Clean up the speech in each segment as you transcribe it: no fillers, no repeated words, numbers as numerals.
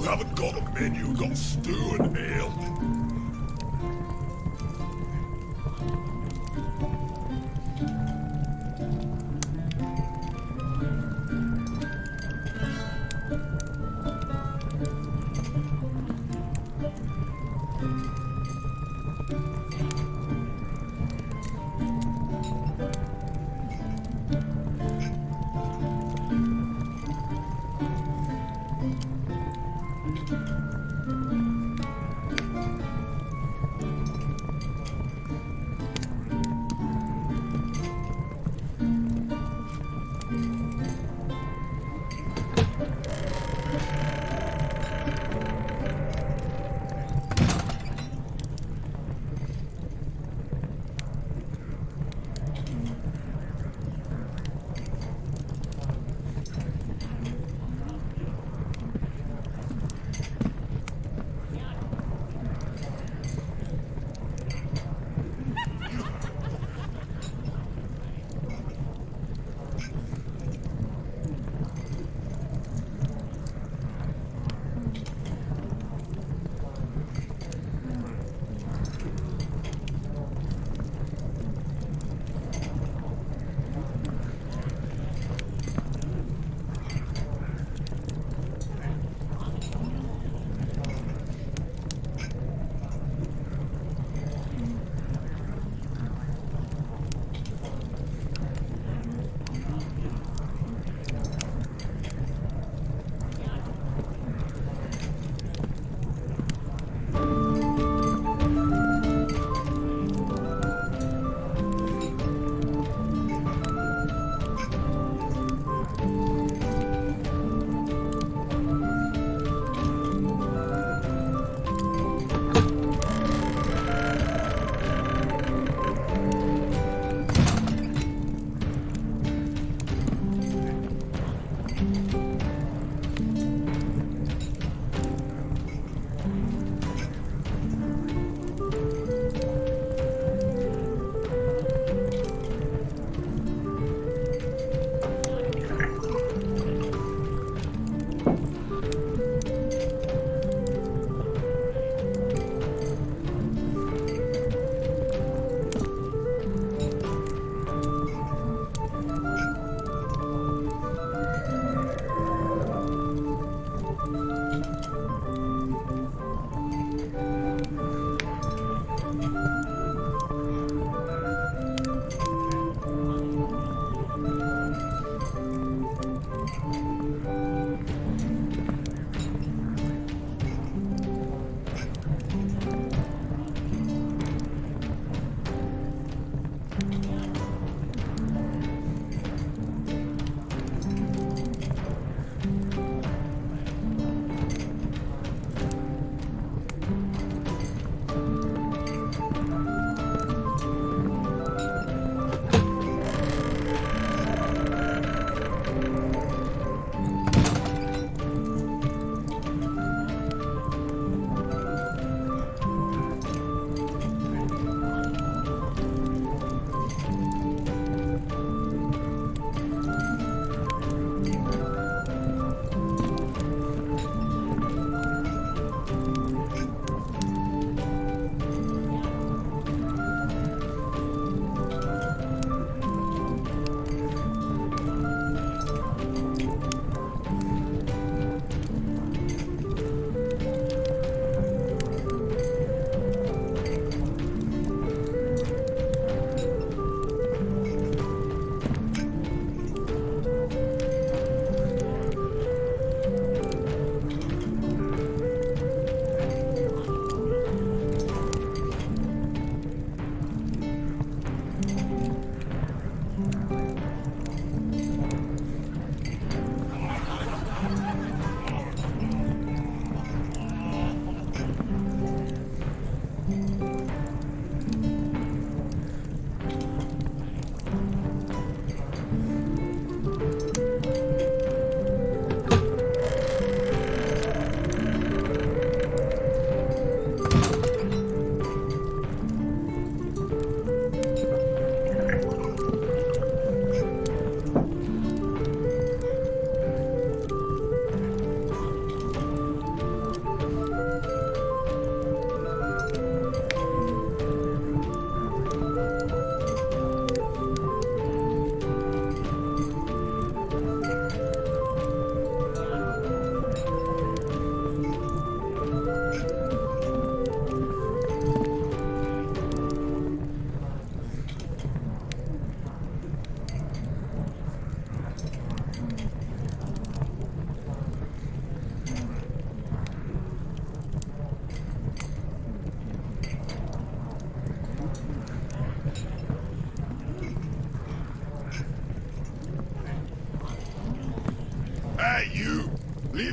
haven't got a menu, got stew and ale.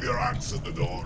your axe at the door.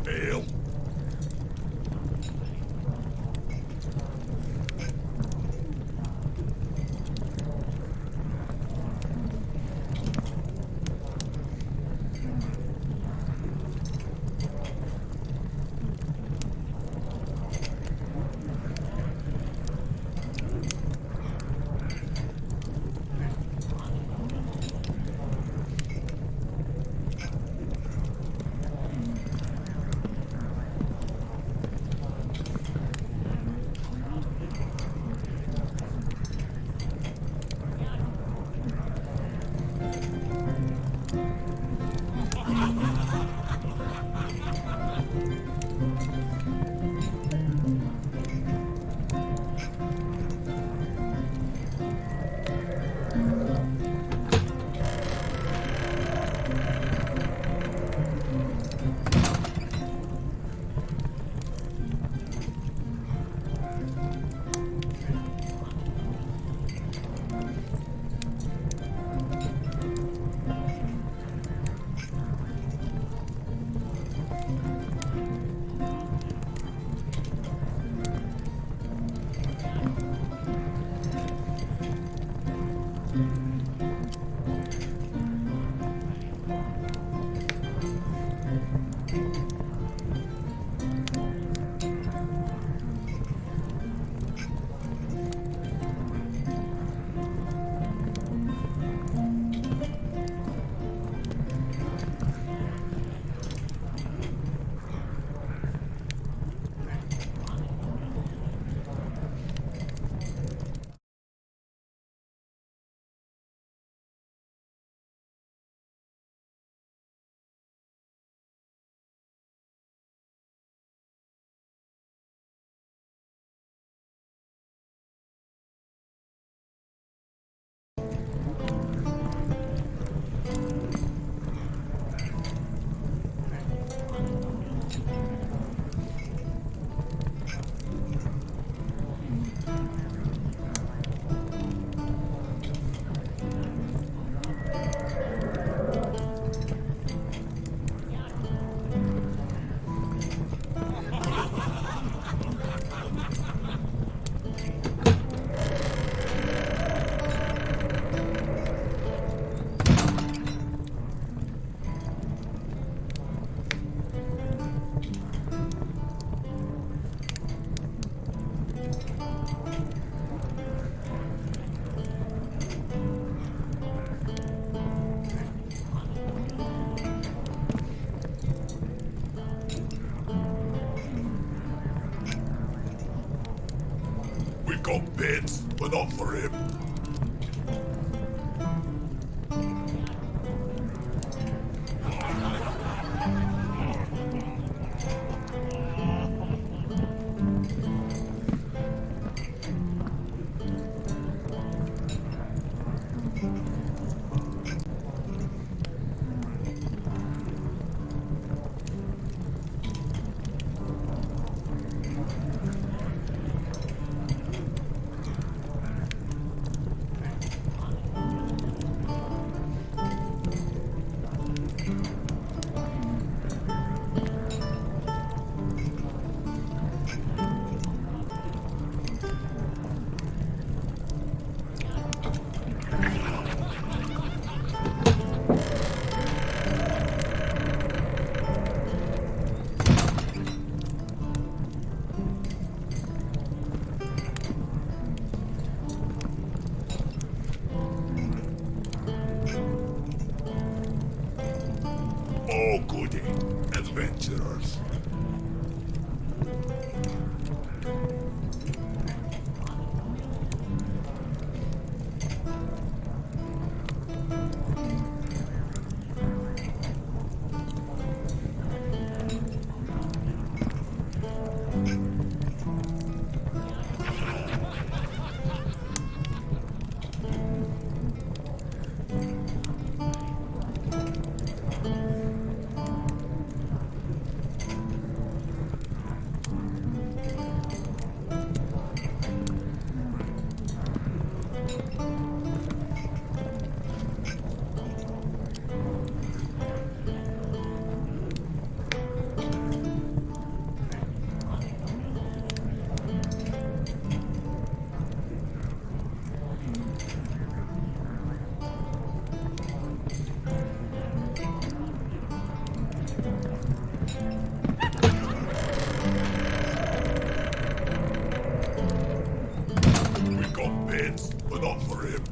an ale? We've got bits, but not for him. Oh, goody. Adventurers. but not for him.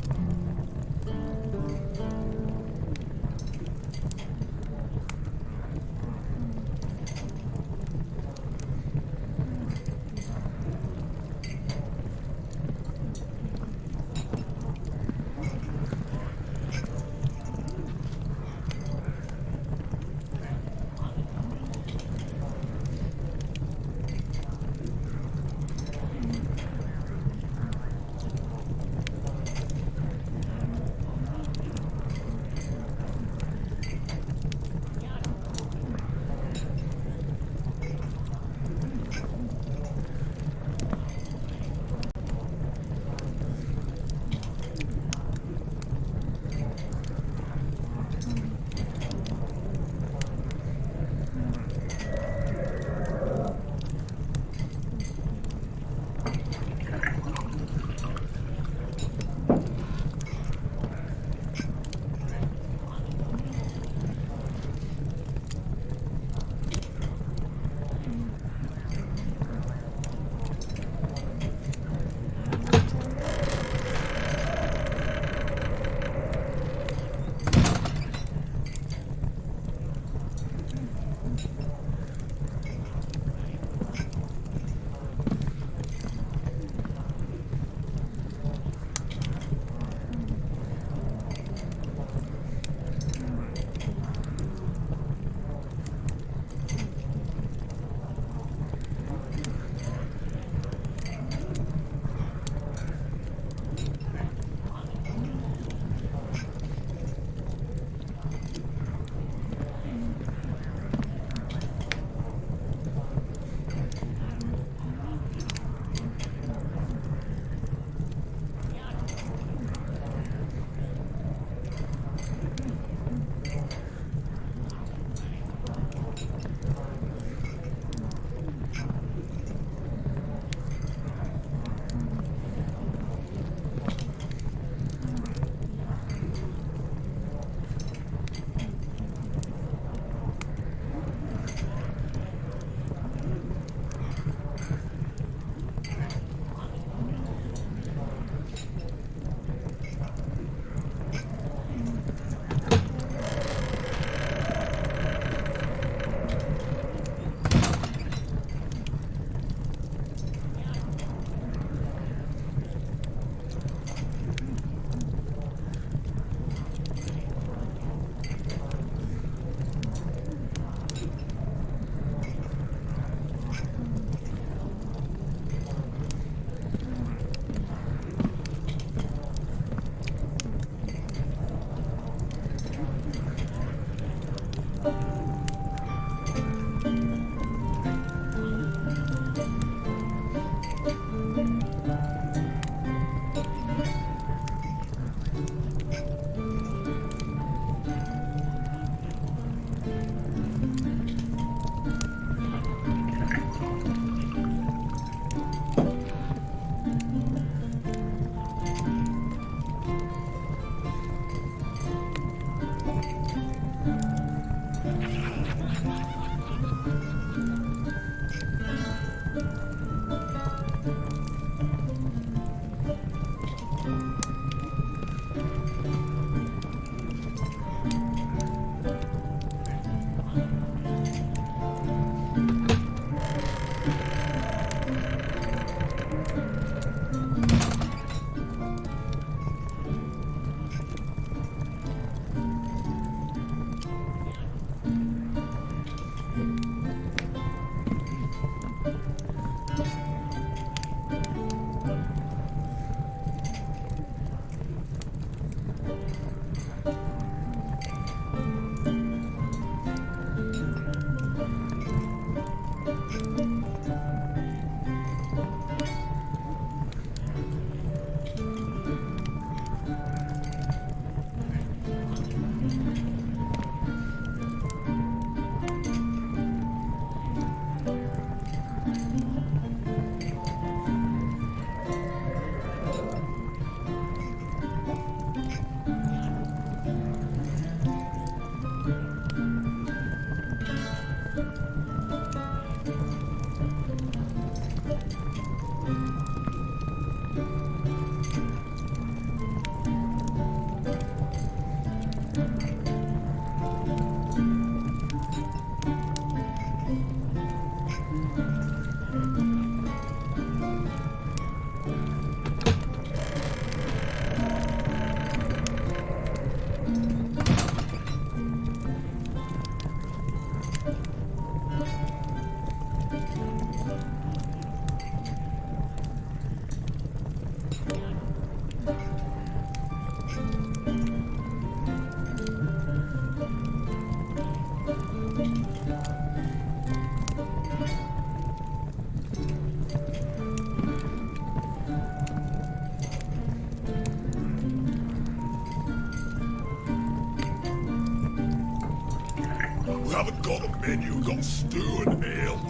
haven't got a menu, got stew and ale.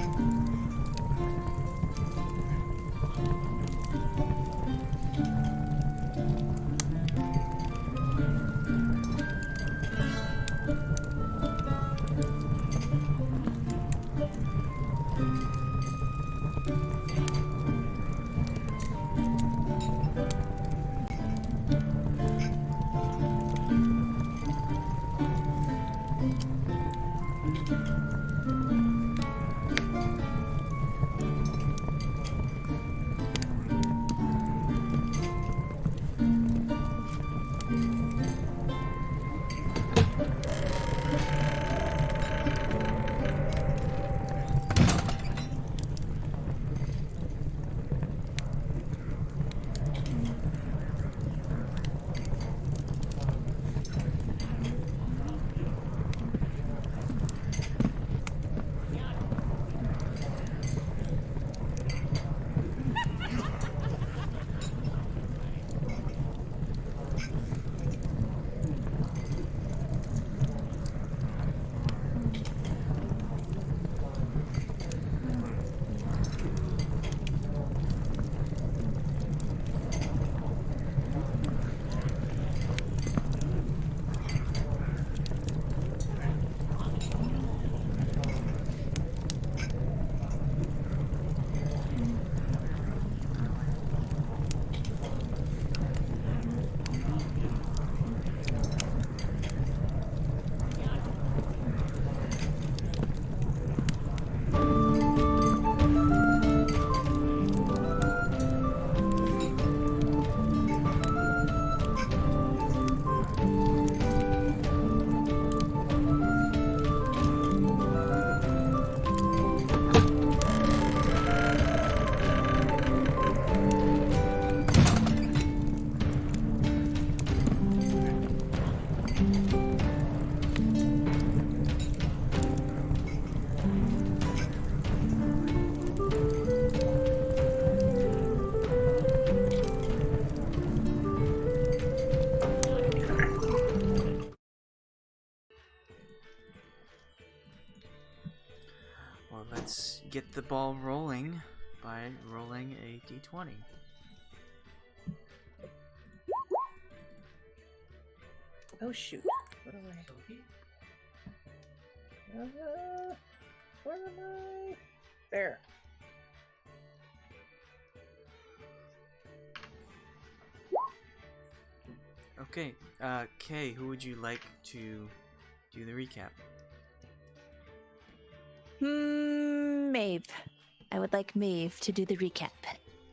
Well, let's get the ball rolling by rolling a d20. Oh shoot! What am I? Where am I? There. Okay, Kay, who would you like to do the recap? Maeve. I would like Maeve to do the recap.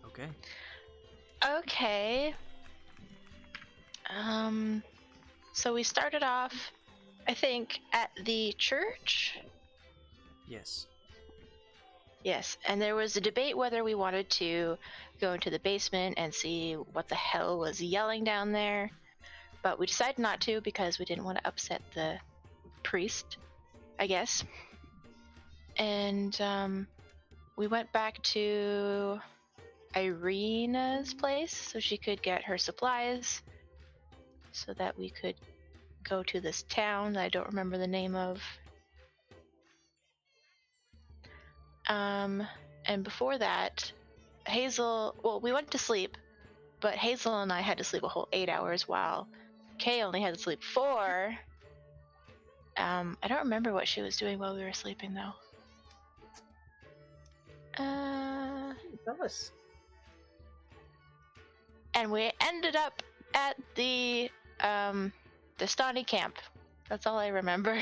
Okay. Okay. So we started off, I think, at the church. Yes. Yes, and there was a debate whether we wanted to go into the basement and see what the hell was yelling down there, but we decided not to because we didn't want to upset the priest, I guess. And we went back to Irina's place so she could get her supplies so that we could go to this town that I don't remember the name of. And before that, Hazel, well, we went to sleep, but Hazel and I had to sleep a whole 8 hours while Kay only had to sleep 4. I don't remember what she was doing while we were sleeping though. Tell us. And we ended up at the Vistani camp. That's all I remember.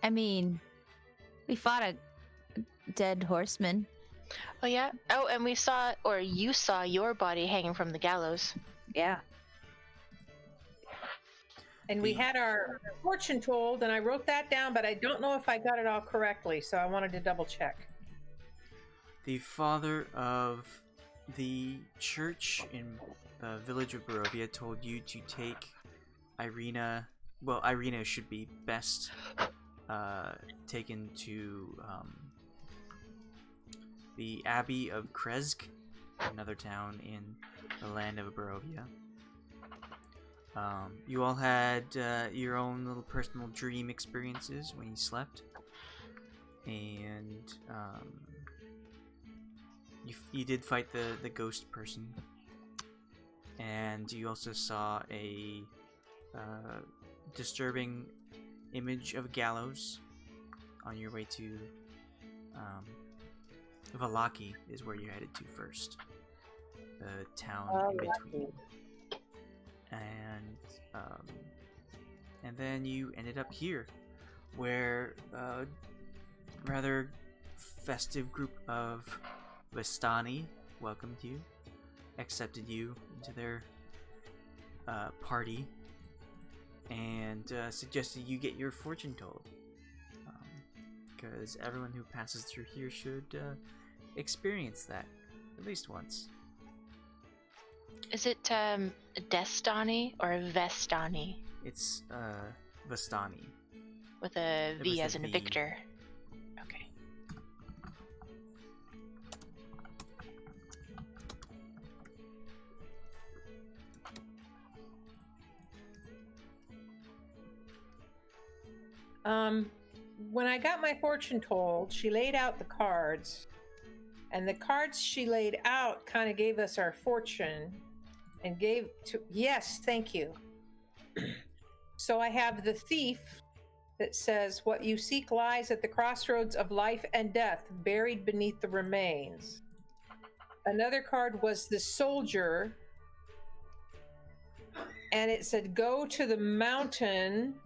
I mean, we fought a dead horseman. Oh yeah? Oh, and we saw, or you saw your body hanging from the gallows. Yeah. And we had our fortune told, and I wrote that down, but I don't know if I got it all correctly, so I wanted to double check. The father of the church in the village of Barovia told you to take Irina. Well, Irina should be best taken to the Abbey of Kresk, another town in the land of Barovia. You all had your own little personal dream experiences when you slept, and you did fight the ghost person, and you also saw a disturbing image of a gallows on your way to Vallaki is where you headed to first. The town in between. And then you ended up here, where a rather festive group of Vistani welcomed you, accepted you into their party, and suggested you get your fortune told. Because everyone who passes through here should experience that at least once. Is it Destani or Vestani? It's Vistani. With a V With a as in V. Victor. Okay. When I got my fortune told, she laid out the cards, and the cards she laid out kind of gave us our fortune, and gave to yes, thank you. So I have the thief that says, "What you seek lies at the crossroads of life and death, buried beneath the remains." Another card was the soldier, and it said, "Go to the mountain."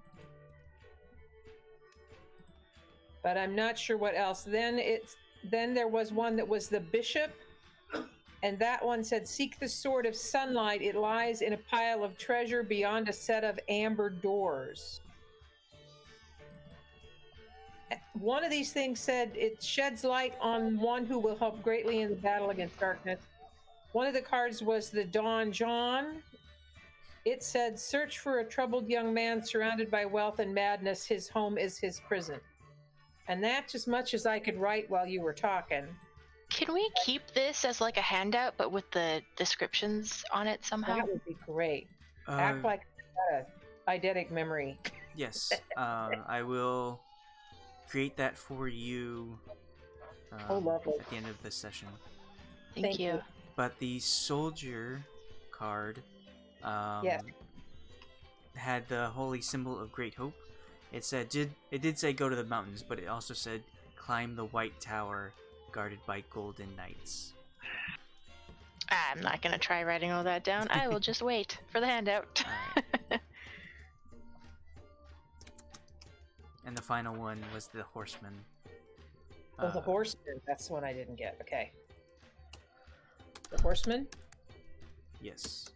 But I'm not sure what else. Then there was one that was the bishop, and that one said, "Seek the sword of sunlight. It lies in a pile of treasure beyond a set of amber doors." One of these things said, "It sheds light on one who will help greatly in the battle against darkness." One of the cards was the Don John. It said, "Search for a troubled young man surrounded by wealth and madness. His home is his prison." And that's as much as I could write while you were talking. Can we keep this as like a handout, but with the descriptions on it somehow? That would be great. Act like I got a eidetic memory. Yes, I will create that for you lovely. at the end of this session. Thank you. But the soldier card Yes. had the holy symbol of great hope. It said it did say go to the mountains, but it also said climb the white tower guarded by golden knights. I'm not gonna try writing all that down. I will just wait for the handout. Alright. And the final one was the horseman. Oh, the horseman. That's the one I didn't get. Okay. The horseman? Yes.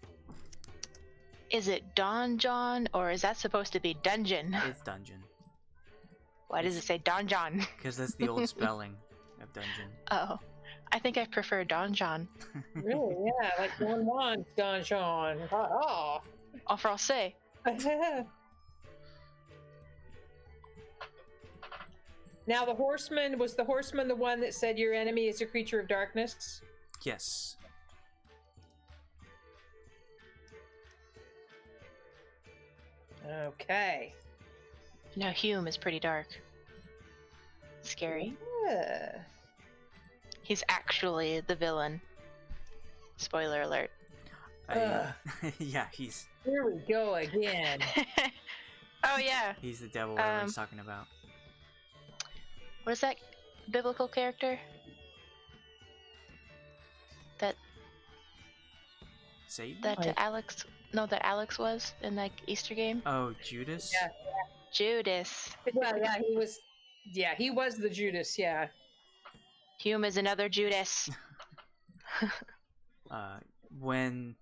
Is it Don John or is that supposed to be dungeon? It's dungeon. Why does it say Don John? Because that's the old spelling of dungeon. Oh, I think I prefer Don John. Really? Yeah, like Don John. Oh. En français. Now, the horseman, was the horseman the one that said your enemy is a creature of darkness? Yes. Okay. No, Hume is pretty dark. Scary. Yeah. He's actually the villain. Spoiler alert. Yeah, he's Here we go again. Oh yeah. the devil everyone's talking about. What is that biblical character? That Satan? that Alex was in that Easter game? Oh, Judas? Yeah. Judas. Well, yeah, he was. Yeah, he was the Judas. Yeah. Hume is another Judas. When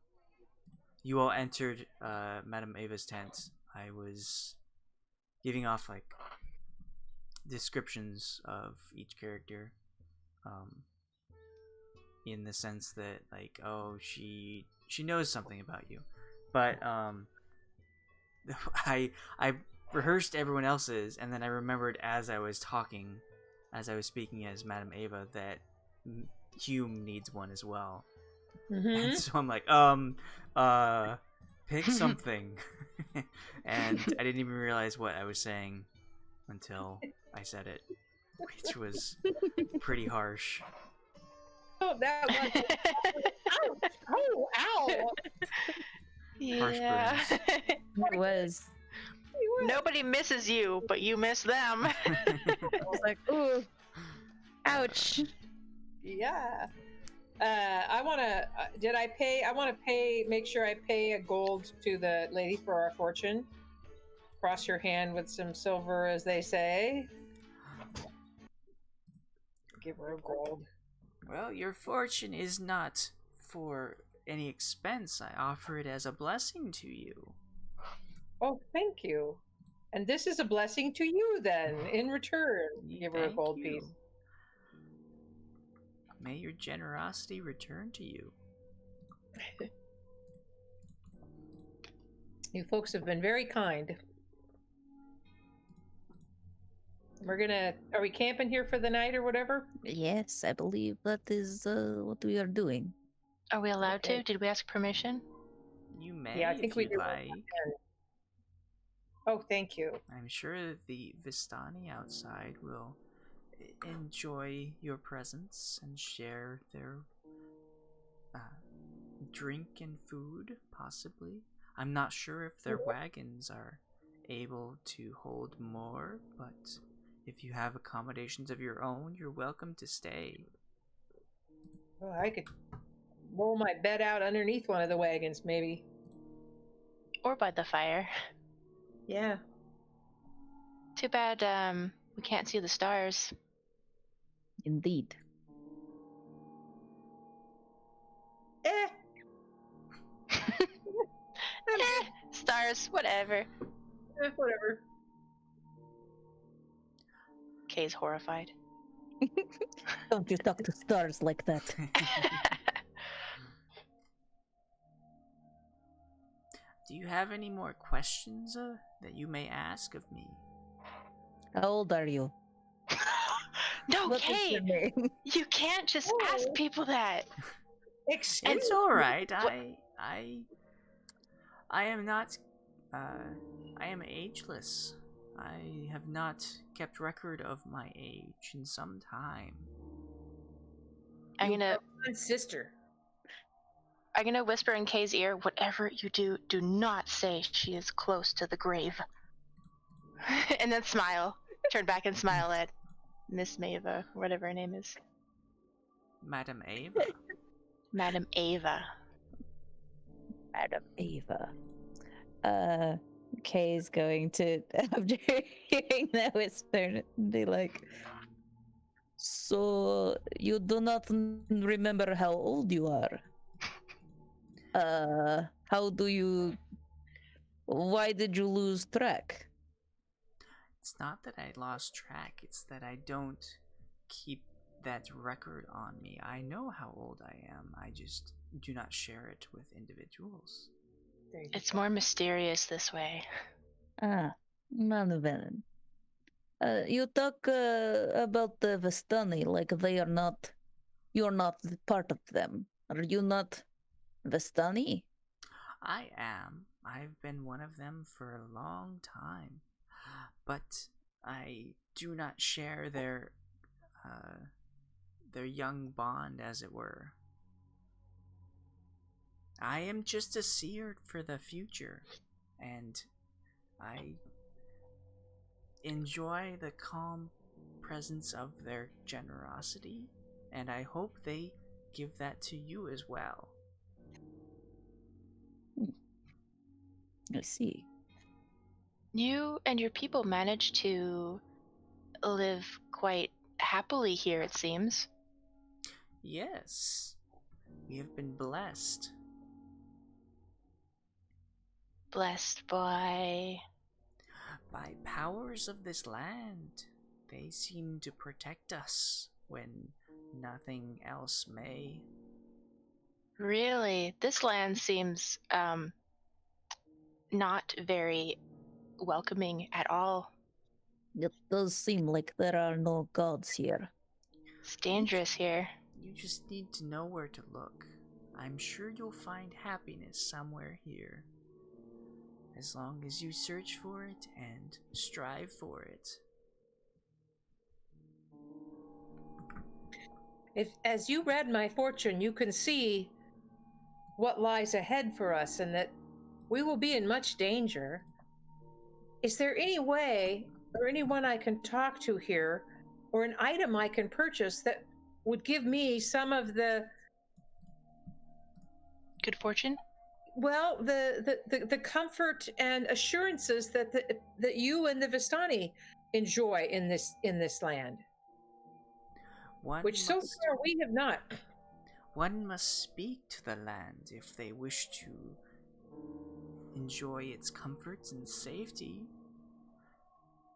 you all entered Madame Ava's tent, I was giving off like descriptions of each character, in the sense that like, oh, she knows something about you, but I rehearsed everyone else's, and then I remembered as I was speaking as Madame Ava, that Hume needs one as well. Mm-hmm. And so I'm like, pick something. And I didn't even realize what I was saying until I said it, which was pretty harsh. Oh, that was. Ouch! Oh, ow! Harsh Yeah. burns. It was. Nobody misses you, but you miss them. I was like, ooh, ouch. Yeah. I want to. Did I pay? I want to pay. Make sure I pay a gold to the lady for our fortune. Cross your hand with some silver, as they say. Give her a gold. Well, your fortune is not for any expense. I offer it as a blessing to you. Oh, thank you. And this is a blessing to you, then, in return. Give her a Thank gold you. piece. May your generosity return to you. You folks have been very kind. We're gonna. Are we camping here for the night or whatever? Yes, I believe that is what we are doing. Are we allowed Okay. to? Did we ask permission? You may, Yeah, I think if we you'd do. like. Oh, thank you. I'm sure the Vistani outside will enjoy your presence and share their drink and food, possibly. I'm not sure if their wagons are able to hold more, but if you have accommodations of your own, you're welcome to stay. Oh, I could roll my bed out underneath one of the wagons, maybe. Or by the fire? Yeah. Too bad we can't see the stars. Indeed. Eh. Stars, whatever. Whatever. Kay's horrified. Don't you talk to stars like that. Do you have any more questions that you may ask of me? How old are you? No, What is Kay! your name? You can't just ask Oh. people that. Excuse It's all right. What- I am not. I am ageless. I have not kept record of my age in some time. I'm gonna sister. whisper in Kay's ear, whatever you do, do not say she is close to the grave. And then smile. Turn back and smile at Miss Maeve, whatever her name is. Madam Ava. Madam Ava. Madam Ava. Kay's going to, after hearing that whisper, be like, so you do not remember how old you are? How do you... Why did you lose track? It's not that I lost track, it's that I don't keep that record on me. I know how old I am, I just do not share it with individuals. It's more mysterious this way. Ah, Manavan. You talk about the Vistani like they are not... You're not part of them. Are you not Vistani? I am. I've been one of them for a long time. But I do not share their young bond, as it were. I am just a seer for the future, and I enjoy the calm presence of their generosity, and I hope they give that to you as well. I see. You and your people managed to live quite happily here, it seems. Yes, we have been blessed. Blessed by... By powers of this land. They seem to protect us when nothing else may. Really? This land seems, not very welcoming at all. It does seem like there are no gods here. It's dangerous here. You just need to know where to look. I'm sure you'll find happiness somewhere here. As long as you search for it and strive for it. If, as you read my fortune, you can see what lies ahead for us and that we will be in much danger. Is there any way or anyone I can talk to here or an item I can purchase that would give me some of the, Good fortune? well, the comfort and assurances that that you and the Vistani enjoy in this land, which so far we have not. One must speak to the land if they wish to enjoy its comforts and safety.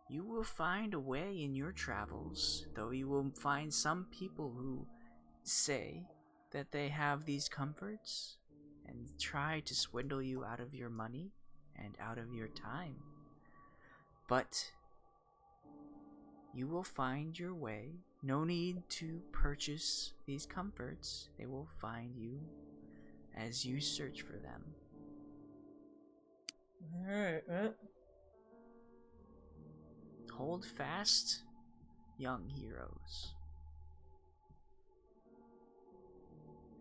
You will find a way in your travels, though you will find some people who say that they have these comforts and try to swindle you out of your money and out of your time. But you will find your way. No need to purchase these comforts. They will find you as you search for them. All right. Hold fast, young heroes.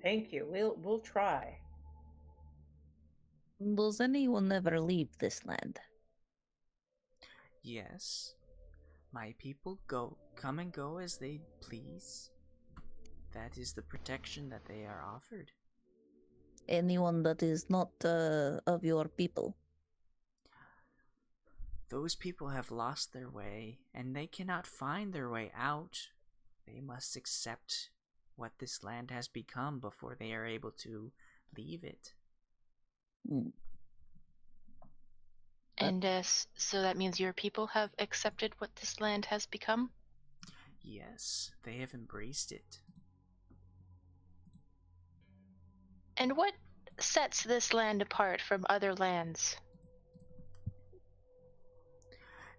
Thank you. We'll try. Does anyone ever leave this land? Yes, my people come and go as they please. That is the protection that they are offered. Anyone that is not of your people? Those people have lost their way, and they cannot find their way out. They must accept what this land has become before they are able to leave it. And so that means your people have accepted what this land has become? Yes, they have embraced it. And what sets this land apart from other lands?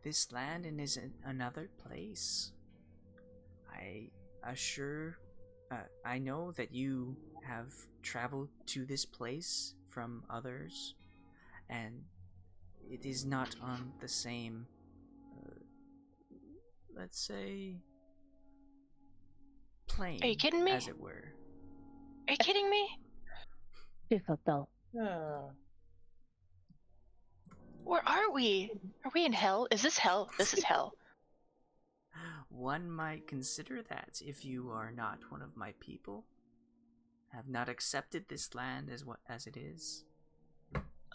This land is another place. I know that you have traveled to this place from others, and it is not on the same, let's say, plane. Are you kidding me? As it were. Are you kidding me? Difficult. Oh. Where are we? Are we in hell? Is this hell? This is hell. One might consider that if you are not one of my people, have not accepted this land as it is.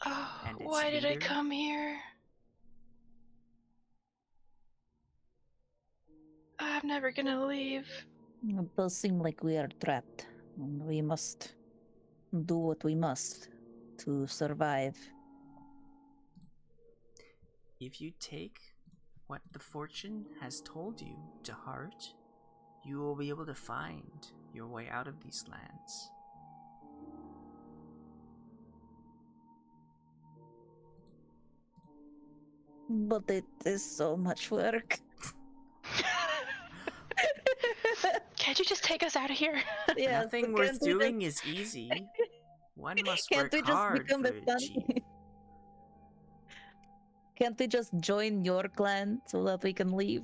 Oh, And its why did I leader? come here? I'm never gonna leave. It does seem like we are trapped, and we must do what we must to survive. If you take what the fortune has told you to heart, you will be able to find your way out of these lands. But it is so much work. Can't you just take us out of here? Yes, Nothing but worth can't we doing is easy. One must Can't work we just hard become for a it cheap. son? Can't we just join your clan so that we can leave?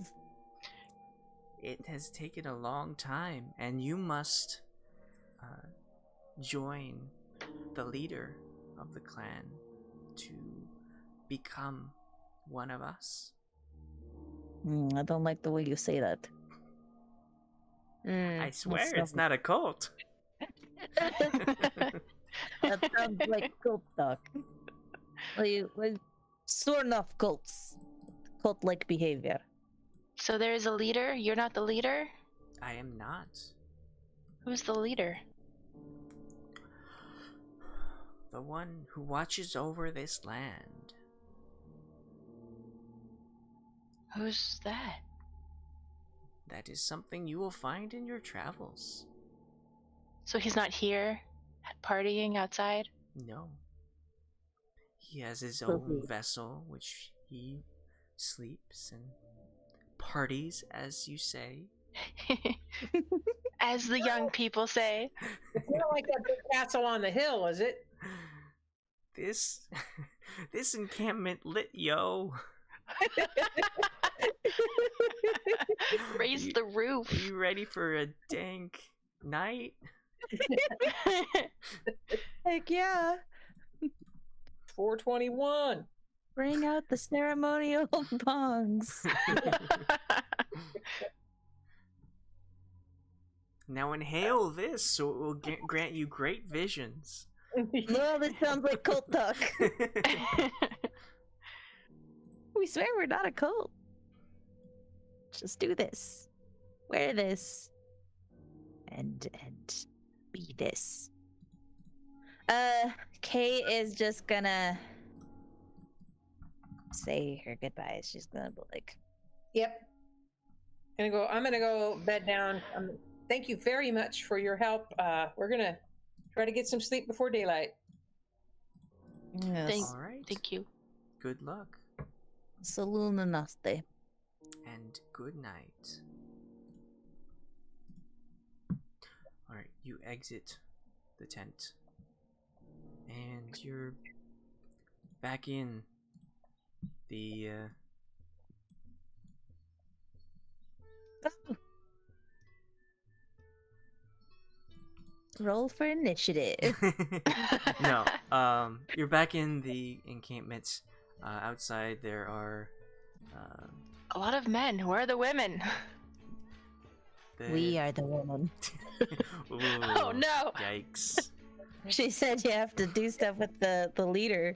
It has taken a long time, and you must join the leader of the clan to become one of us. I don't like the way you say that. I swear That's it's not a cult. That sounds like cult talk. Like sworn off cults. Cult-like behavior. So there is a leader? You're not the leader? I am not. Who's the leader? The one who watches over this land. Who's that? That is something you will find in your travels. So he's not here partying outside? No. He has his So own he- vessel, which he sleeps and parties, as you say. as the young people say. It's not like that big castle on the hill, is it? This encampment lit, yo. Raise You- the roof. Are you ready for a dank night? Heck yeah. 421. Bring out the ceremonial bongs. Now inhale this, so it will grant you great visions. No, this sounds like cult talk. We swear we're not a cult. Just do this. Wear this. And be this. Kay is just gonna say her goodbyes. She's gonna be like, Yep. I'm gonna go bed down. Thank you very much for your help. We're gonna try to get some sleep before daylight. yes. All right. Thank you. Good luck Saluna naste. and good night. All right, you exit the tent, and you're back in the. Roll for initiative. No, you're back in the encampment. Outside there are A lot of men. Where are the women? We are the woman. Ooh, Oh no! Yikes! She said you have to do stuff with the leader.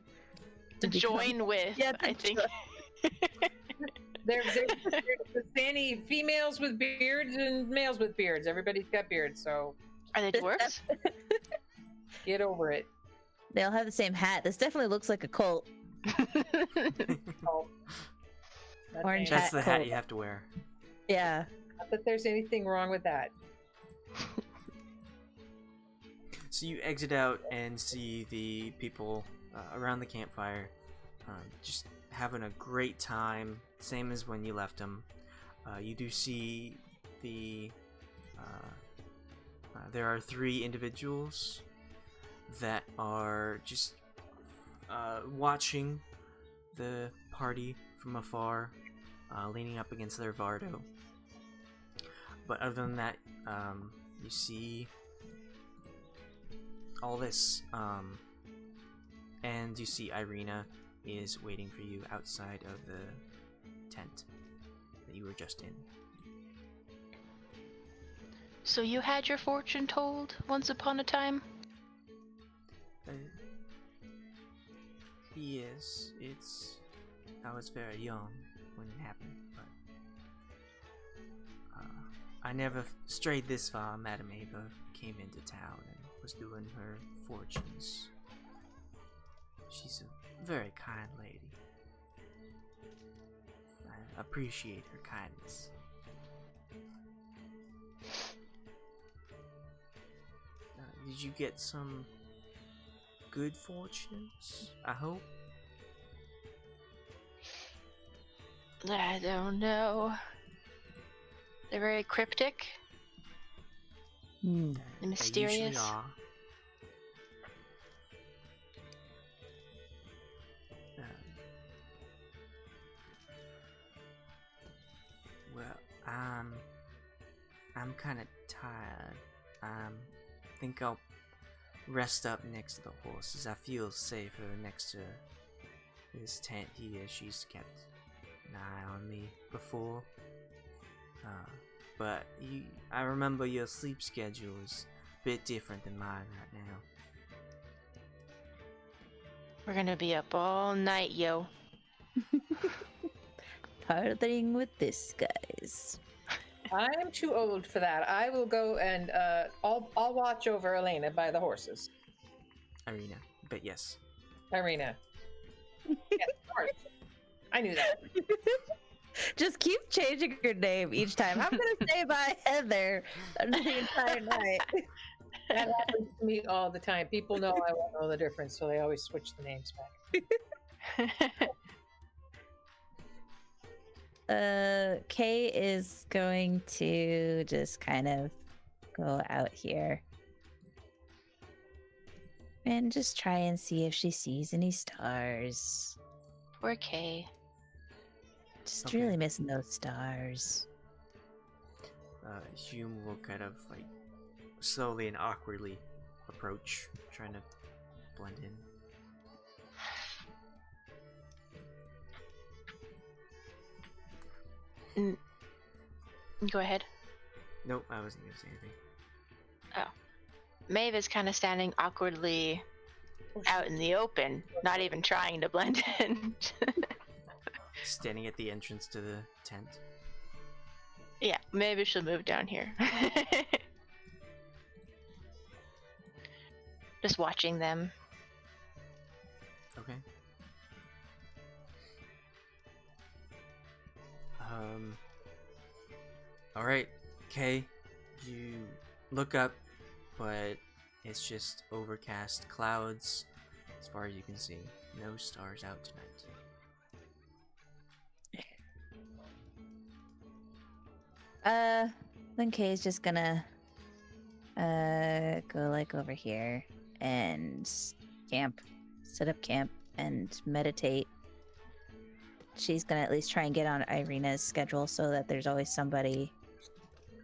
To become- join with, Yeah, to I think. There's Vistani females with beards and males with beards. Everybody's got beards, so Are they dwarves? get over it. They all have the same hat. This definitely looks like a cult. Oh, Orange That's the hat cult. you have to wear. Yeah. Not that there's anything wrong with that. So you exit out and see the people around the campfire, just having a great time, same as when you left them. You do see the there are 3 individuals that are just watching the party from afar, leaning up against their Vardo. But other than that, you see all this, and you see Irina is waiting for you outside of the tent that you were just in. So you had your fortune told once upon a time? Yes, I was very young when it happened, but I never strayed this far. Madame Ava came into town and was doing her fortunes. She's a very kind lady. I appreciate her kindness. Did you get some good fortunes? I hope. I don't know. They're very cryptic. Hmm. They Mysterious. usually are. Well, I'm kind of tired. Think I'll rest up next to the horses. I feel safer next to this tent here. She's kept an eye on me before. But I remember your sleep schedule is a bit different than mine right now. We're gonna be up all night, yo. Partying with this, guys. I am too old for that. I will go and I'll watch over Elena by the horses. Irina, but yes. Irina. Yes, of course. I knew that. Just keep changing your name each time. I'm gonna stay by Heather the entire night. That happens to me all the time. People know I won't know the difference, so they always switch the names back. Kay is going to just kind of go out here and just try and see if she sees any stars. Poor Kay. Just Okay. really missing those stars. Hume will kind of like slowly and awkwardly approach, trying to blend in. Go ahead. Nope, I wasn't gonna say anything. Maeve is kind of standing awkwardly out in the open, not even trying to blend in. Standing at the entrance to the tent. Yeah, maybe she'll move down here. Just watching them. Okay. Alright, Kay, you look up, but it's just overcast clouds as far as you can see. No stars out tonight. Then Kay's just gonna go like over here and camp, set up camp and meditate. She's gonna at least try and get on Irina's schedule so that there's always somebody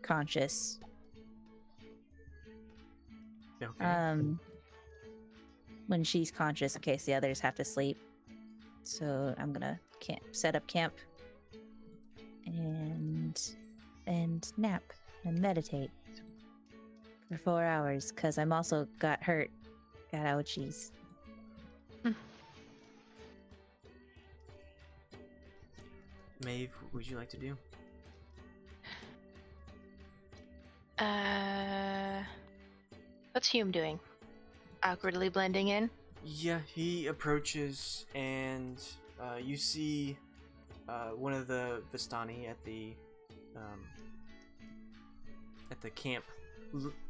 conscious. Okay. When she's conscious in case the others have to sleep. So I'm gonna set up camp and nap and meditate for 4 hours because I'm also got hurt. Got ouchies. Maeve, what would you like to do? What's Hume doing? Awkwardly blending in? Yeah, he approaches and you see one of the Vistani at the camp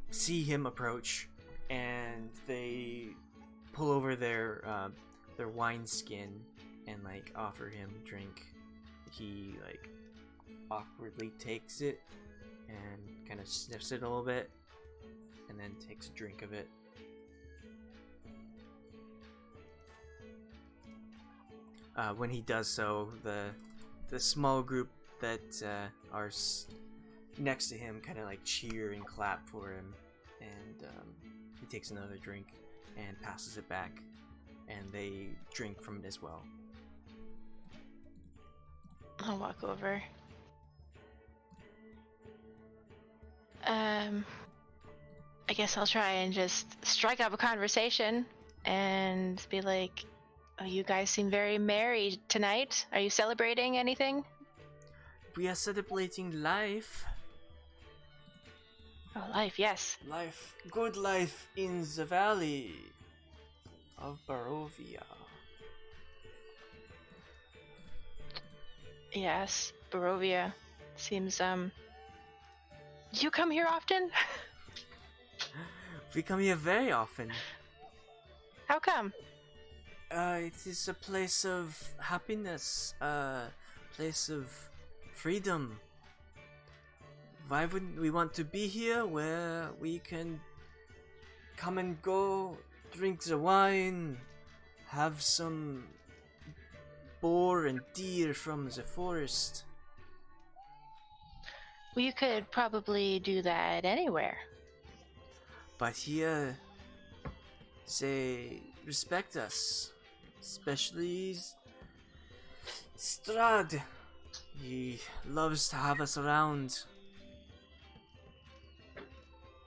see him approach, and they pull over their wineskin and like offer him drink. He like awkwardly takes it and kind of sniffs it a little bit, and then takes a drink of it. When he does so, the small group that are next to him kind of like cheer and clap for him, and he takes another drink and passes it back, and they drink from it as well. I'll walk over. I guess I'll try and just strike up a conversation and be like, "Oh, you guys seem very merry tonight. Are you celebrating anything?" We are celebrating life. Oh, life, yes. Life. Good life in the valley of Barovia. Yes, Barovia. Seems, you come here often? We come here very often. How come? It is a place of happiness, a place of freedom. Why wouldn't we want to be here where we can come and go, drink the wine, have some boar and deer from the forest? Well, you could probably do that anywhere. But here, they respect us, especially Strad. He loves to have us around.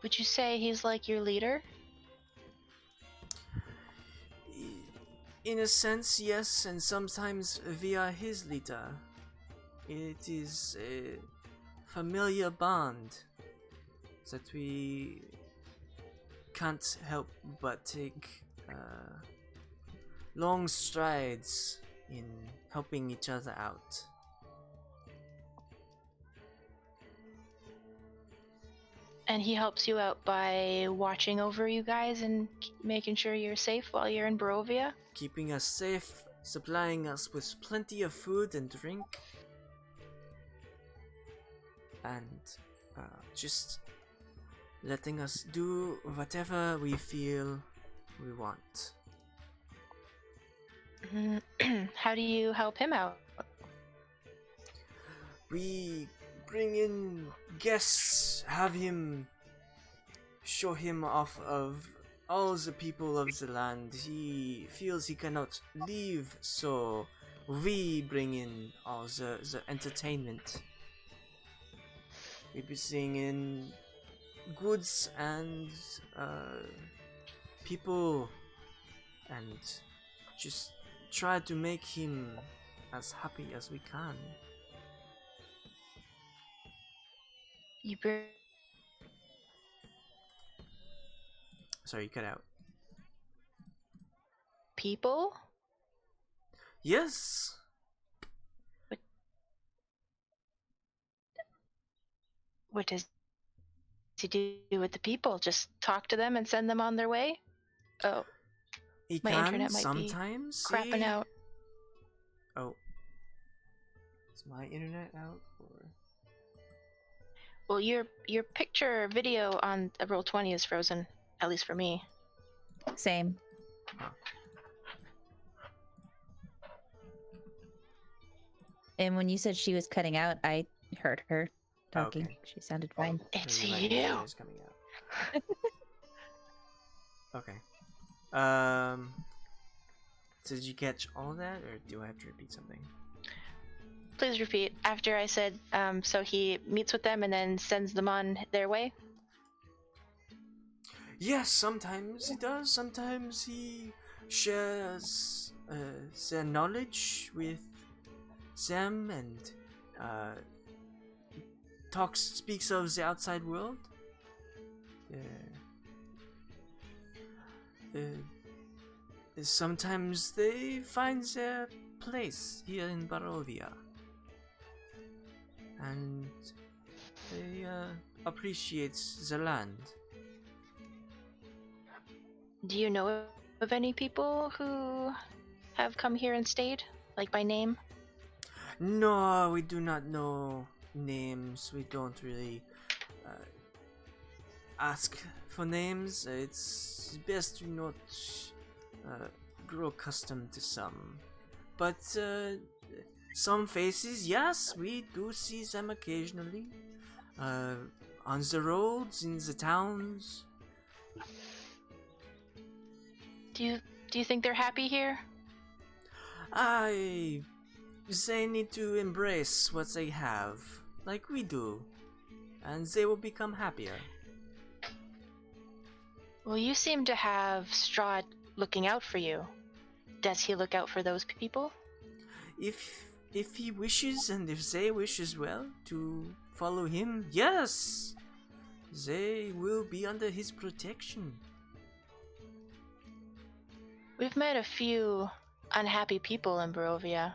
Would you say he's like your leader? In a sense, yes, and sometimes we are his leader. It is a familiar bond that we can't help but take long strides in helping each other out. And he helps you out by watching over you guys and making sure you're safe while you're in Barovia? Keeping us safe, supplying us with plenty of food and drink, and just letting us do whatever we feel we want. How do you help him out? We bring in guests, have him show him off of all the people of the land. He feels he cannot leave, so we bring in all the entertainment. We be singing goods and people, and just try to make him as happy as we can. You bring Sorry, you cut out. people? Yes. What does he do with the people? Just talk to them and send them on their way? Oh, He my can internet might sometimes be crapping see- out. Oh. Is my internet out or? Well, your picture video on Roll20 is frozen, at least for me. Same. Huh. And when you said she was cutting out, I heard her talking. Okay. She sounded fine. It's Maybe my you. internet is coming out. Okay. So did you catch all that, or do I have to repeat something? Please repeat after I said, so he meets with them and then sends them on their way? Yes, sometimes he does. Sometimes he shares their knowledge with them and speaks of the outside world. Sometimes they find their place here in Barovia, and they appreciate the land. Do you know of any people who have come here and stayed? Like by name? No, we do not know names. We don't really ask for names. It's best to not grow accustomed to some. But some faces, yes, we do see them occasionally. On the roads, in the towns. Do you think they're happy here? They need to embrace what they have, like we do, and they will become happier. Well, you seem to have Strahd looking out for you. Does he look out for those people? If he wishes, and if they wish as well to follow him, yes, they will be under his protection. We've met a few unhappy people in Barovia.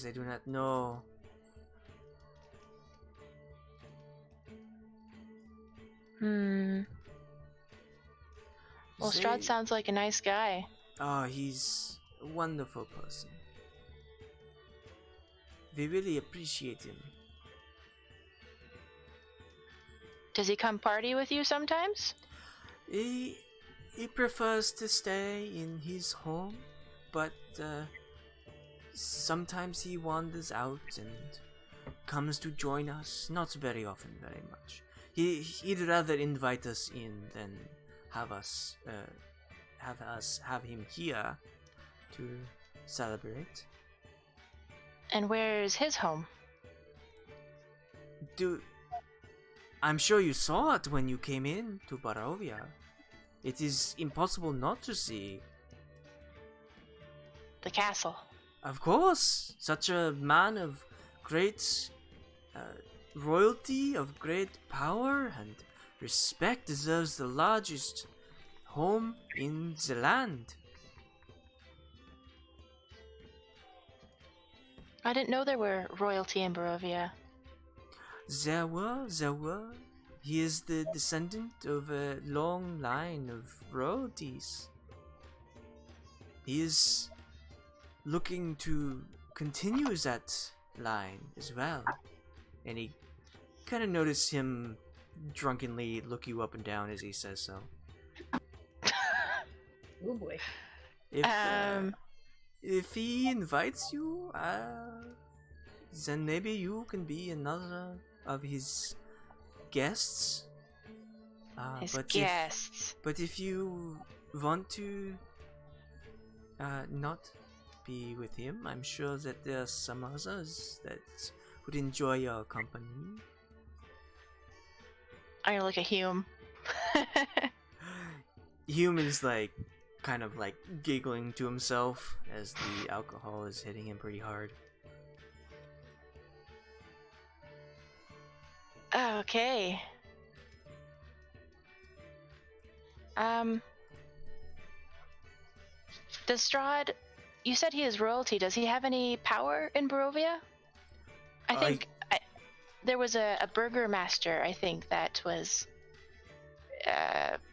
They do not know. Well, Strahd sounds like a nice guy. He's a wonderful person. We really appreciate him. Does he come party with you sometimes? He prefers to stay in his home, but sometimes he wanders out and comes to join us. Not very often, very much. He'd rather invite us in than have him here to celebrate. And where's his home? I'm sure you saw it when you came in to Barovia. It is impossible not to see. The castle. Of course, such a man of great royalty, of great power and respect deserves the largest home in the land. I didn't know there were royalty in Barovia. There were. He is the descendant of a long line of royalties. He is looking to continue that line as well. And he kind of noticed him drunkenly look you up and down as he says so. Oh boy. If he invites you, then maybe you can be another of his guests. His guests. But if you want to not be with him, I'm sure that there are some others that would enjoy your company. I'm gonna look at Hume. Hume is like kind of like giggling to himself as the alcohol is hitting him pretty hard. Okay. Does Strahd, you said he is royalty, does he have any power in Barovia? I think there was a burgermaster, I think, that was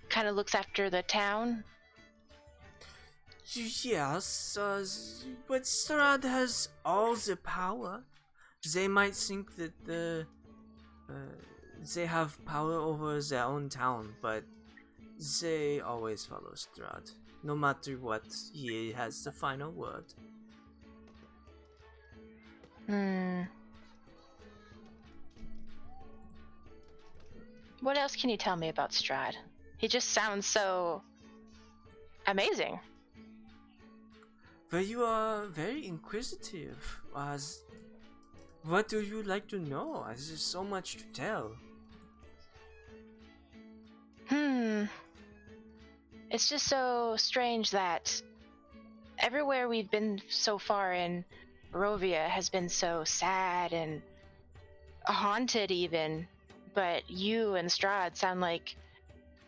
kind of looks after the town. Yes, but Strahd has all the power. They might think that they have power over their own town, but they always follow Strahd. No matter what, he has the final word. What else can you tell me about Strahd? He just sounds so amazing. Well, you are very inquisitive. What do you like to know? There's so much to tell. It's just so strange that everywhere we've been so far in Barovia has been so sad and haunted even, but you and Strahd sound like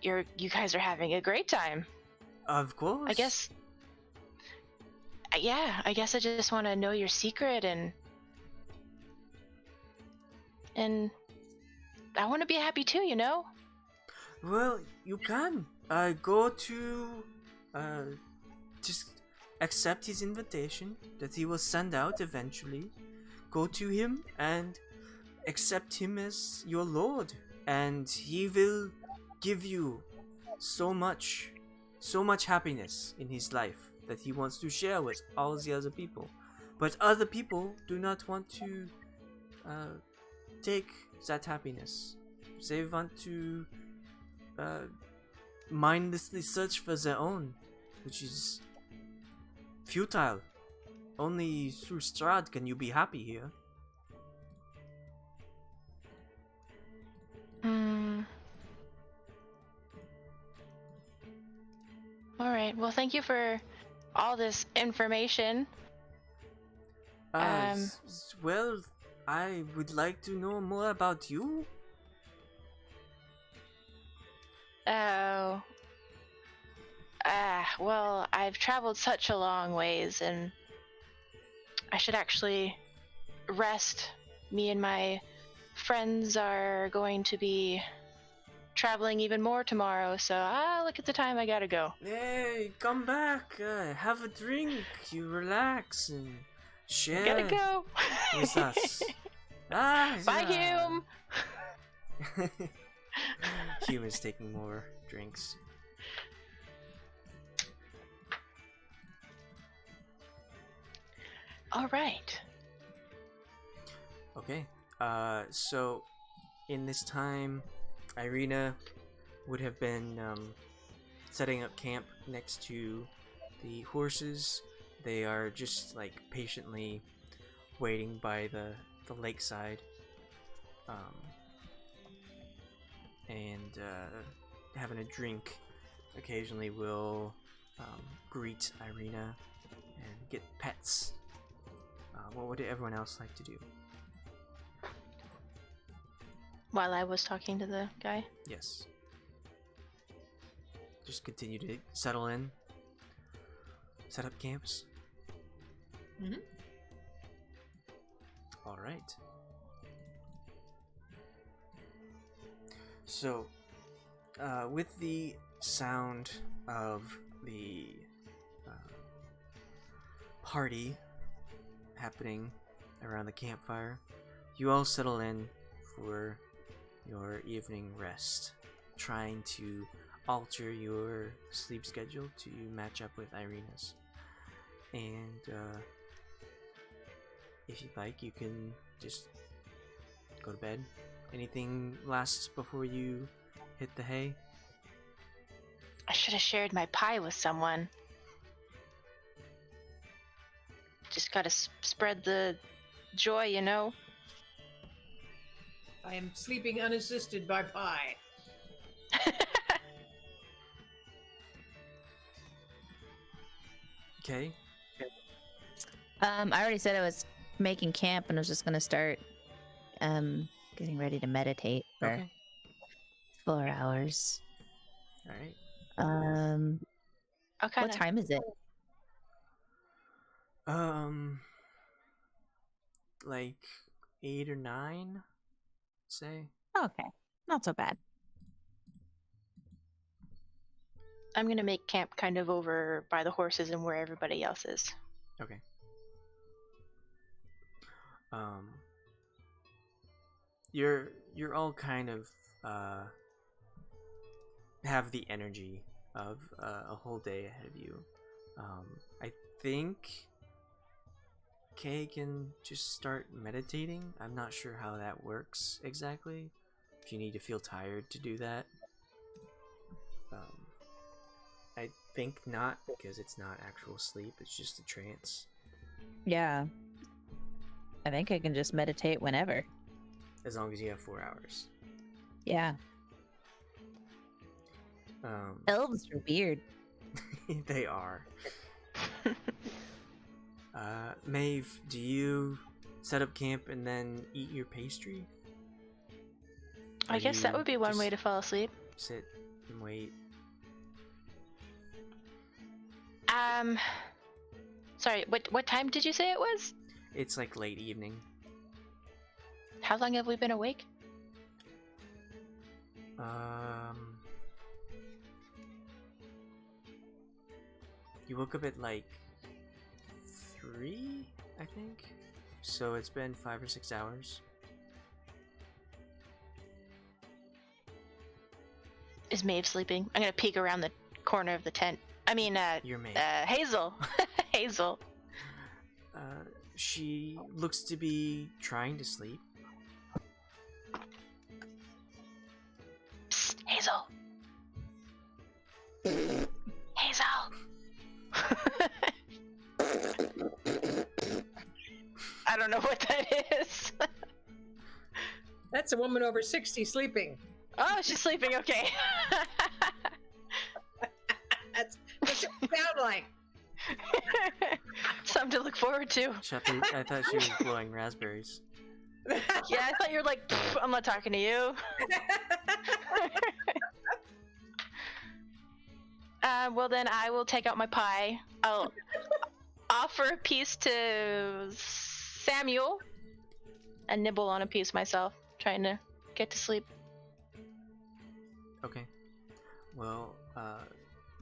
you guys are having a great time. Of course. I guess I just want to know your secret and I want to be happy too, you know? Well, you can. Go to... just accept his invitation that he will send out eventually. Go to him and accept him as your lord. And he will give you so much happiness in his life that he wants to share with all the other people. But other people do not want to take that happiness. They want to mindlessly search for their own, which is futile. Only through Strahd can you be happy here. Alright, well thank you for all this information. Well, I would like to know more about you. Oh. Well, I've traveled such a long ways and I should actually rest. Me and my friends are going to be traveling even more tomorrow, so look at the time, I gotta go. Hey, come back, have a drink, you relax and share Gotta go. with us. Bye, Hume. Hume is taking more drinks. All right. Okay. So in this time, Irina would have been setting up camp next to the horses. They are just like patiently waiting by the lakeside, and having a drink. Occasionally will greet Irina and get pets. What would everyone else like to do? While I was talking to the guy? Yes. Just continue to settle in. Set up camps. Mm-hmm. Alright. So, with the sound of the party happening around the campfire, you all settle in for your evening rest, trying to alter your sleep schedule to match up with Irina's. And if you'd like, you can just go to bed. Anything last before you hit the hay? I should have shared my pie with someone. Just gotta spread the joy, you know? I am sleeping unassisted by pie. Okay. I already said I was making camp and I was just gonna start getting ready to meditate for Okay. 4 hours. Alright. What time is it? Like 8 or 9, I'd say. Okay, not so bad. I'm gonna make camp kind of over by the horses and where everybody else is. Okay. You're all kind of have the energy of a whole day ahead of you. I think Kay can just start meditating. I'm not sure how that works exactly. If you need to feel tired to do that. I think not, because it's not actual sleep, it's just a trance. Yeah. I think I can just meditate whenever. As long as you have 4 hours. Yeah. Elves are weird. They are. Maeve, do you set up camp and then eat your pastry? I guess that would be one way to just fall asleep. sit and wait. Sorry, what time did you say it was? It's like late evening. How long have we been awake? You woke up at like 3, I think. So it's been 5 or 6 hours. Is Maeve sleeping? I'm gonna peek around the corner of the tent. I mean, Your Maeve. Hazel. Hazel. She looks to be trying to sleep. Psst, Hazel. Hazel. I don't know what that is. That's a woman over 60 sleeping. Oh, she's sleeping. Okay. That's what it sound like. Something to look forward to. I thought she was blowing raspberries. Yeah, I thought you were like, I'm not talking to you. Well, then I will take out my pie. I'll offer a piece to Samuel and nibble on a piece myself, trying to get to sleep. Okay. Well,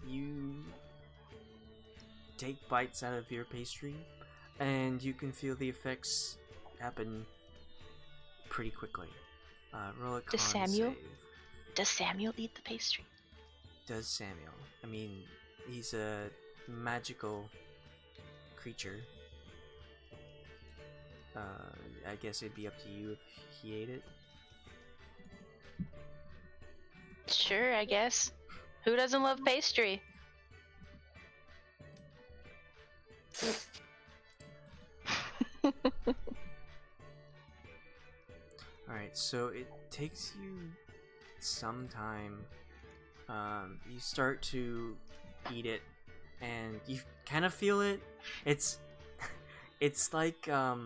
you take bites out of your pastry, and you can feel the effects happen pretty quickly. Roll a con save. Does Samuel eat the pastry? Does Samuel? I mean, he's a magical creature. I guess it'd be up to you if he ate it. Sure, I guess. Who doesn't love pastry? Alright, so it takes you some time. You start to eat it, and you kind of feel it. It's like, I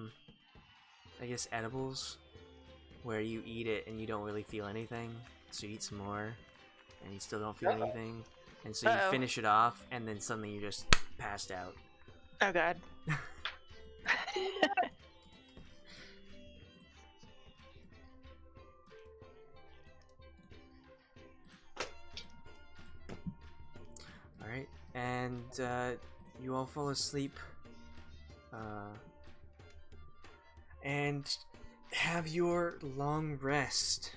guess edibles, where you eat it and you don't really feel anything, so you eat some more, and you still don't feel anything, and so you finish it off, and then suddenly you're just passed out. Oh god. Alright, and you all fall asleep, and have your long rest.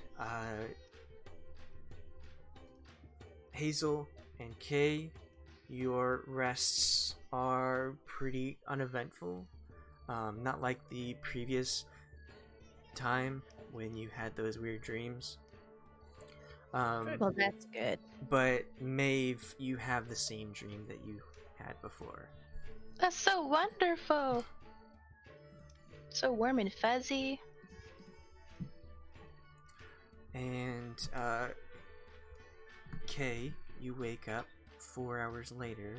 Hazel and Kay, your rests are pretty uneventful. Not like the previous time when you had those weird dreams. Well, that's good. But Maeve, you have the same dream that you had before. That's so wonderful. So warm and fuzzy. And Kay, you wake up 4 hours later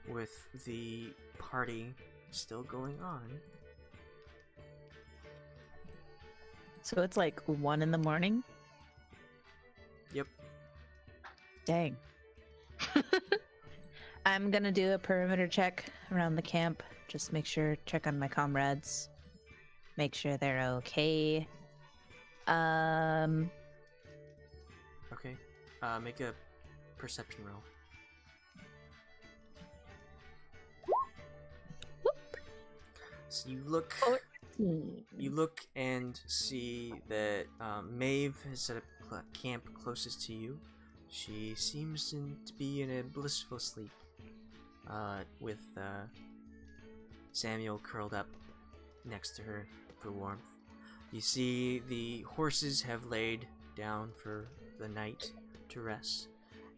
with the party still going on. So it's like 1 in the morning? Yep. Dang. I'm gonna do a perimeter check around the camp. Just make sure, check on my comrades. Make sure they're okay. Okay. Make a perception roll. So you look. You look and see that Maeve has set up camp closest to you. She seems to be in a blissful sleep, with Samuel curled up next to her for warmth. You see the horses have laid down for the night to rest,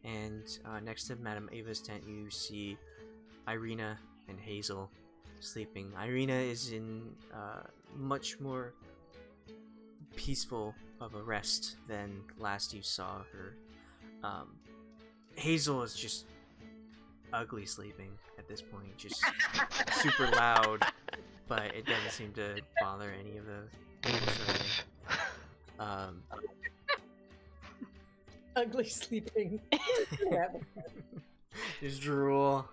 and next to Madame Ava's tent you see Irina and Hazel sleeping. Irina is in much more peaceful of a rest than last you saw her. Hazel is just ugly sleeping at this point, just super loud, but it doesn't seem to bother any of the neighbors. Ugly sleeping. There's drool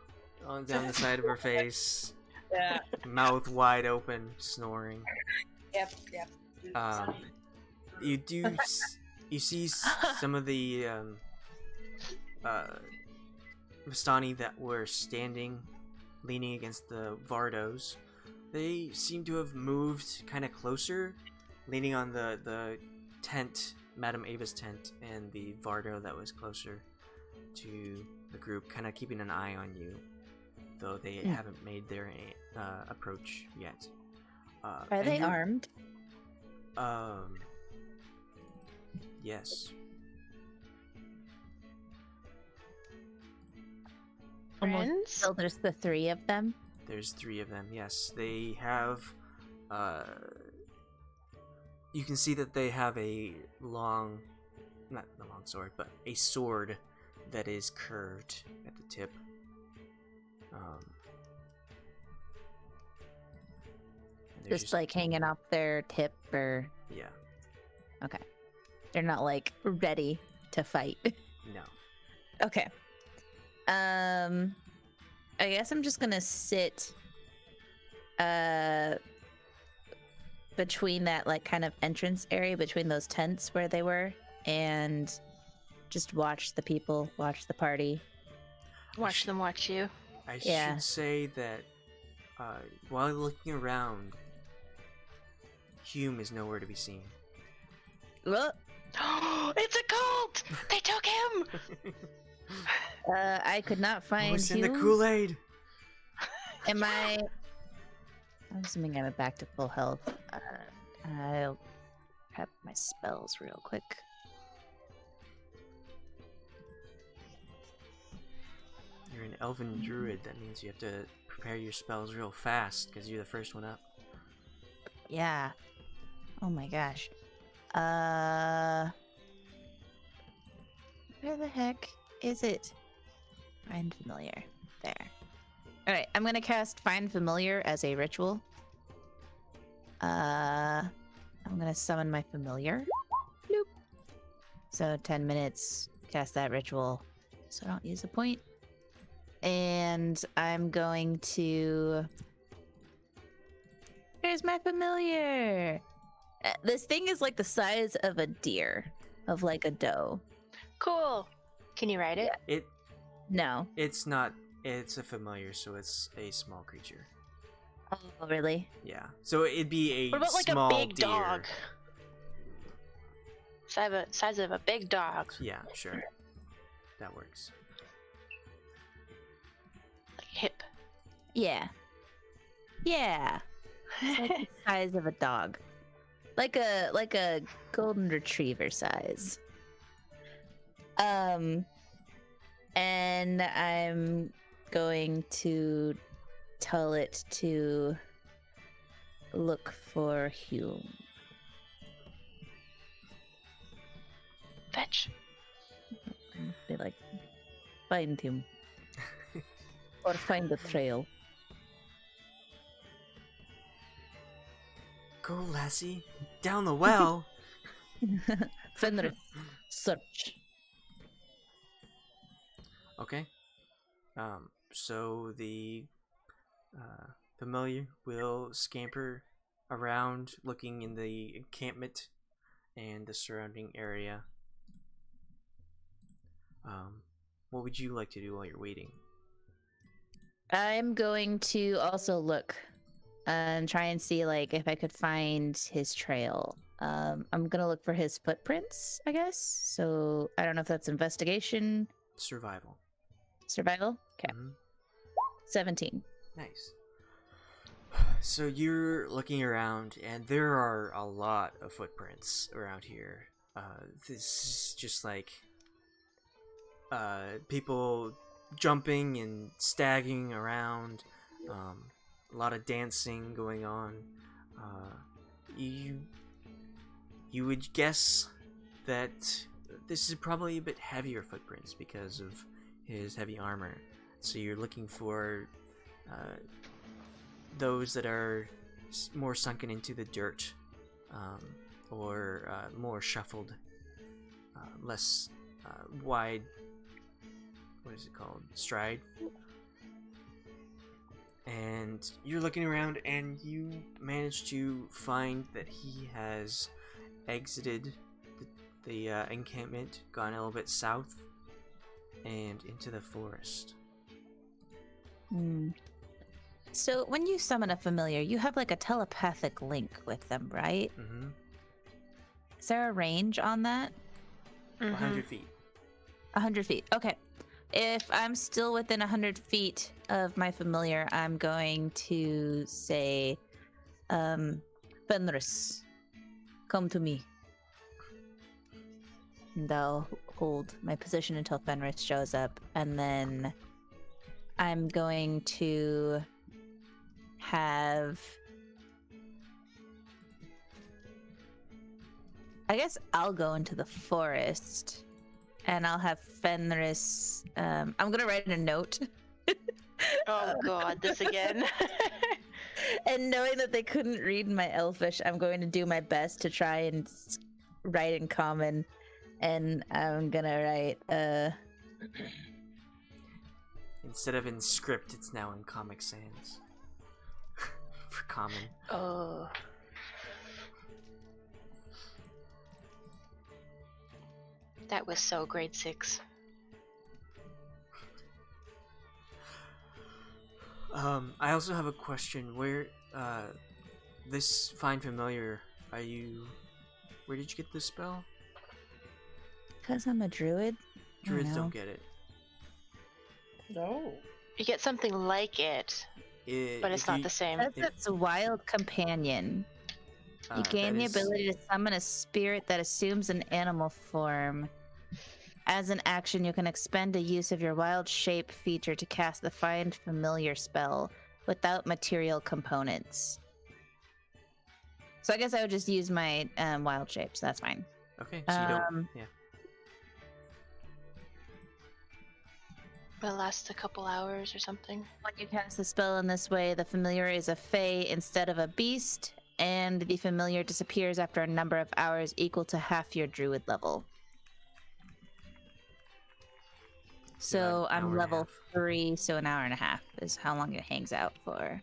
on down the side of her face, Yeah. mouth wide open, snoring. Yep. You see some of the Vistani that were standing, leaning against the Vardos. They seem to have moved kind of closer, leaning on the tent, Madame Ava's tent, and the Vardo that was closer to the group, kind of keeping an eye on you, though they haven't made their approach yet. Are they armed? Yes. Friends? So there's the 3 of them? There's 3 of them, yes. They have, you can see that they have a long, not a long sword, but a sword that is curved at the tip. And they're Just like hanging off their tip, or... Yeah, Okay. They're not like ready to fight. no. Okay. I guess I'm just gonna sit between that like kind of entrance area between those tents where they were, and just watch the people, watch the party. Watch them watch you. I Yeah. should say that while looking around, Hume is nowhere to be seen. Well, It's a cult! They took him! I could not find What's in the Hume. Kool-Aid? Am I? I'm assuming I'm back to full health. I'll prep my spells real quick. You're an elven druid. That means you have to prepare your spells real fast because you're the first one up. Yeah. Oh my gosh. Where the heck is it? Find familiar. There. Alright, I'm gonna cast Find Familiar as a ritual. I'm gonna summon my familiar. Bloop. So 10 minutes, cast that ritual. So I don't use a point. And I'm going to... There's my familiar! This thing is like the size of a deer, of like a doe. Cool. Can you ride it? No. It's not. It's a familiar, so it's a small creature. Oh, really? Yeah. So it'd be a What about like small a big deer. dog? Size of a big dog. Yeah, sure. That works. Like hip. Yeah. Yeah. It's like the size of a dog. Like a golden retriever size. And I'm going to tell it to look for Hume. Fetch. Be like, find him. Or find the trail. Go, lassie. Down the well. Fenris, search. Okay. So the familiar will scamper around, looking in the encampment and the surrounding area. What would you like to do while you're waiting? I'm going to also look and try and see like if I could find his trail. I'm gonna look for his footprints, I guess. So I don't know if that's investigation, Survival. survival. Okay, Mhm. 17. Nice. So you're looking around, and there are a lot of footprints around here. This is just like people jumping and staggering around. A lot of dancing going on. You would guess that this is probably a bit heavier footprints because of his heavy armor. So you're looking for those that are more sunken into the dirt, or more shuffled, less wide. What is it called? Stride. And you're looking around, and you manage to find that he has exited the encampment, gone a little bit south, and into the forest. So when you summon a familiar, you have like a telepathic link with them, right? Mm-hmm. Is there a range on that? 100 feet. 100 feet. Okay. If I'm still within 100 feet of my familiar, I'm going to say, Fenris, come to me. And I'll hold my position until Fenris shows up, and then I'm going to have... I guess I'll go into the forest. And I'll have Fenris. I'm gonna write a note. Oh god, this again. And knowing that they couldn't read my Elfish, I'm going to do my best to try and write in common. And I'm gonna write. Instead of in script, it's now in Comic Sans. For common. Oh. That was so grade 6. I also have a question. Where, this fine familiar, where did you get this spell? Because I'm a druid. Druids don't get it. No. You get something like it, but it's not the same. That's a wild companion. You gain the ability to summon a spirit that assumes an animal form. As an action, you can expend a use of your wild shape feature to cast the Find Familiar spell without material components. So I guess I would just use my wild shape, so that's fine. Okay, so you don't... Yeah. It lasts a couple hours or something. When you cast the spell in this way, the familiar is a fae instead of a beast, and the familiar disappears after a number of hours equal to half your druid level. So About an hour I'm and a level half. 3, so an hour and a half is how long it hangs out for.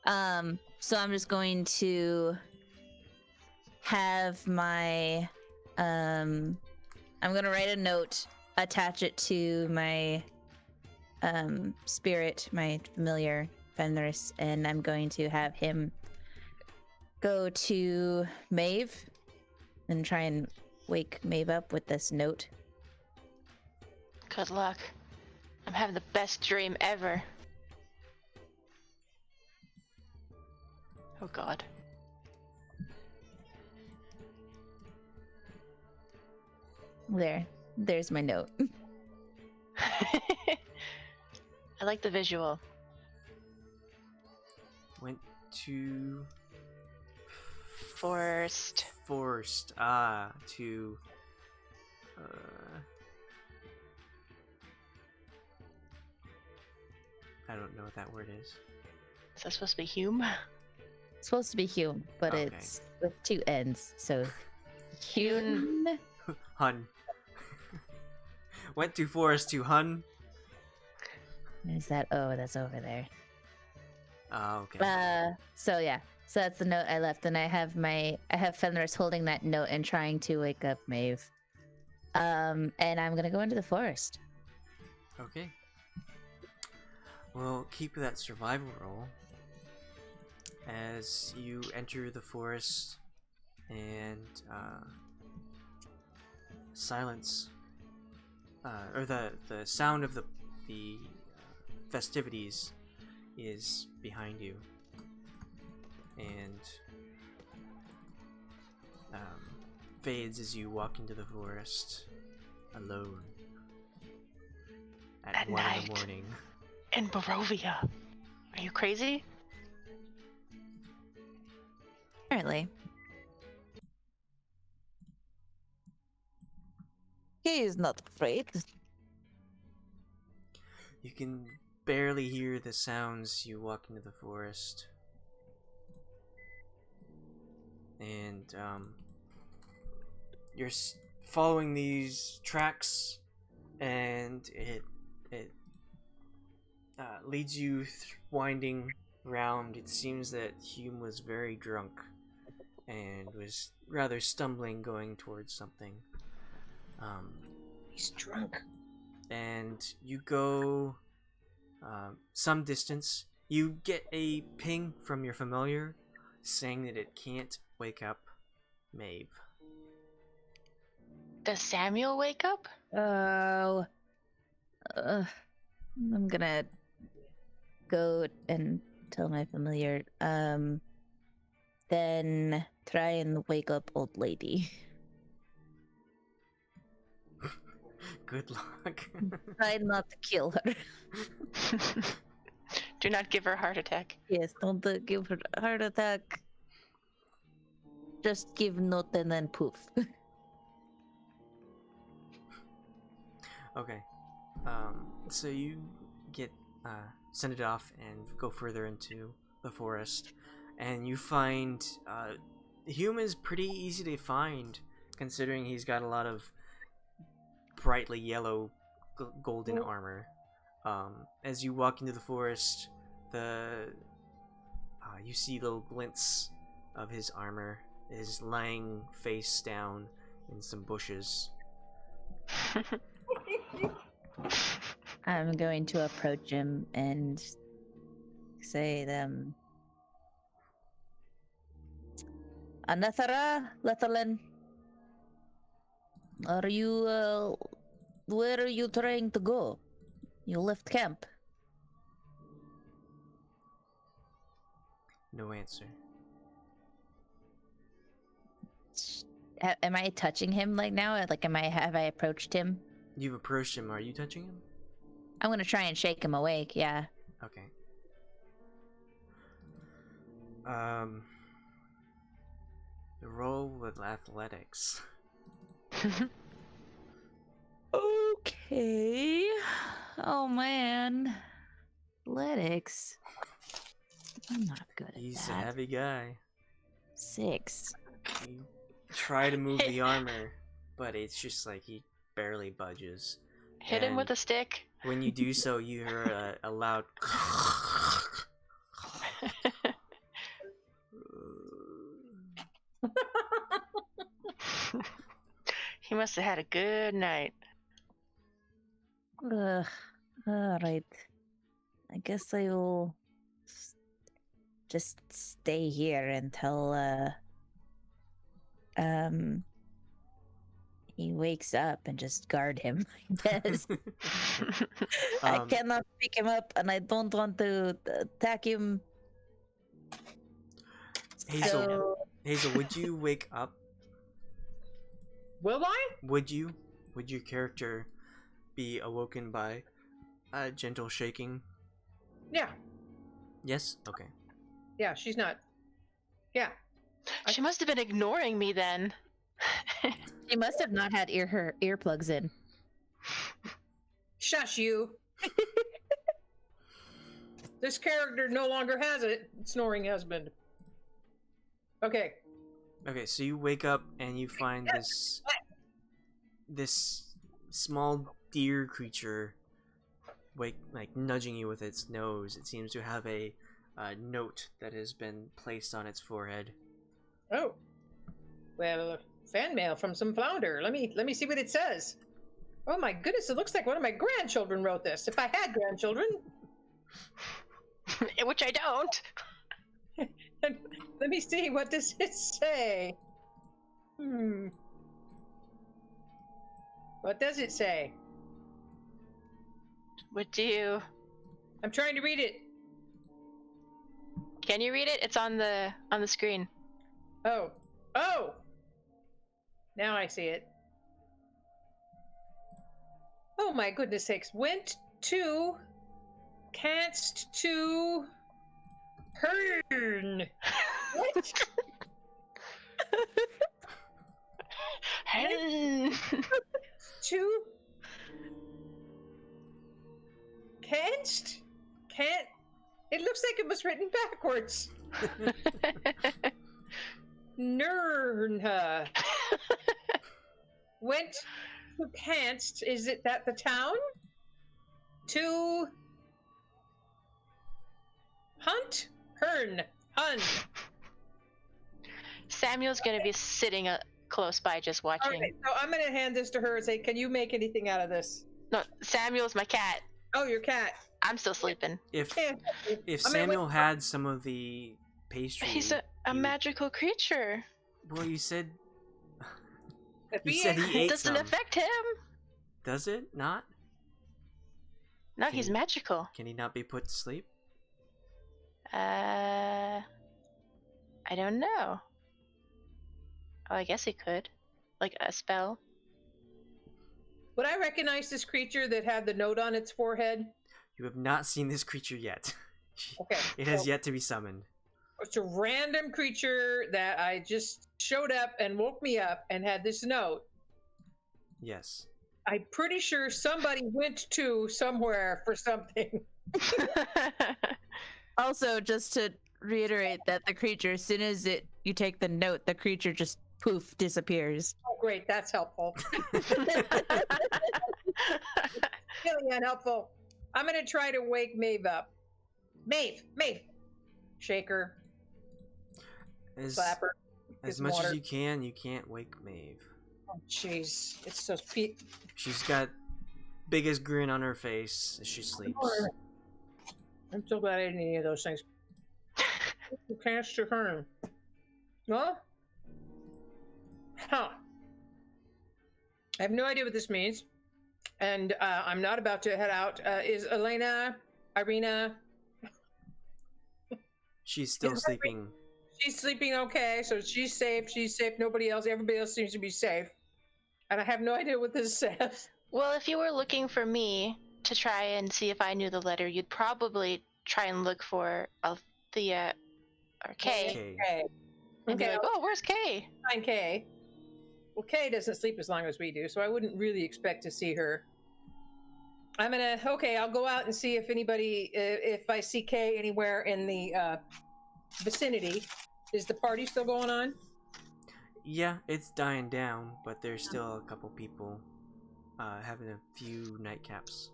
So I'm just going to have my I'm gonna write a note, attach it to my spirit, my familiar Fenris, and I'm going to have him go to Maeve and try and wake Maeve up with this note. Good luck. I'm having the best dream ever. Oh god. There's my note. I like the visual. Went to Forced. to I don't know what that word is. Is that supposed to be Hume? It's supposed to be Hume, but Okay. it's with 2 N's, so Hume. Hun. Went to forest to Hun. Is that? Oh, that's over there. Oh, okay. So that's the note I left, and I have Fenris holding that note and trying to wake up Maeve. And I'm gonna go into the forest. Okay. Well, keep that survival roll as you enter the forest and silence or the sound of the festivities is behind you, and fades as you walk into the forest alone at 1 in night. the morning. In Barovia. Are you crazy? Apparently. He is not afraid. You can barely hear the sounds you walk into the forest. And you're following these tracks, and it leads you winding round. It seems that Hume was very drunk and was rather stumbling going towards something. He's drunk. And you go some distance. You get a ping from your familiar saying that it can't wake up Maeve. Does Samuel wake up? Oh. I'm gonna go and tell my familiar. Then try and wake up old lady. Good luck. Try not to kill her. Do not give her a heart attack. Yes, don't give her a heart attack. Just give note and then poof. Okay. So you get send it off and go further into the forest, and you find Hume is pretty easy to find, considering he's got a lot of brightly yellow golden armor. As you walk into the forest, you see little glints of his armor. Is lying face down in some bushes. I'm going to approach him and say them. Anathara, Lethalin. Are you, where are you trying to go? You left camp. No answer. Am I touching him like now? Like, have I approached him? You've approached him. Are you touching him? I'm gonna try and shake him awake, yeah. Okay. Roll with athletics. Okay. Oh man. Athletics. I'm not good at He's that. a heavy guy. 6. You try to move the armor, but it's just like he barely budges. Hit him with And a stick. when you do so, you hear a loud. He must have had a good night. Ugh. Alright. I guess I will just stay here until He wakes up and just guard him, I guess. I Um, cannot pick him up, and I don't want to attack him. Hazel, So, Hazel, would you wake up? Will I? Would you? Would your character be awoken by a gentle shaking? Yeah. Yes? Okay. Yeah, she's not. Yeah. She must have been ignoring me then. she must have not had her earplugs in. Shush you. This character no longer has it. Snoring husband. Okay. Okay, so you wake up and you find this small deer creature like nudging you with its nose. It seems to have a note that has been placed on its forehead. Oh. Well, fan mail from some flounder. Let me see what it says. Oh my goodness, it looks like one of my grandchildren wrote this. If I had grandchildren. Which I don't. Let me see, what does it say? What does it say? What do you... I'm trying to read it. Can you read it? It's on the screen. Oh. Oh! Now I see it. Oh my goodness sakes. Went to... Canst to... Hern. What? To... Canst? Can't... It looks like it was written backwards. Nernha. Went to Canst. Is it that the town? To... Hunt? Hern. Hun. Samuel's gonna be sitting close by just watching. Okay, so I'm gonna hand this to her and say, can you make anything out of this? No, Samuel's my cat. Oh, your cat. I'm still sleeping. If Yeah. if I'm gonna Samuel wait- had some of the pastry, He's a you- magical creature. Well, you said If you he said ain't- he It ate doesn't some. affect him. Does it not? No, Can he's you- magical. Can he not be put to sleep? I don't know. Oh, I guess he could. Like a spell. Would I recognize this creature that had the note on its forehead? You have not seen this creature yet. Okay. It has so yet to be summoned. It's a random creature that I just showed up and woke me up and had this note. Yes. I'm pretty sure somebody went to somewhere for something. Also, just to reiterate that the creature, as soon as you take the note, the creature just poof disappears. Oh, great. That's helpful. Really unhelpful. I'm going to try to wake Maeve up. Maeve! Shake her. As, Slap her. as Get much water. as you can't wake Maeve. Oh, jeez. It's so She's got biggest grin on her face as she sleeps. I'm so glad I didn't eat any of those things. You cast your turn. Well? Huh. I have no idea what this means. And I'm not about to head out. Is Irina? She's still Is that sleeping. She's sleeping okay, so she's safe. Everybody else seems to be safe. And I have no idea what this says. Well, if you were looking for me to try and see if I knew the letter, you'd probably try and look for Althea or Kay. Okay. Okay. And be Okay, like, oh, where's Kay? I'll find Kay. Well, Kay doesn't sleep as long as we do, so I wouldn't really expect to see her. I'll go out and see if anybody, if I see Kay anywhere in the vicinity. Is the party still going on? Yeah, it's dying down, but there's still a couple people having a few nightcaps.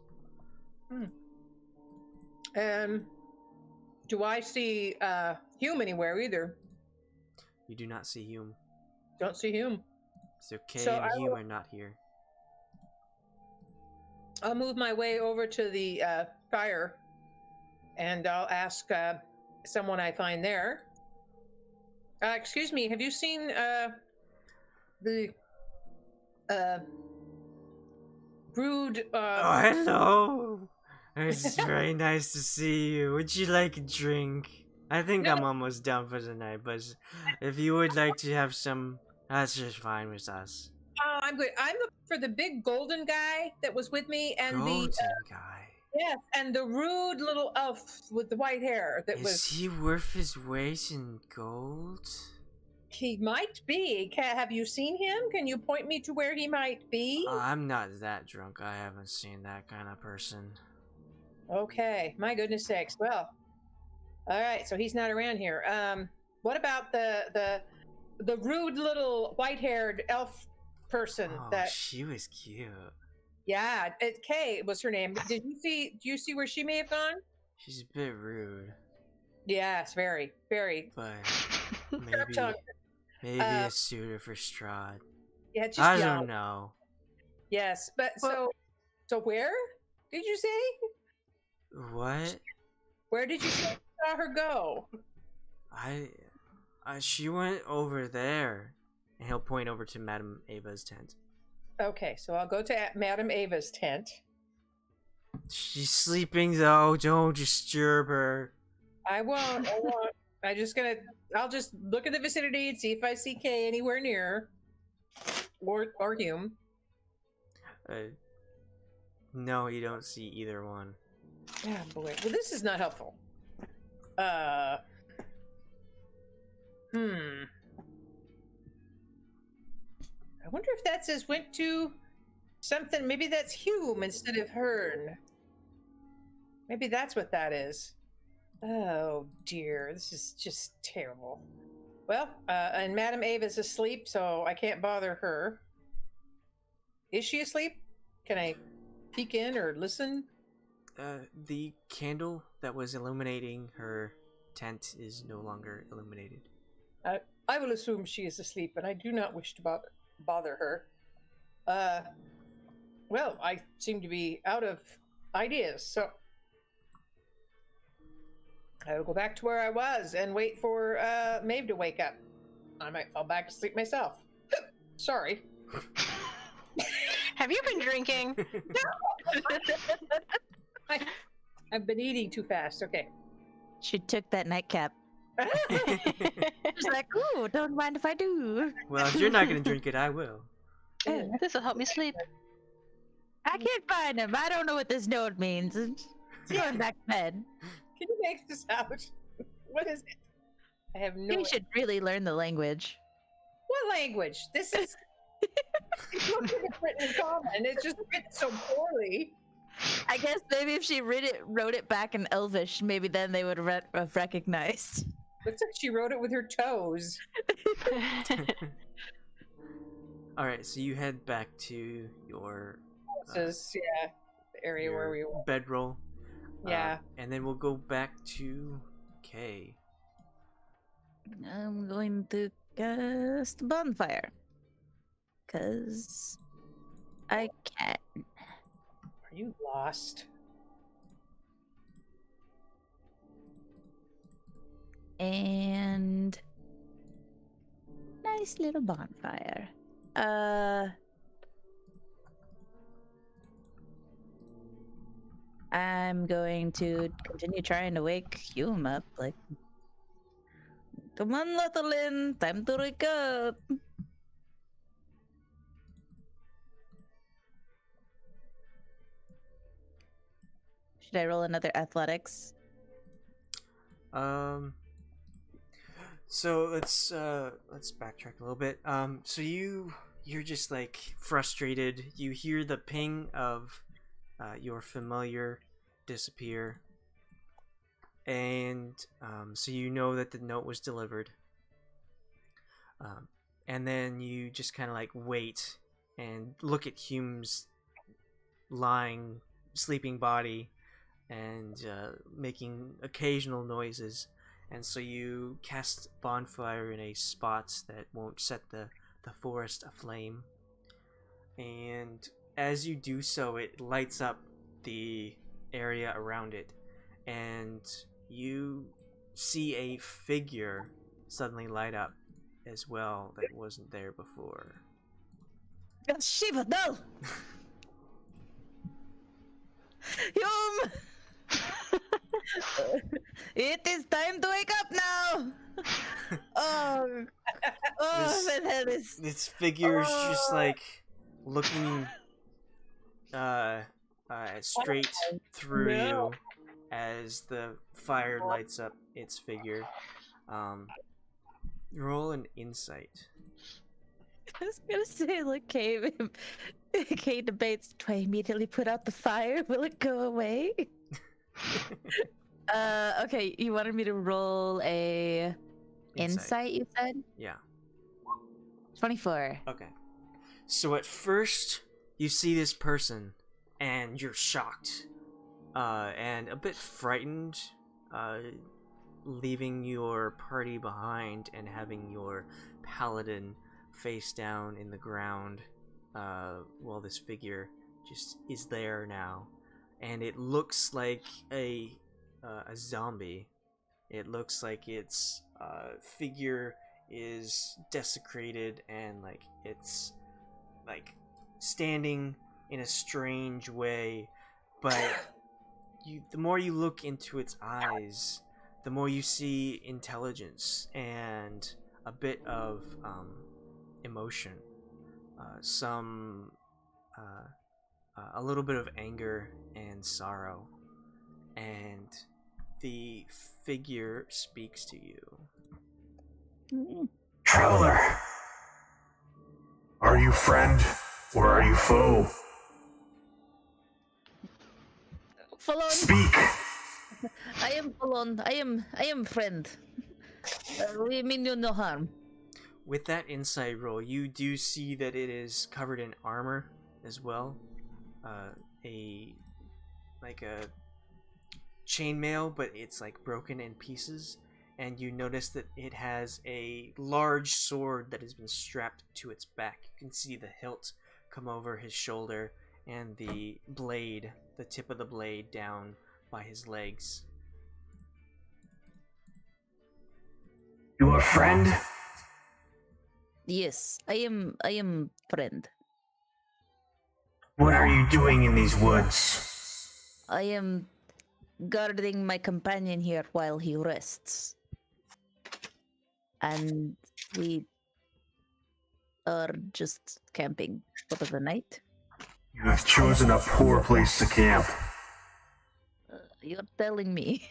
Do I see Hume anywhere either? You do not see Hume. Don't see Hume. So Kay So and I Hume will- are not here. I'll move my way over to the fire, and I'll ask someone I find there. Excuse me, have you seen the Rude. Oh, hello. It's very nice to see you. Would you like a drink? I think No. I'm almost done for the night, but if you would like to have some, that's just fine with us. I'm good. I'm looking for the big golden guy that was with me, and Golden guy. yes, and the rude little elf with the white hair that Is was. he worth his weight in gold? He might be. Have you seen him? Can you point me to where he might be? I'm not that drunk. I haven't seen that kind of person. Okay, my goodness sakes. Well, all right. So he's not around here. What about the rude little white-haired elf person Oh, that? she was cute. Yeah, Kay was her name. Did you see? Do you see where she may have gone? She's a bit rude, Yes, very, very. but Sharp tongue. maybe a suitor for Strahd. Yeah, just I yell. don't know. Yes, but so where did you say? What? Where did you say you saw her go? She went over there, and he'll point over to Madame Ava's tent. Okay, so I'll go to Madame Ava's tent. She's sleeping though. Don't disturb her. I won't. I'll just look in the vicinity and see if I see Kay anywhere near, or Hume. No, you don't see either one. Oh boy. Well, this is not helpful. I wonder if that says went to something. Maybe that's Hume instead of Hearn. Maybe that's what that is. Oh dear, this is just terrible. Well, and Madame Ava is asleep, so I can't bother her. Is she asleep? Can I peek in or listen? The candle that was illuminating her tent is no longer illuminated. I will assume she is asleep, and I do not wish to bother her. Well, I seem to be out of ideas, so I will go back to where I was and wait for Maeve to wake up. I might fall back asleep myself. Sorry. Have you been drinking? I've been eating too fast. Okay. She took that nightcap. She's like, ooh, don't mind if I do. Well, if you're not gonna drink it, I will. This will help me sleep. I can't find him. I don't know what this note means. It's going back to bed. Can you make this out? What is it? I have no You idea. should really learn the language. What language? This is. It looks like it's written in common. It's just written so poorly. I guess maybe if she wrote it back in Elvish, maybe then they would have recognized. Looks like she wrote it with her toes. Alright, so you head back to your This is, yeah, the area where we were. bedroll. Yeah. And then we'll go back to Kay. I'm going to cast bonfire. Because I can. Are you lost? And nice little bonfire. I'm going to continue trying to wake Hume up. Like, come on, Littlin, time to wake up. Should I roll another athletics? So let's backtrack a little bit. So you're just like frustrated. You hear the ping of your familiar disappear, and so you know that the note was delivered. And then you just kind of like wait and look at Hume's sleeping body, and making occasional noises. And so you cast bonfire in a spot that won't set the forest aflame. And as you do so, it lights up the area around it. And you see a figure suddenly light up as well that wasn't there before. Shiva, no! Yum! It is time to wake up now! Oh, This- my head is... This figure's just like looking straight through No. you as the fire lights up its figure. Roll an insight. I was gonna say, like, Kay debates, do I immediately put out the fire? Will it go away? Okay, you wanted me to roll a insight, you said? Yeah. 24. Okay. So at first, you see this person, and you're shocked, and a bit frightened, leaving your party behind and having your paladin face down in the ground, while this figure just is there now, and it looks like a zombie. It looks like its figure is desecrated and like it's like standing in a strange way, but the more you look into its eyes, the more you see intelligence and a bit of emotion, a little bit of anger and sorrow, and the figure speaks to you. Traveler, are you friend or are you foe? Falon, Speak. I am Falon. I am friend. We mean you no harm. With that insight roll, you do see that it is covered in armor as well. A chainmail, but it's like broken in pieces. And you notice that it has a large sword that has been strapped to its back. You can see the hilt come over his shoulder and the blade, the tip of the blade, down by his legs. You a friend? Yes, I am friend. What are you doing in these woods? I am guarding my companion here while he rests. And we are just camping for the night. You have chosen a poor place to camp. You're telling me.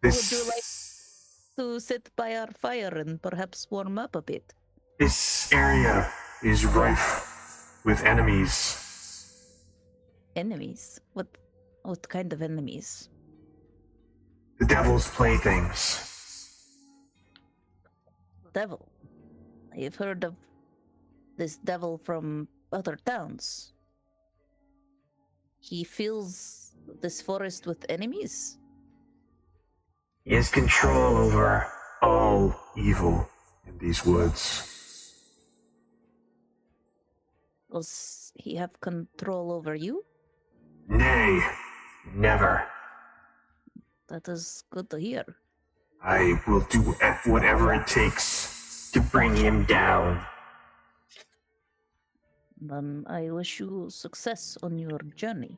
This, Would you like to sit by our fire and perhaps warm up a bit? this area is rife with enemies. Enemies? What kind of enemies? The devil's playthings. Devil. I've heard of this devil from other towns. He fills this forest with enemies? He has control over all evil in these woods. Does he have control over you? Nay, never. That is good to hear. I will do whatever it takes to bring him down. Then I wish you success on your journey.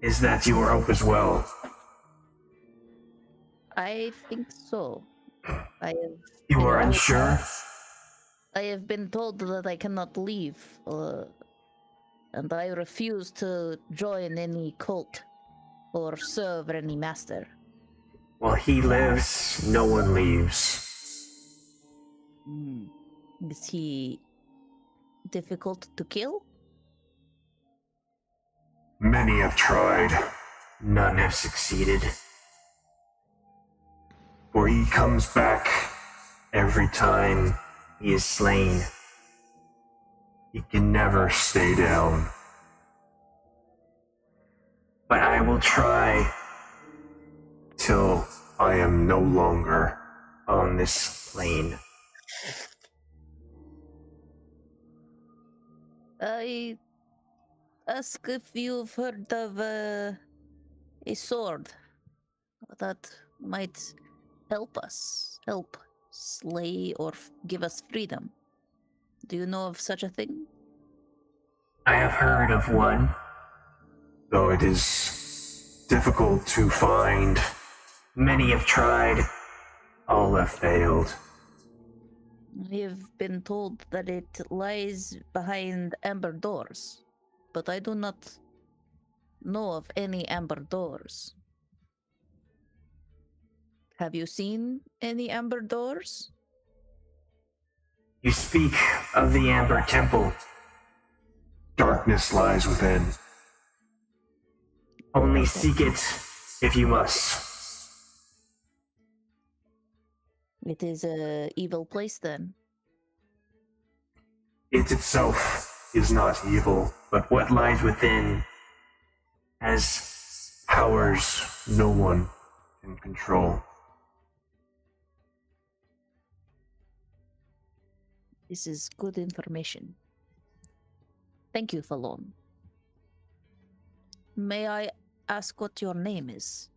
Is that your hope as well? I think so. You are unsure? I have been told that I cannot leave, and I refuse to join any cult or serve any master. While he lives, no one leaves. Is he difficult to kill? Many have tried, none have succeeded. For he comes back every time he is slain. He can never stay down. But I will try till I am no longer on this plane. I ask if you've heard of a sword that might help us, help slay or give us freedom. Do you know of such a thing? I have heard of one, though it is difficult to find. Many have tried, all have failed. I have been told that it lies behind amber doors, but I do not know of any amber doors. Have you seen any amber doors? You speak of the Amber Temple. Darkness lies within. Only seek it if you must. It is a evil place then. It itself is not evil, but what lies within has powers no one can control. This is good information. Thank you, Falon. May I ask what your name is?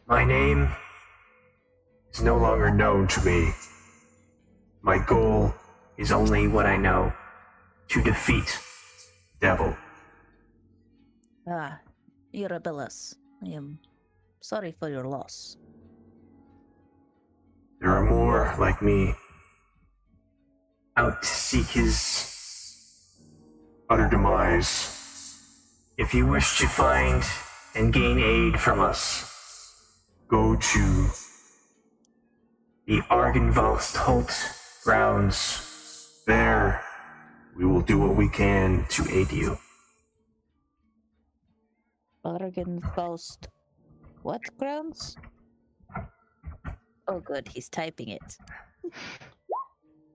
My name is no longer known to me. My goal is only what I know, to defeat Devil. Ah, Irabellas. I am sorry for your loss. There are more like me, out to seek his utter demise. If you wish to find and gain aid from us, go to the Argenwaldholt grounds. There, we will do what we can to aid you. Argenfaust. What grounds? Oh, good. He's typing it.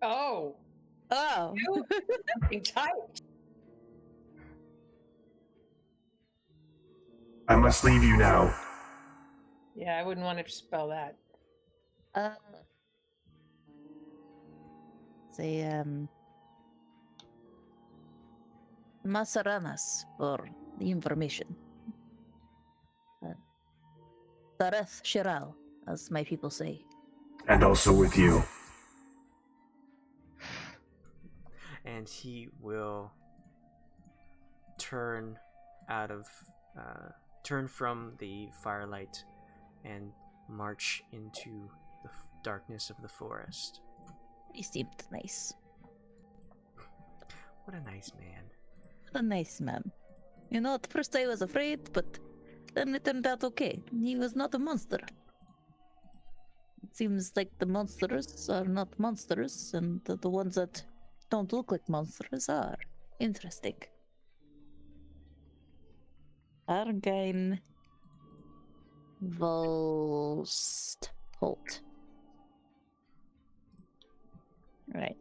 Oh, Oh. he typed. I must leave you now. Yeah, I wouldn't want to spell that. Say, Masaranas for the information. Dareth Shiral, as my people say. And also with you. And he will turn from the firelight and march into the darkness of the forest. He seemed nice. What a nice man. A nice man. You know, at first I was afraid, but then it turned out okay. He was not a monster. It seems like the monsters are not monsters, and the ones that don't look like monsters are. Interesting. Argine Volstholt. Right.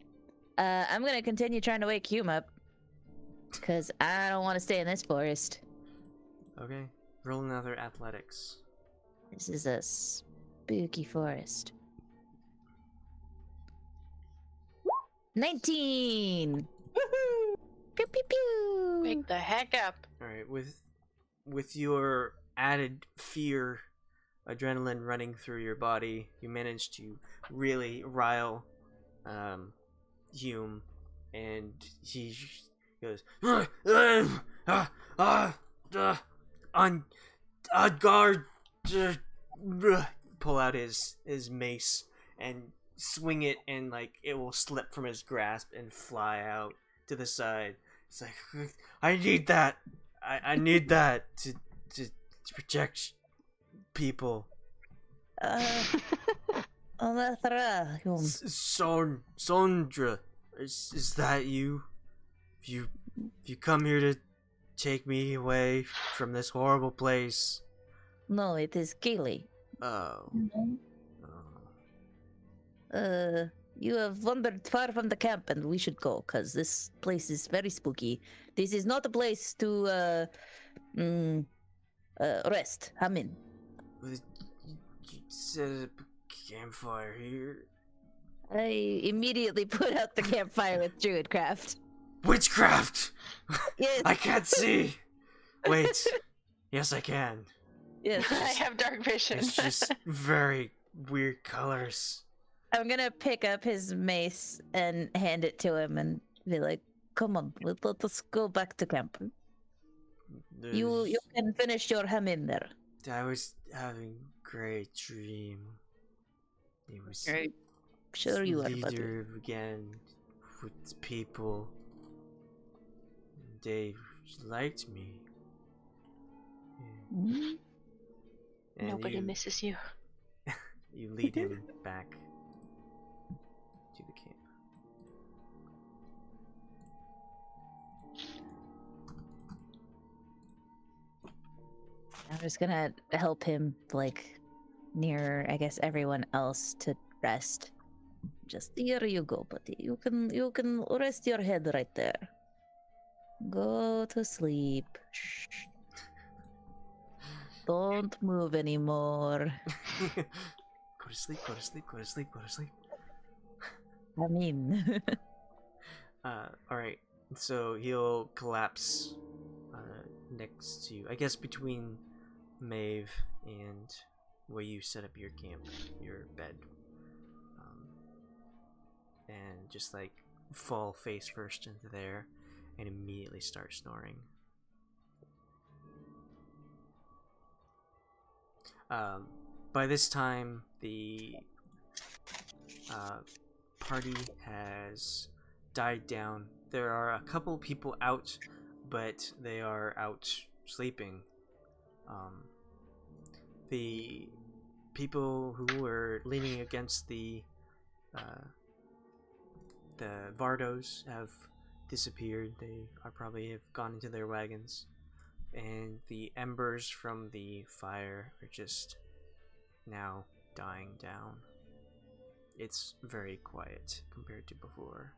I'm gonna continue trying to wake Hume up. Because I don't want to stay in this forest. Okay. Roll another athletics. This is a spooky forest. 19! Woohoo! Pew pew pew! Wake the heck up. Alright, with your added fear, adrenaline running through your body, you manage to really rile Hume, and he goes, on guard, pull out his mace and swing it, and like it will slip from his grasp and fly out to the side. It's like, I need that. I need that to protect people. Sondra, is that you? You come here to take me away from this horrible place? No, it is Kaylee. Oh. You have wandered far from the camp, and we should go, because this place is very spooky. This is not a place to, rest. Come in. You set up a campfire here? I immediately put out the campfire with Druidcraft. Witchcraft! Yes. I can't see! Wait. Yes, I can. Yes. I have dark vision. It's just very weird colors. I'm gonna pick up his mace and hand it to him and be like, "Come on, let us go back to camp. You There's- can finish your ham in there." I was having great dream. It was Right. Sure you are, buddy. leader again with people. They liked me. Mhm. And Nobody you, misses you. you lead him back to the camp. I'm just gonna help him, like, near, I guess, everyone else to rest. Just here you go, buddy. You can rest your head right there. Go to sleep. Shh. Don't move anymore. Go to sleep, go to sleep, go to sleep, go to sleep. I mean, Alright. So he'll collapse next to, I guess, between Maeve and where you set up your camp, your bed. And just like fall face first into there and immediately start snoring. By this time, the party has died down. There are a couple people out, but they are out sleeping. The people who were leaning against the Vardos have disappeared. They are probably have gone into their wagons, and the embers from the fire are just now dying down. It's very quiet compared to before.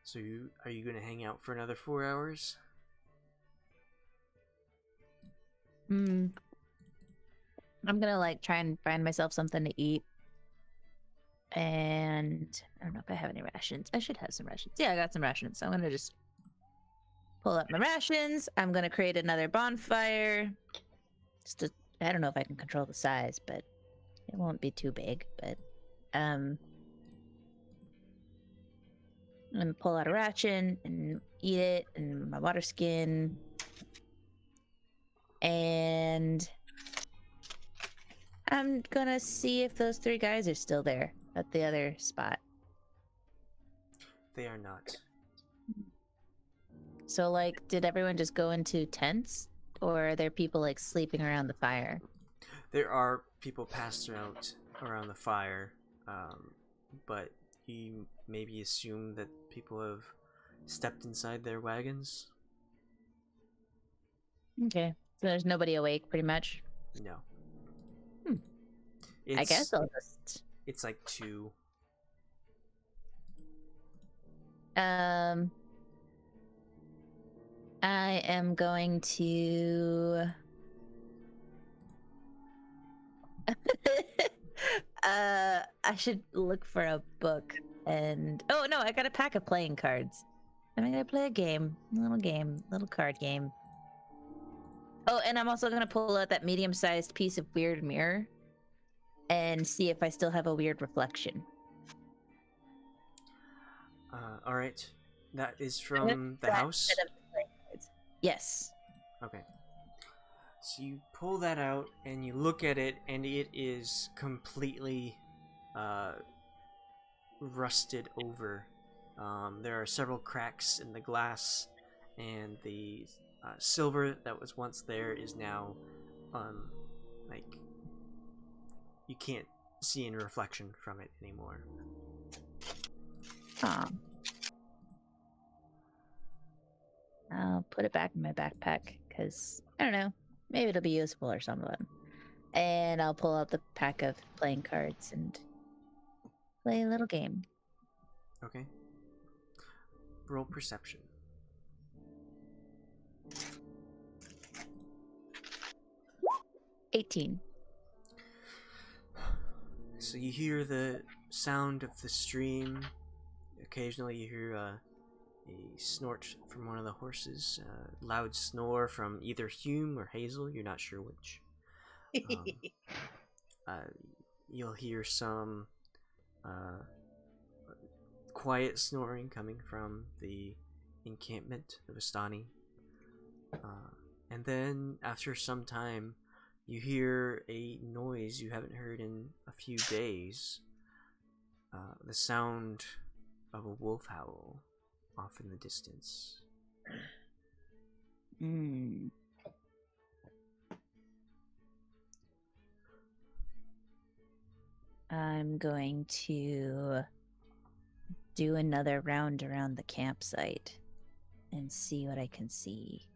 So are you going to hang out for another 4 hours? I'm gonna like try and find myself something to eat. And I don't know if I have any rations. I should have some rations. Yeah, I got some rations. So I'm gonna just pull up my rations. I'm gonna create another bonfire. I don't know if I can control the size, but it won't be too big. But I'm gonna pull out a ration and eat it, and my water skin. And I'm gonna see if those 3 guys are still there at the other spot. They are not. So, like, did everyone just go into tents? Or are there people, like, sleeping around the fire? There are people passed out around the fire, but you maybe assume that people have stepped inside their wagons? Okay. So there's nobody awake, pretty much? No. I guess I'll just... It's like 2. I am going to... I should look for a book and... Oh, no, I got a pack of playing cards. I'm gonna play a game. Little card game. Oh, and I'm also gonna pull out that medium-sized piece of weird mirror and see if I still have a weird reflection. Alright. That is from the house? Yes. Okay. So you pull that out and you look at it, and it is completely rusted over. There are several cracks in the glass, and the silver that was once there is now like you can't see any reflection from it anymore. I'll put it back in my backpack because I don't know, maybe it'll be useful or something. And I'll pull out the pack of playing cards and play a little game. Okay. Roll perception. $18. So you hear the sound of the stream. Occasionally you hear a snort from one of the horses, a loud snore from either Hume or Hazel, you're not sure which. Uh, you'll hear some quiet snoring coming from the encampment of Vistani. And then, after some time, you hear a noise you haven't heard in a few days. The sound of a wolf howl off in the distance. Hmm. I'm going to do another round around the campsite and see what I can see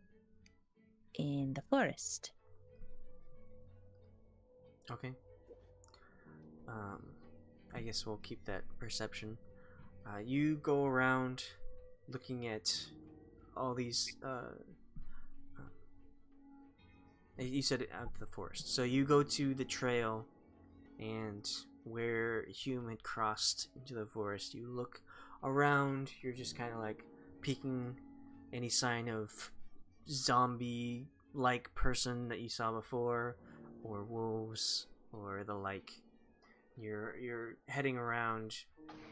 in the forest. Okay. I guess we'll keep that perception. You go around looking at all these. You said out the forest, so you go to the trail, and where Hume had crossed into the forest, you look around. You're just kind of like peeking any sign of zombie-like person that you saw before, or wolves, or the like. You're heading around,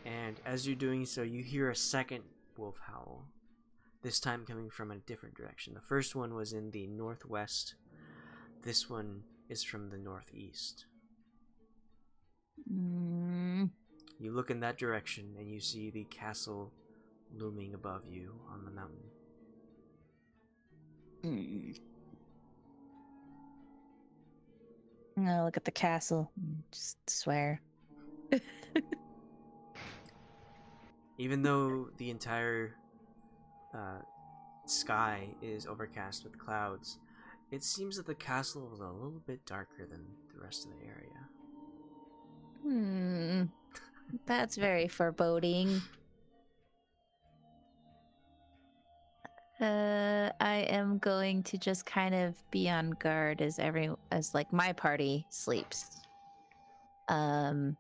and as you're doing so, you hear a second wolf howl. This time coming from a different direction. The first one was in the northwest. This one is from the northeast. Mm. You look in that direction, and you see the castle looming above you on the mountain. I'm gonna look at the castle and just swear. Even though the entire sky is overcast with clouds, it seems that the castle is a little bit darker than the rest of the area. That's very foreboding. I am going to just kind of be on guard as like my party sleeps. And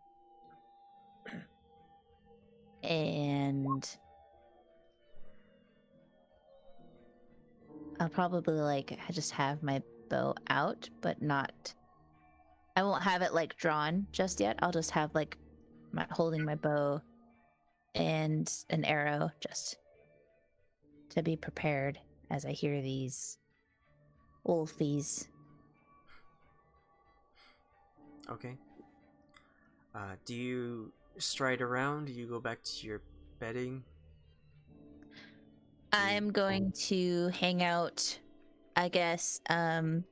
I'll probably like just have my bow out, but not. I won't have it like drawn just yet. I'll just have like holding my bow and an arrow just to be prepared as I hear these wolfies. Okay. Do you stride around? Do you go back to your bedding? I'm going to hang out, I guess, on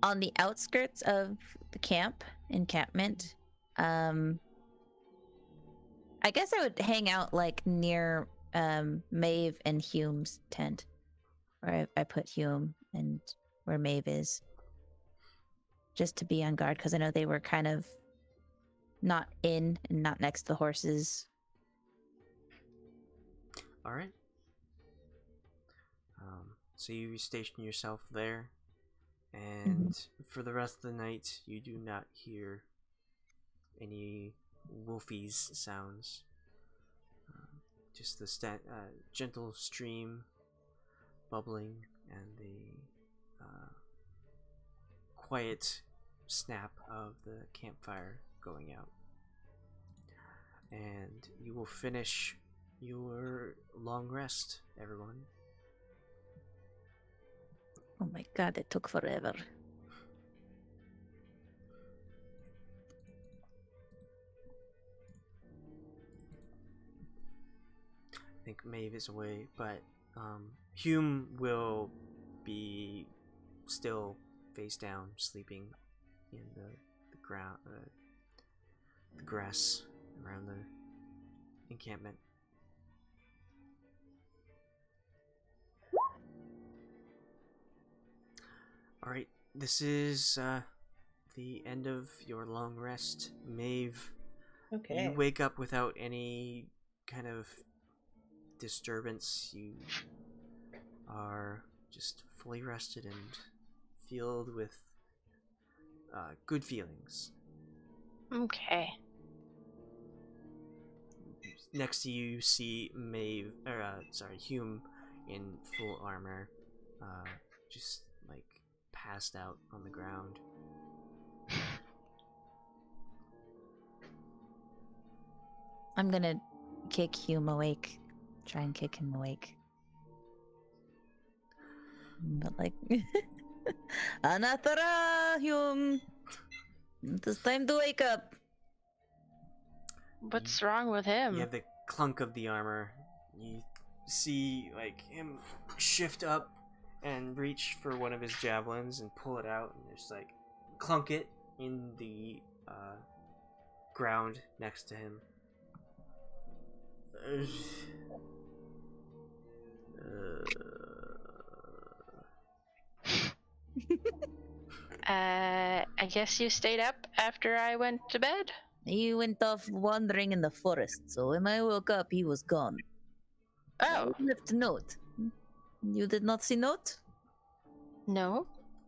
the outskirts of the encampment. I guess I would hang out like near Maeve and Hume's tent, where I put Hume and where Maeve is, just to be on guard, because I know they were kind of not in and not next to the horses. All right. So you station yourself there, and for the rest of the night, you do not hear any wolfies sounds. Just the gentle stream bubbling and the quiet snap of the campfire going out. And you will finish your long rest, everyone. Oh my god, it took forever. I think Maeve is away, but Hume will be still face down, sleeping in the ground, the grass around the encampment. All right, this is the end of your long rest, Maeve. Okay. You wake up without any kind of disturbance. You are just fully rested and filled with good feelings. Okay. next to you see Maeve, Hume in full armor, just like passed out on the ground. I'm gonna kick Hume awake. Try and kick him awake. But like, Anathara, Hume. It is time to wake up. What's wrong with him? You have the clunk of the armor. You see like him shift up and reach for one of his javelins and pull it out and just like clunk it in the ground next to him. I guess you stayed up after I went to bed? He went off wandering in the forest, so when I woke up, he was gone. Oh, I left a note. You did not see note? no.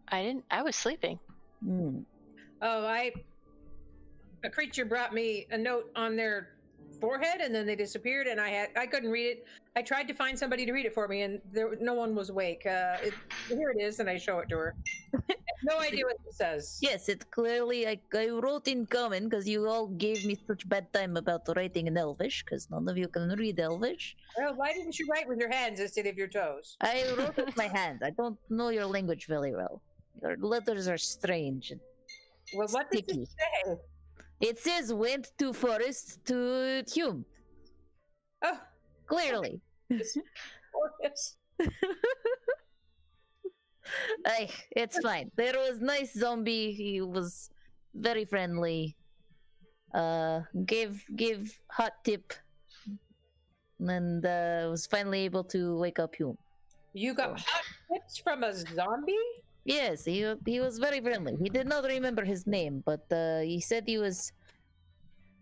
I didn't. I was sleeping. Hmm. Oh, a creature brought me a note on their forehead, and then they disappeared, and I couldn't read it. I tried to find somebody to read it for me, and no one was awake. Here it is, and I show it to her. No idea what it says. Yes, it clearly, I wrote in common because you all gave me such bad time about writing in Elvish, because none of you can read Elvish. Well, why didn't you write with your hands instead of your toes? I wrote with my hand. I don't know your language very well. Your letters are strange. And Well, what did sticky. it say? It says went to forest to Hume. Oh, Clearly. forest. Ay, it's fine. There was nice zombie. He was very friendly. Gave hot tip, and was finally able to wake up Hume. You got hot tips from a zombie? Yes, he was very friendly. He did not remember his name, but he said he was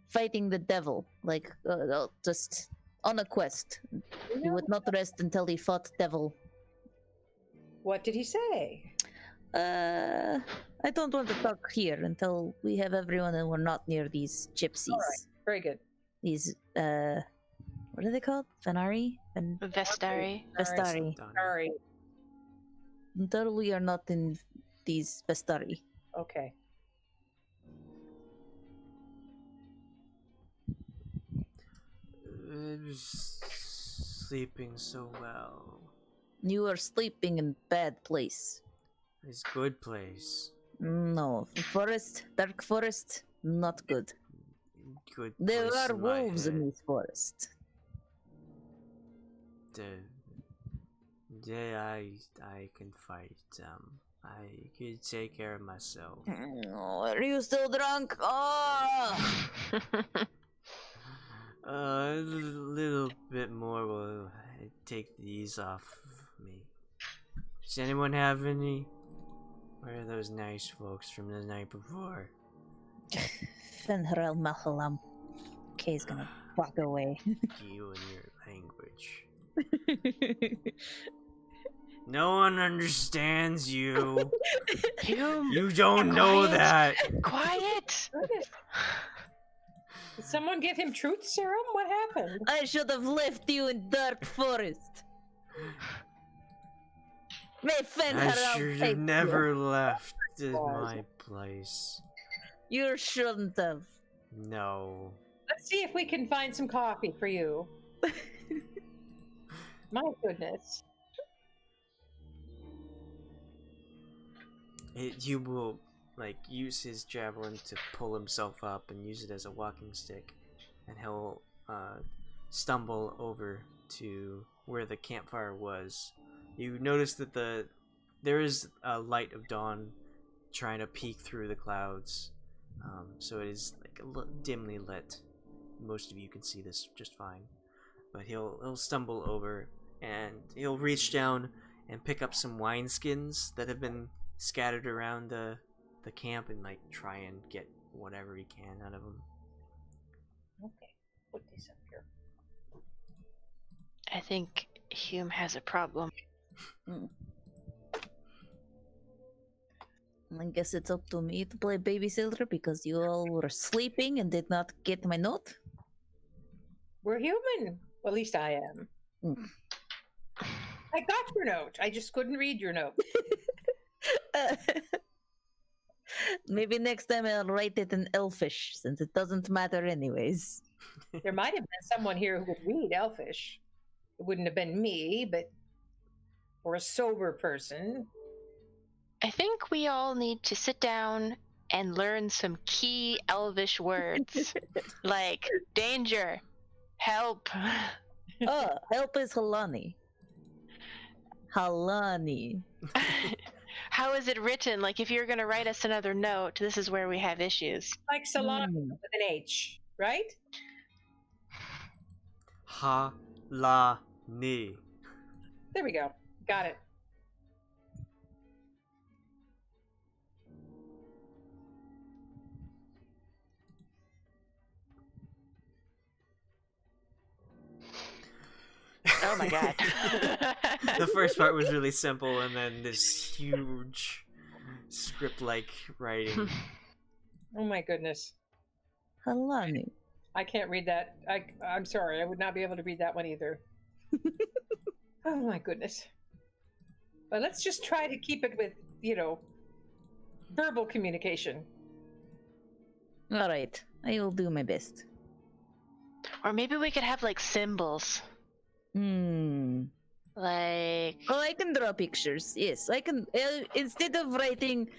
fighting the devil, like just on a quest. He would not rest until he fought devil. What did he say? I don't want to talk here until we have everyone and we're not near these gypsies. All right. Very good. These what are they called? Venari? Vestari. Vestari. Sorry. Until we are not in these Vestari. Okay. I was sleeping so well. You are sleeping in bad place. It's good place. No, forest, dark forest, not good. Good. There place are in my wolves in head. this forest. I can fight. I can take care of myself. Oh, are you still drunk? Oh! A little bit more will take these off of me. Does anyone have any? Where are those nice folks from the night before? Fenrel Mahalam. Kay's gonna walk away. You and your language. No one understands you. You don't know Quiet. that. Quiet! Did someone give him truth serum? What happened? I should have left you in dark forest. May I Fenrel should take have never left my place. you. You shouldn't have. No. Let's see if we can find some coffee for you. My goodness. You will use his javelin to pull himself up and use it as a walking stick, and he'll stumble over to where the campfire was. You notice that there is a light of dawn trying to peek through the clouds, so it is dimly lit. Most of you can see this just fine, but he'll stumble over and he'll reach down and pick up some wineskins that have been scattered around the camp and try and get whatever he can out of them. Okay, put this up here. I think Hume has a problem. I guess it's up to me to play babysitter because you all were sleeping and did not get my note. We're human. Well, at least I am. Mm. I got your note. I just couldn't read your note. Maybe next time I'll write it in Elfish, since it doesn't matter anyways. There might have been someone here who could read Elfish. It wouldn't have been me, but or a sober person. I think we all need to sit down and learn some key Elvish words like danger, help. Oh, help is Halani. Halani. How is it written? Like, if you're going to write us another note, this is where we have issues. Like Salon Mm. with an H, right? Ha la ni. There we go. Got it. Oh my god. The first part was really simple, and then this huge script-like writing. Oh my goodness. Halani. I can't read that. I'm sorry. I would not be able to read that one either. Oh my goodness. But let's just try to keep it with, verbal communication. All right, I will do my best. Or maybe we could have like symbols. Hmm. Like, Oh, I can draw pictures. Yes, I can. Instead of writing,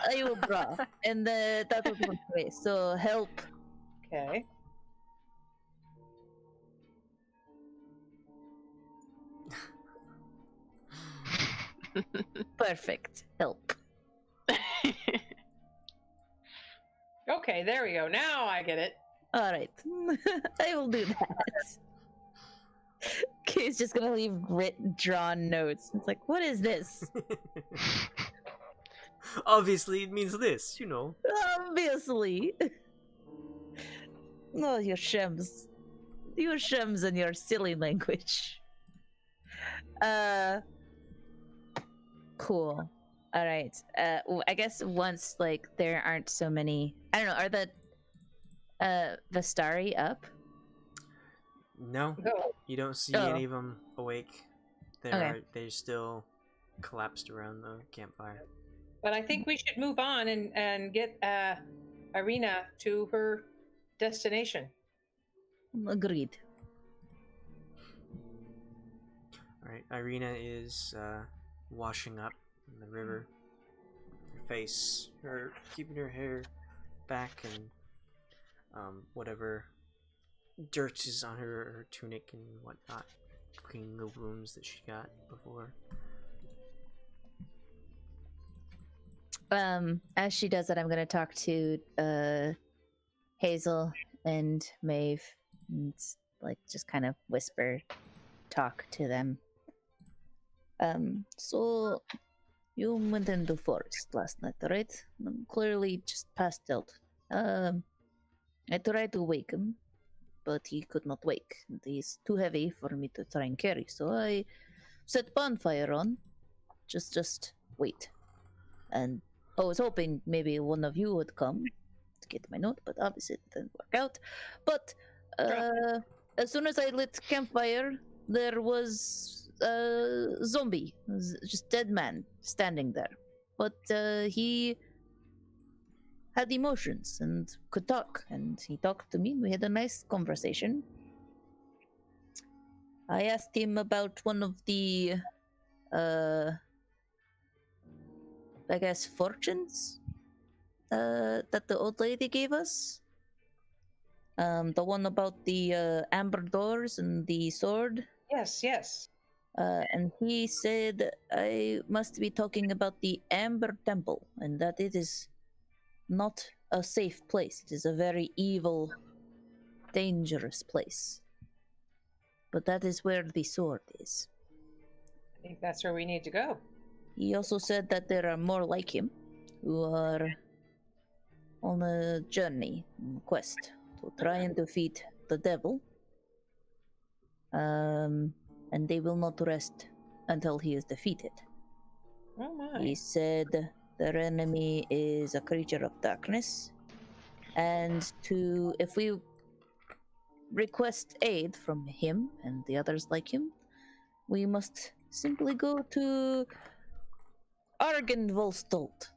I will draw, and that will work great. So help. Okay. Perfect. Help. Okay, there we go. Now I get it. All right, I will do that. Kay's just gonna leave drawn notes. It's like, what is this? Obviously, it means this, Obviously. Oh, your shems. Your shems and your silly language. Cool. All right. I guess once there aren't so many. I don't know. Are the Vistari up? No, Oh, you don't see Oh. any of them awake. They're still collapsed around the campfire. but I think we should move on and get Irina to her destination. Agreed. All right, Irina is washing up in the river. Her keeping her hair back, and whatever dirt is on her tunic and whatnot, cleaning the wounds that she got before. As she does that, I'm gonna talk to Hazel and Maeve, and just kind of whisper, talk to them. So you went in the forest last night, right? Clearly just passed out. I tried to wake him, but he could not wake. And he's too heavy for me to try and carry, so I set bonfire on. Just wait. And I was hoping maybe one of you would come to get my note, but obviously it didn't work out. But as soon as I lit campfire, there was a zombie, just dead man standing there. But he had emotions and could talk, and he talked to me. We had a nice conversation. I asked him about one of the I guess fortunes that the old lady gave us. The one about the amber doors and the sword. Yes. And he said I must be talking about the Amber Temple, and that it is not a safe place. It is a very evil, dangerous place. But that is where the sword is. I think that's where we need to go. He also said that there are more like him who are on a journey, on a quest to try and defeat the devil. And they will not rest until he is defeated. Oh my. He said their enemy is a creature of darkness, and if we request aid from him and the others like him, we must simply go to Argenvolstolt.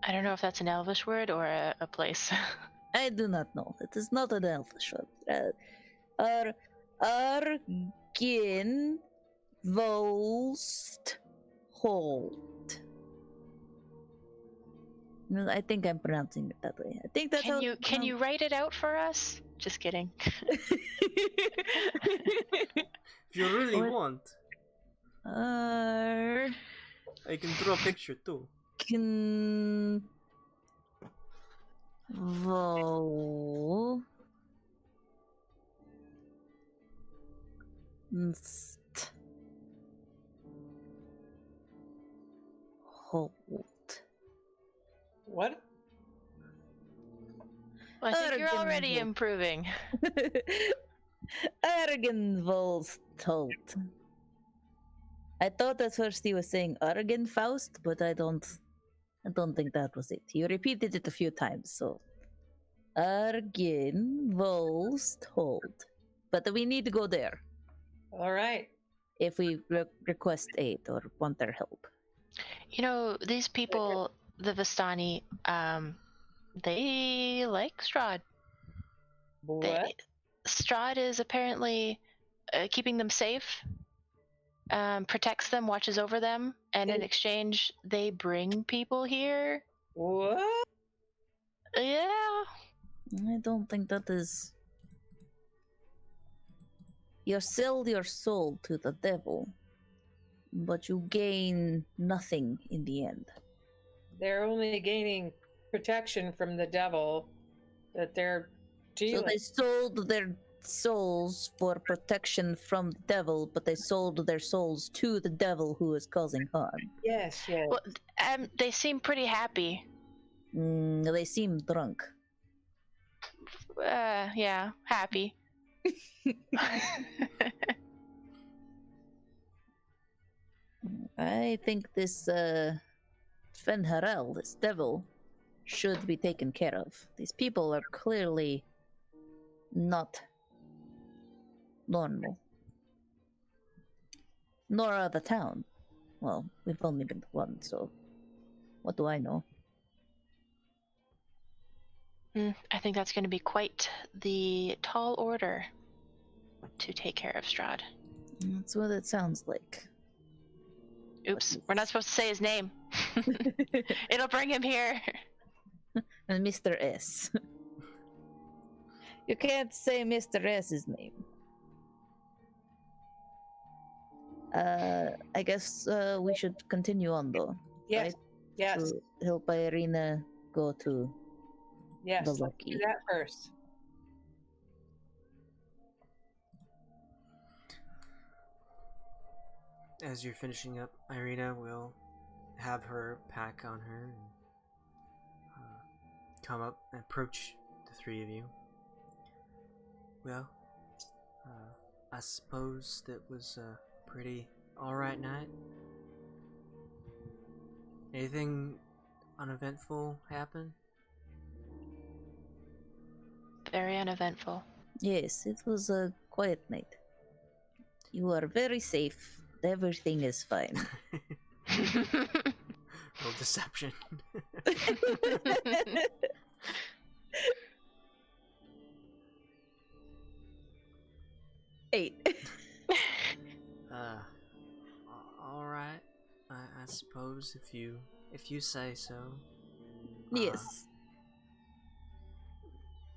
I don't know if that's an Elvish word or a place. I do not know. It is not an elfish word. Argenvolstolt. No, I think I'm pronouncing it that way. I think that's how. Can you write it out for us? Just kidding. If you really What? want, Argen. I can draw a picture too. Vol. Hold. What? Well, I think you're already Argenvolstolt. improving. Argenvolstolt. I thought at first he was saying Argenfaust, but I don't think that was it. He repeated it a few times, so Argenvolstolt. But we need to go there All right. if we request aid or want their help. You know, these people, the Vistani, they like Strahd. What? Strahd is apparently keeping them safe, protects them, watches over them, and in exchange, they bring people here. What? Yeah. I don't think that is. You sell your soul to the devil, but you gain nothing in the end. They're only gaining protection from the devil that they're So dealing. they sold their souls for protection from the devil, but they sold their souls to the devil who is causing harm. Yes, yes. Well, they seem pretty happy. They seem drunk. Yeah, happy. I think this Fenharel, this devil, should be taken care of. These people are clearly not normal. Nor are the town. Well, we've only been to one, so what do I know? I think that's going to be quite the tall order to take care of Strahd. That's what it sounds like. Oops, we're not supposed to say his name. It'll bring him here. And Mr. S. You can't say Mr. S's name. I guess we should continue on though. Yes. Right? Yes. To help Irina go to Yes. Let's Vallaki. do that first. As you're finishing up, Irina will have her pack on her and come up and approach the three of you. Well, I suppose that was a pretty alright night. Anything uneventful happen? Very uneventful. Yes, it was a quiet night. You are very safe. Everything is fine. Roll deception. 8. Alright. I suppose if you say so. Yes.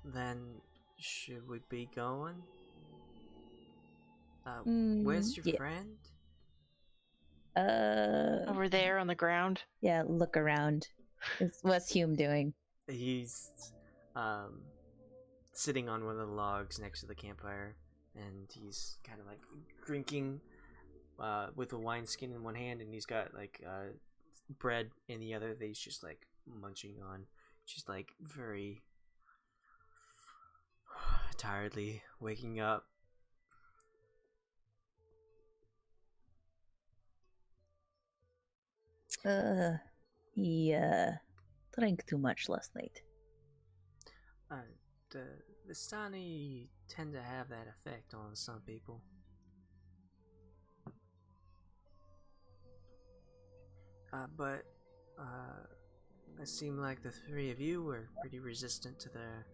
Then should we be going? Where's your Yeah. friend? Over there on the ground. Yeah, look around. What's Hume doing? He's sitting on one of the logs next to the campfire, and he's kind of like drinking with a wineskin in one hand, and he's got like bread in the other that he's just like munching on, just like very tiredly waking up. He drank too much last night. The Vistani tend to have that effect on some people. But it seemed like the three of you were pretty resistant to their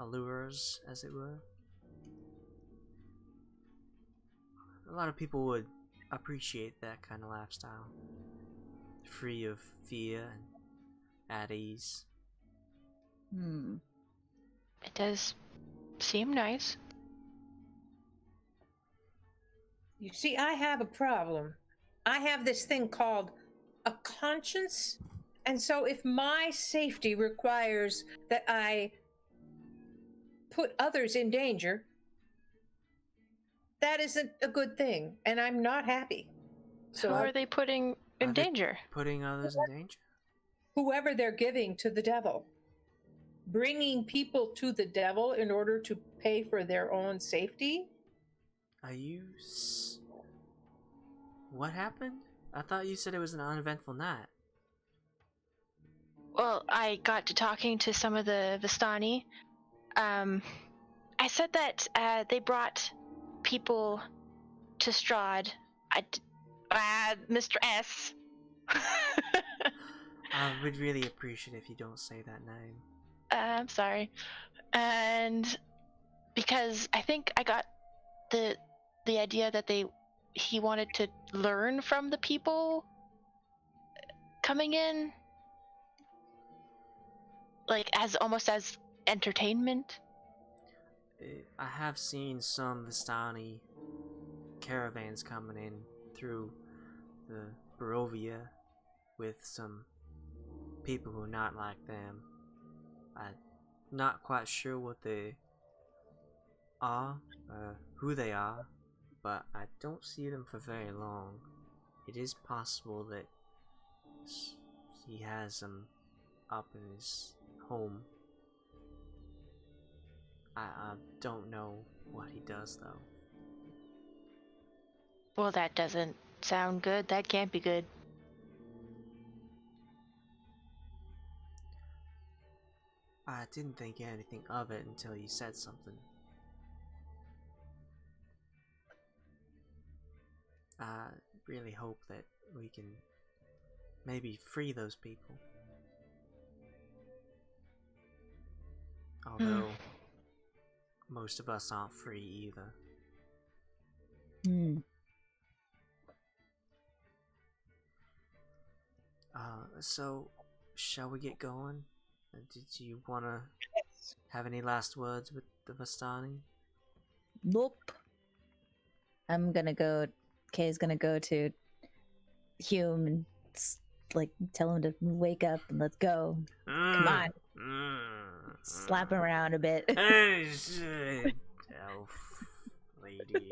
allures, as it were. A lot of people would appreciate that kind of lifestyle. Free of fear and at ease. It does seem nice. You see, I have a problem. I have this thing called a conscience. And so if my safety requires that I put others in danger, that isn't a good thing. And I'm not happy. So Who are they putting in danger? Putting others in danger? whoever they're giving to the devil. Bringing people to the devil in order to pay for their own safety. Are you... What happened? I thought you said it was an uneventful night. Well, I got to talking to some of the Vistani. I said that they brought people to Strahd. Mr. S. I would really appreciate if you don't say that name. I'm sorry. And because I think I got the idea that he wanted to learn from the people coming in, like almost as entertainment. I have seen some Vistani caravans coming in through the Barovia with some people who are not like them. I'm not quite sure what they are, who they are, but I don't see them for very long. It is possible that he has them up in his home. I don't know what he does, though. Well, that doesn't sound good. That can't be good. I didn't think anything of it until you said something. I really hope that we can maybe free those people. Although most of us aren't free either. So shall we get going? Did you want to have any last words with the Vistani? Nope. I'm gonna go. Kay's gonna go to Hume and tell him to wake up and let's go. Come on. Slap him around a bit. Elf lady.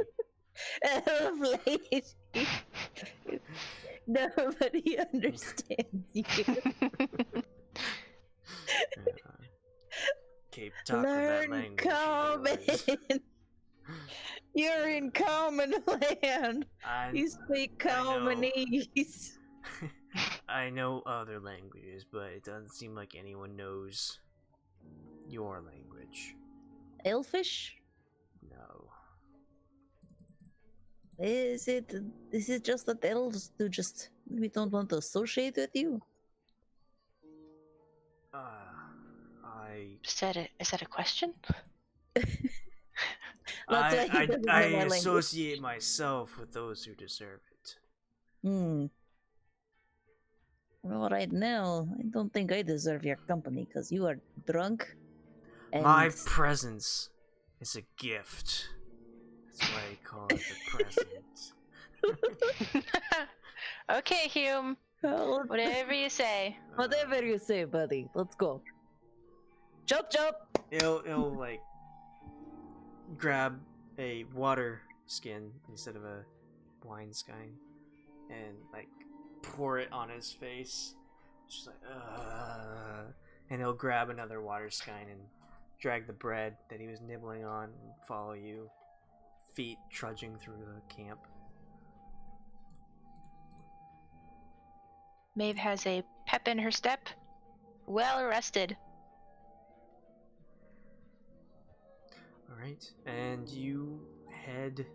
Elf lady. Nobody understands you. Keep talking that language. Common. You're in common land. You speak commonese. I know other languages, but it doesn't seem like anyone knows your language. Elfish? No. Is it just that elves we don't want to associate with you? Is that a question? I associate myself with those who deserve it. Well, right now, I don't think I deserve your company because you are drunk. And... My presence is a gift. That's why I call it a present. Okay, Hume. Whatever you say. Whatever you say, buddy. Let's go. Chop chop! He'll grab a water skin instead of a wine skin and pour it on his face. Just and he'll grab another water skin and drag the bread that he was nibbling on and follow you, feet trudging through the camp. Maeve has a pep in her step. Well rested. Alright, and you head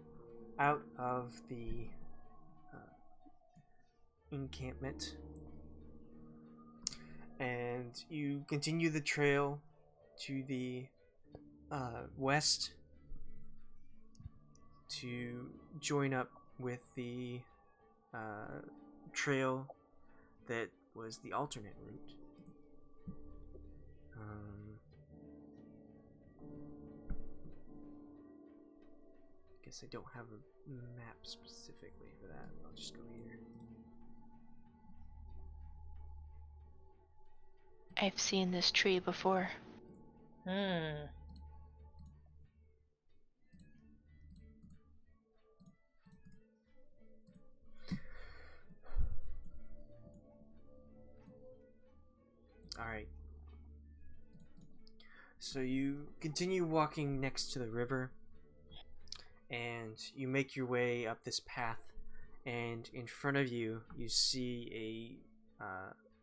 out of the encampment, and you continue the trail to the west to join up with the trail that was the alternate route. Guess I don't have a map specifically for that. I'll just go here. I've seen this tree before. Alright. So you continue walking next to the river, and you make your way up this path, and in front of you, you see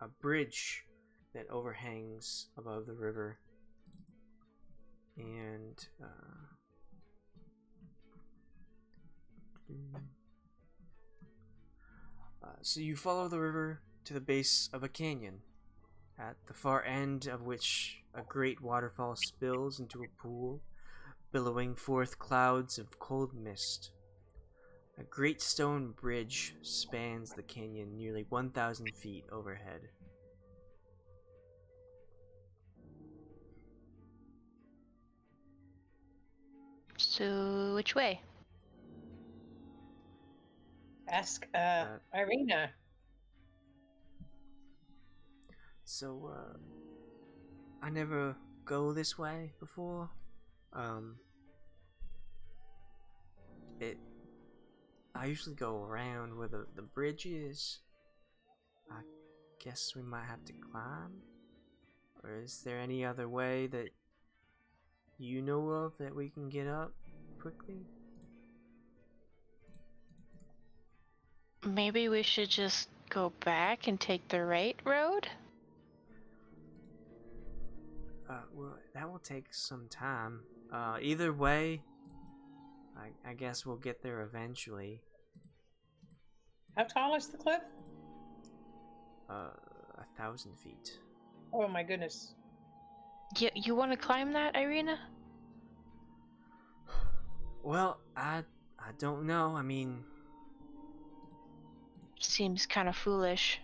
a bridge that overhangs above the river, and so you follow the river to the base of a canyon, at the far end of which a great waterfall spills into a pool, billowing forth clouds of cold mist. A great stone bridge spans the canyon nearly 1,000 feet overhead. So, which way? Ask Irina. So, I never go this way before. I usually go around where the bridge is. I guess we might have to climb? Or is there any other way that you know of that we can get up quickly? Maybe we should just go back and take the right road? Well, that will take some time. Either way, I guess we'll get there eventually. How tall is the cliff? 1,000 feet. Oh my goodness. You want to climb that, Irina? Well, I don't know. I mean, Seems kind of foolish.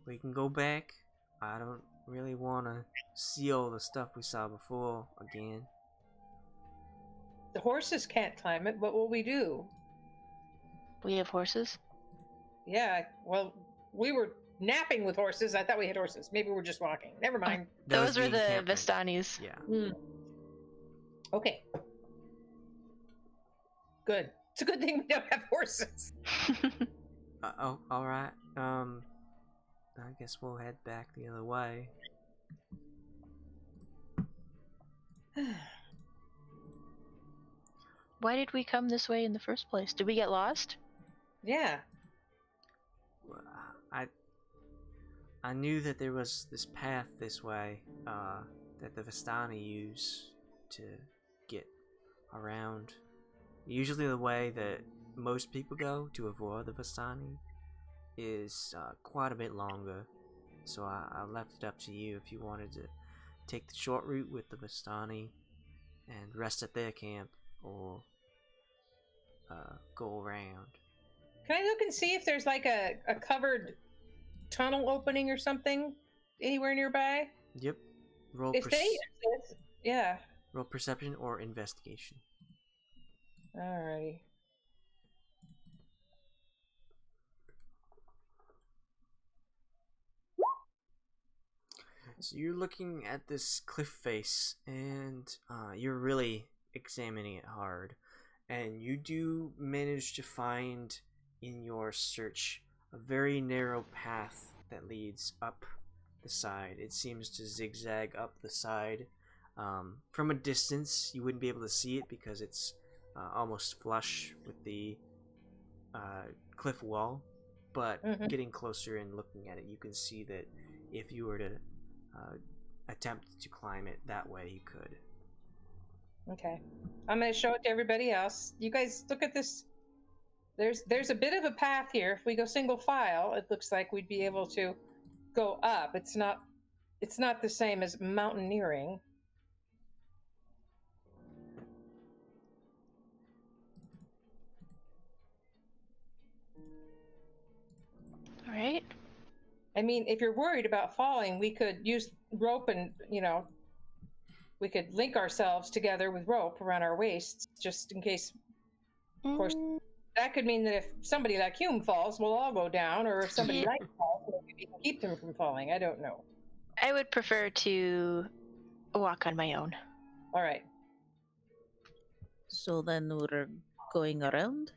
we can go back. I don't really want to see all the stuff we saw before again. The horses can't climb it. What will we do? We have horses? Yeah, well, we were napping with horses. I thought we had horses. Maybe we're just walking. Never mind. That was Those were the encampment. Vistanis. Yeah. Okay. Good. It's a good thing we don't have horses. Oh, all right. I guess we'll head back the other way. Why did we come this way in the first place? Did we get lost? Yeah. Well, I knew that there was this path this way that the Vistani use to get around. Usually the way that most people go to avoid the Vistani is quite a bit longer. So I left it up to you if you wanted to take the short route with the Vistani and rest at their camp, or go around. Can I look and see if there's like a covered tunnel opening or something anywhere nearby? Yep. Roll If they exist, yeah. roll perception or investigation. Alrighty. So you're looking at this cliff face, and you're really examining it hard. And you do manage to find in your search a very narrow path that leads up the side. It seems to zigzag up the side. From a distance, you wouldn't be able to see it because it's almost flush with the cliff wall. But getting closer and looking at it, you can see that if you were to attempt to climb it that way, you could. Okay. I'm going to show it to everybody else. You guys look at this. There's a bit of a path here. If we go single file, it looks like we'd be able to go up. It's not the same as mountaineering. All right. I mean, if you're worried about falling, we could use rope and, we could link ourselves together with rope around our waists just in case. Of course, that could mean that if somebody like Hume falls, we'll all go down, or if somebody like falls, maybe we can keep them from falling. I don't know. I would prefer to walk on my own. All right. So then we're going around?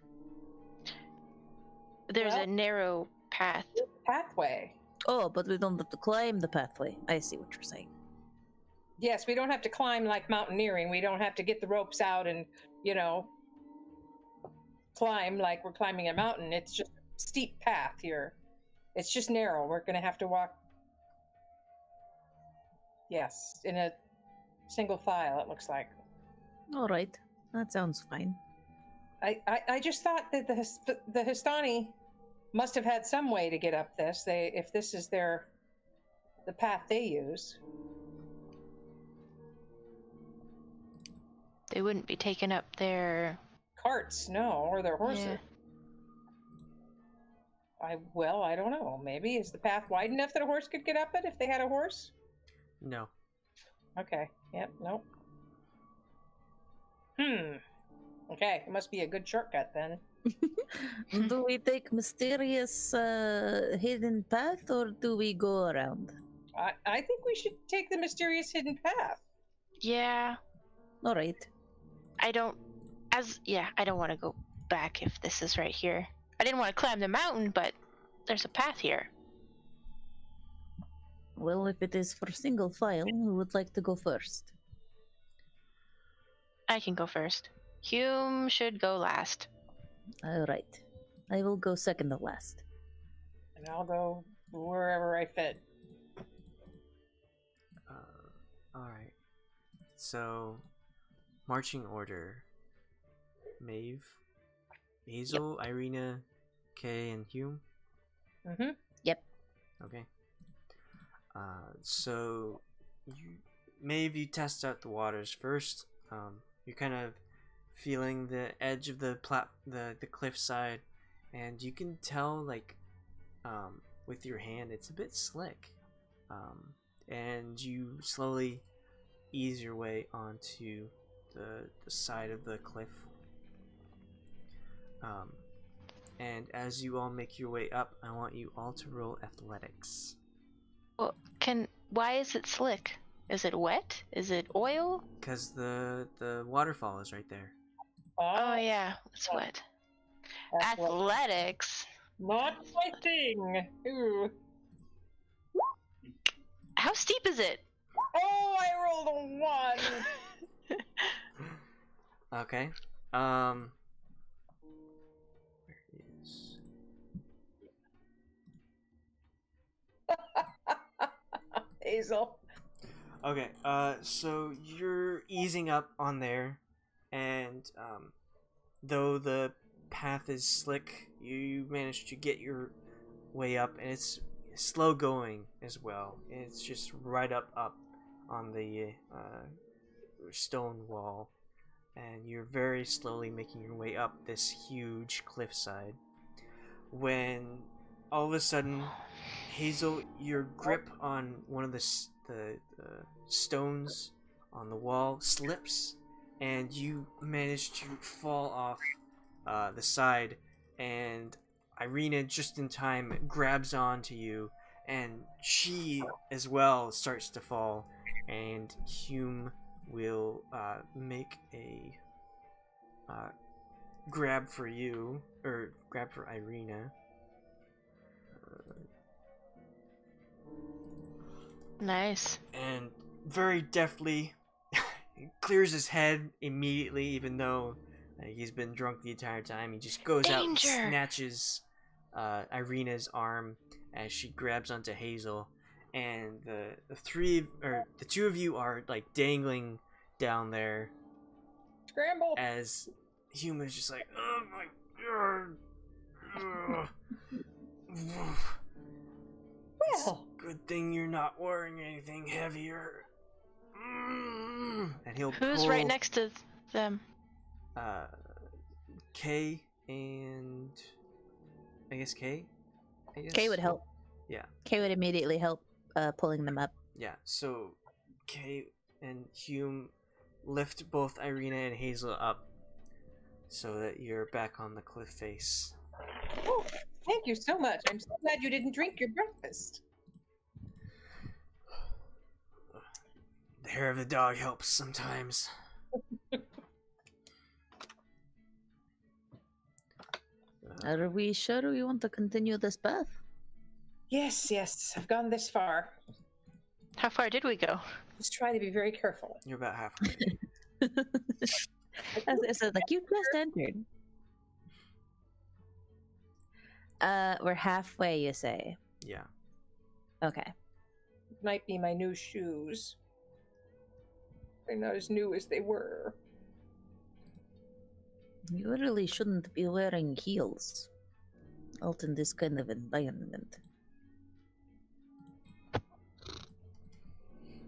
There's Well- a narrow path. Pathway. Oh, but we don't have to climb the pathway. I see what you're saying. Yes, we don't have to climb like mountaineering. We don't have to get the ropes out and, climb like we're climbing a mountain. It's just a steep path here. It's just narrow. We're going to have to walk. Yes, in a single file, it looks like. All right. That sounds fine. I just thought that the Vistani must have had some way to get up this. If this is the path they use. They wouldn't be taking up their Carts, no, or their horses. Yeah. I don't know. Maybe is the path wide enough that a horse could get up it if they had a horse? No. Okay. Yep. Nope. Okay. It must be a good shortcut then. Do we take mysterious hidden path or do we go around? I think we should take the mysterious hidden path. Yeah. All right. I don't want to go back if this is right here. I didn't want to climb the mountain, but there's a path here. Well, if it is for single file, who would like to go first? I can go first. Hume should go last. All right. I will go second to last. And I'll go wherever I fit. Alright. So, marching order. Maeve, Hazel, Irina, Kay, and Hume? Mm-hmm. Okay. So, Maeve, you test out the waters first. You're kind of feeling the edge of the cliffside, and you can tell, with your hand, it's a bit slick. And you slowly ease your way onto the side of the cliff. And as you all make your way up, I want you all to roll athletics. Well, why is it slick? Is it wet? Is it oil? Because the waterfall is right there. Oh yeah, it's wet. Athletics. Not my thing. Ooh. How steep is it? Oh, I rolled a 1. Okay. Where is... Hazel. Okay, so you're easing up on there, and though the path is slick, you manage to get your way up, and it's slow going as well. It's just right up on the stone wall, and you're very slowly making your way up this huge cliffside. When all of a sudden, Hazel, your grip on one of the stones on the wall slips, and you manage to fall off the side, and Irina, just in time, grabs onto you, and she as well starts to fall, and Hume will make a grab for you, or grab for Irina. Nice. And very deftly clears his head immediately, even though he's been drunk the entire time. He just goes out and Danger! snatches Irina's arm as she grabs onto Hazel, and the two of you are like dangling down there, Scramble. as Hume is just like, oh my god. Well, Good thing you're not wearing anything heavier. And he'll Who's pull, right next to them? Kay and I guess Kay. Kay would help. Yeah, Kay would immediately help pulling them up. yeah. So Kay and Hume lift both Irina and Hazel up so that you're back on the cliff face. oh, thank you so much. I'm so glad you didn't drink your breakfast. The hair of the dog helps sometimes. Are we sure we want to continue this path? Yes, yes, I've gone this far. How far did we go? Just try to be very careful. You're about halfway. As I said, like, you just entered. We're halfway, you say? Yeah. Okay. Might be my new shoes. They're not as new as they were. You really shouldn't be wearing heels out in this kind of environment.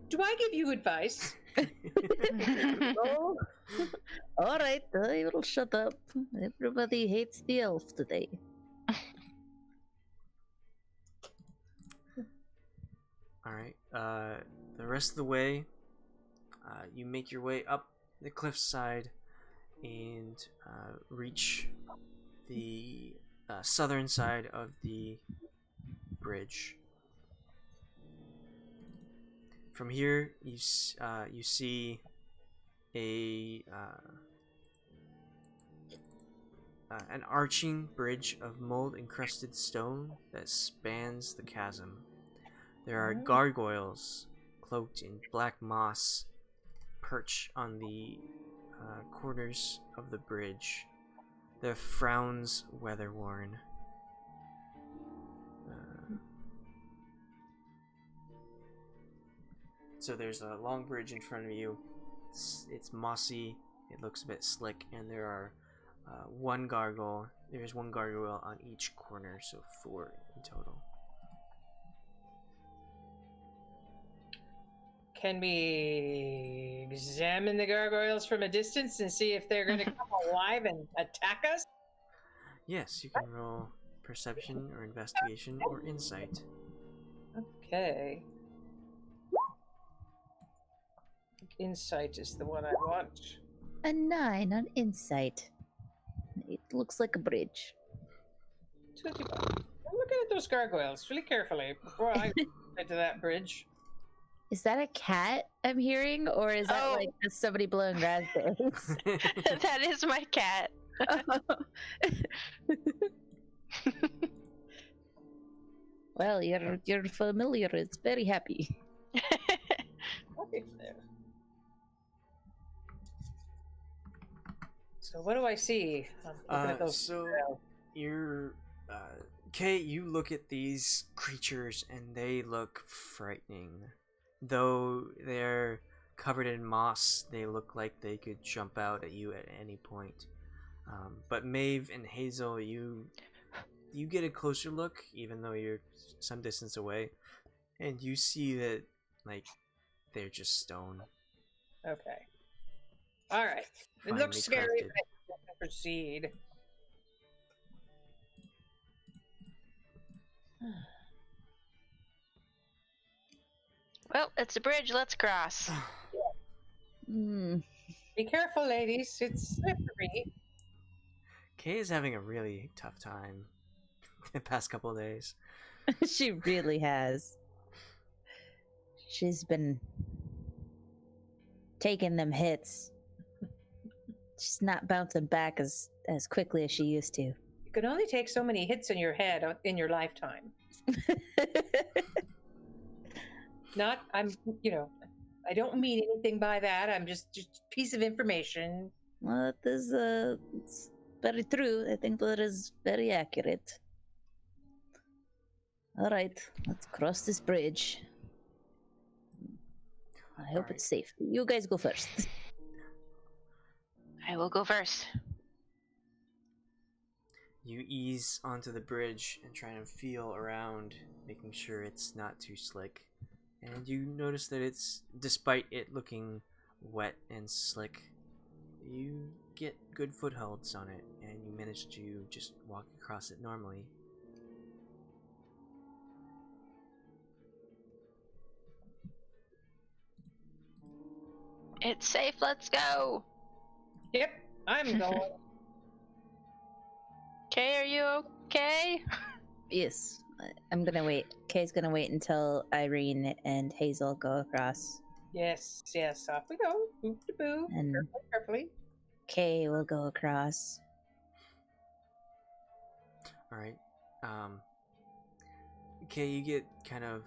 Do I give you advice? Oh, all right, I will shut up. Everybody hates the elf today. All right. The rest of the way, you make your way up the cliffside and reach the southern side of the bridge. From here, you see an arching bridge of mold-encrusted stone that spans the chasm. There are gargoyles cloaked in black moss perch on the corners of the bridge, their frowns weather-worn. So there's a long bridge in front of you. It's mossy. It looks a bit slick, and there are one gargoyle. There's one gargoyle on each corner, so 4 in total. Can we examine the gargoyles from a distance and see if they're going to come alive and attack us? Yes, you can roll perception or investigation or insight. Okay. Insight is the one I want. A 9 on insight. It looks like a bridge. I'm looking at those gargoyles really carefully before I get to that bridge. Is that a cat I'm hearing, or is that like just somebody blowing raspberries? That is my cat. Well, your familiar is very happy. So what do I see? I'm looking at those So gargoyles. you're Kay, you look at these creatures and they look frightening. Though they're covered in moss, they look like they could jump out at you at any point. But Maeve and Hazel, you get a closer look, even though you're some distance away, and you see that like they're just stone. Okay. All right. It Finely looks scary, crafted. but I can proceed. Well, it's a bridge. Let's cross. Hmm. Be careful, ladies. It's slippery. Kay is having a really tough time the past couple of days. She really has. She's been taking them hits. She's not bouncing back as quickly as she used to. You can only take so many hits in your head in your lifetime. I don't mean anything by that. I'm just a piece of information. Well, that is it's very true. I think that is very accurate. All right, let's cross this bridge. I hope Alright. it's safe. You guys go first. I will go first. You ease onto the bridge and try and feel around, making sure it's not too slick. And you notice that it's, despite it looking wet and slick, you get good footholds on it, and you manage to just walk across it normally. It's safe, let's go! Yep, I'm going. Kay, are you okay? Yes, I'm gonna wait. Kay's gonna wait until Irene and Hazel go across, Yes, yes, off we go. Boop de boo. and Carefully. Kay will go across. Alright. Okay, you get kind of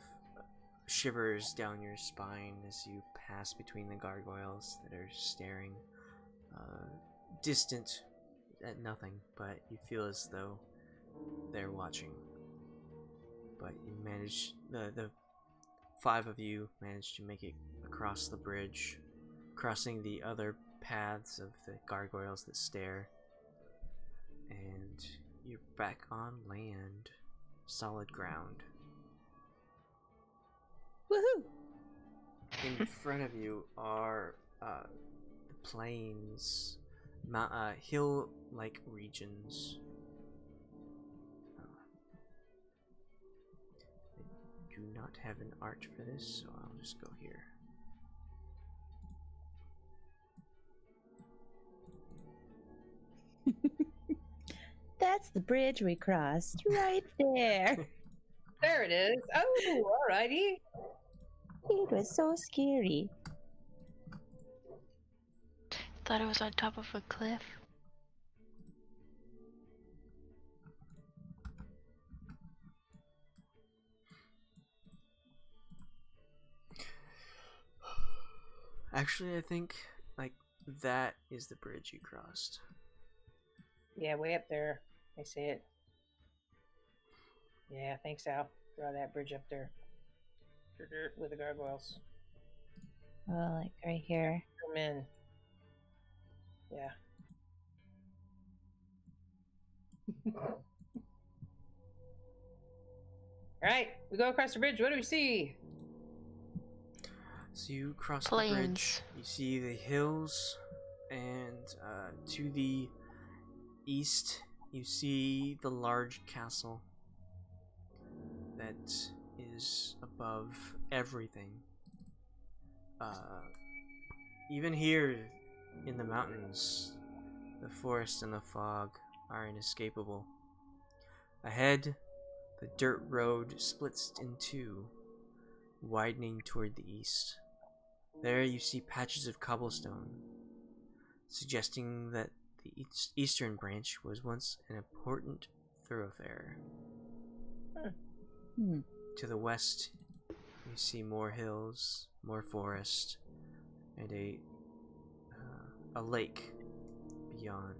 shivers down your spine as you pass between the gargoyles that are staring distant at nothing, but you feel as though they're watching. But you manage, the five of you manage to make it across the bridge, crossing the other paths of the gargoyles that stare, and you're back on land, solid ground. Woohoo! In front of you are the plains, hill-like regions. I do not have an art for this, so I'll just go here. That's the bridge we crossed right there. There it is. Oh, alrighty. It was so scary. Thought it was on top of a cliff. Actually, I think, like, that is the bridge you crossed. Yeah, way up there. I see it. Yeah, thanks, Al. Draw that bridge up there. With the gargoyles. Oh, like right here. Come in. Yeah. Alright, we go across the bridge. What do we see? So you cross the Plains. bridge, you see the hills, and to the east you see the large castle that is above everything. Even here in the mountains, the forest and the fog are inescapable. Ahead, the dirt road splits in two, widening toward the east. There you see patches of cobblestone, suggesting that the eastern branch was once an important thoroughfare. Hmm. To the west, you see more hills, more forest, and a lake beyond.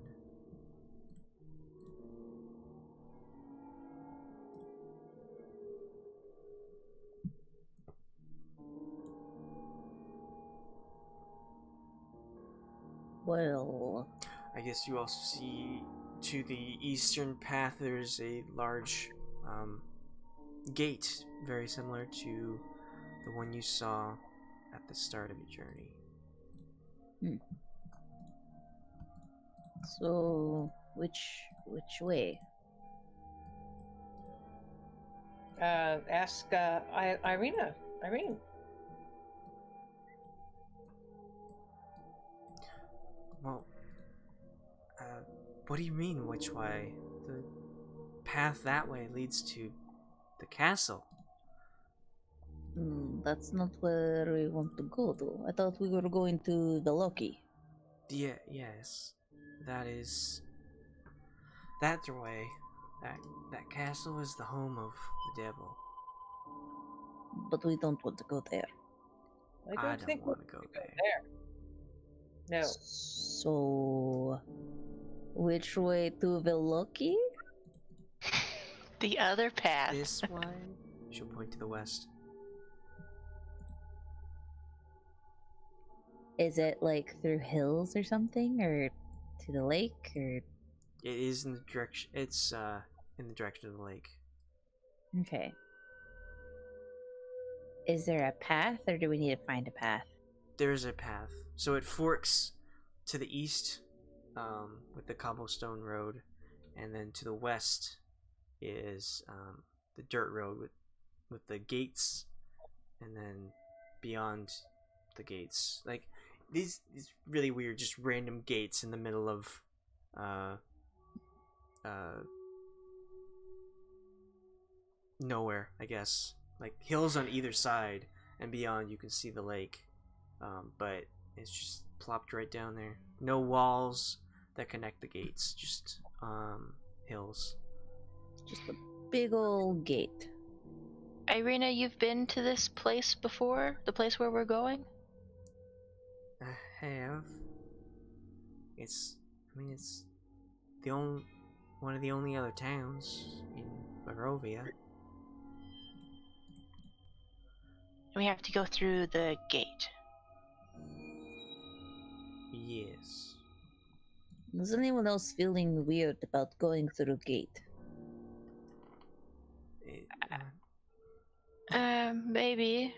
Well, I guess you also see to the eastern path there's a large gate, very similar to the one you saw at the start of your journey. so which way? Ask Irene. Irene. Well, what do you mean, which way? The path that way leads to the castle. That's not where we want to go, though. I thought we were going to Vallaki. Yeah, yes. That is... That way. That castle is the home of the devil. But we don't want to go there. I don't think want to go there. No. So, which way to Vallaki? The other path. This way? She'll point to the west. Is it like through hills or something, or to the lake, or It is in the direction. It's in the direction of the lake. okay? Is there a path, or do we need to find a path? There's a path. So it forks to the east, with the cobblestone road, and then to the west is the dirt road with the gates, and then beyond the gates, like these really weird, just random gates in the middle of nowhere, I guess. Like hills on either side, and beyond you can see the lake, but it's just plopped right down there. No walls that connect the gates, just hills. Just a big old gate. Irina, you've been to this place before? The place where we're going? I have. It's the only one of the only other towns in Barovia. We have to go through the gate. Yes. Is anyone else feeling weird about going through a gate? It, Maybe.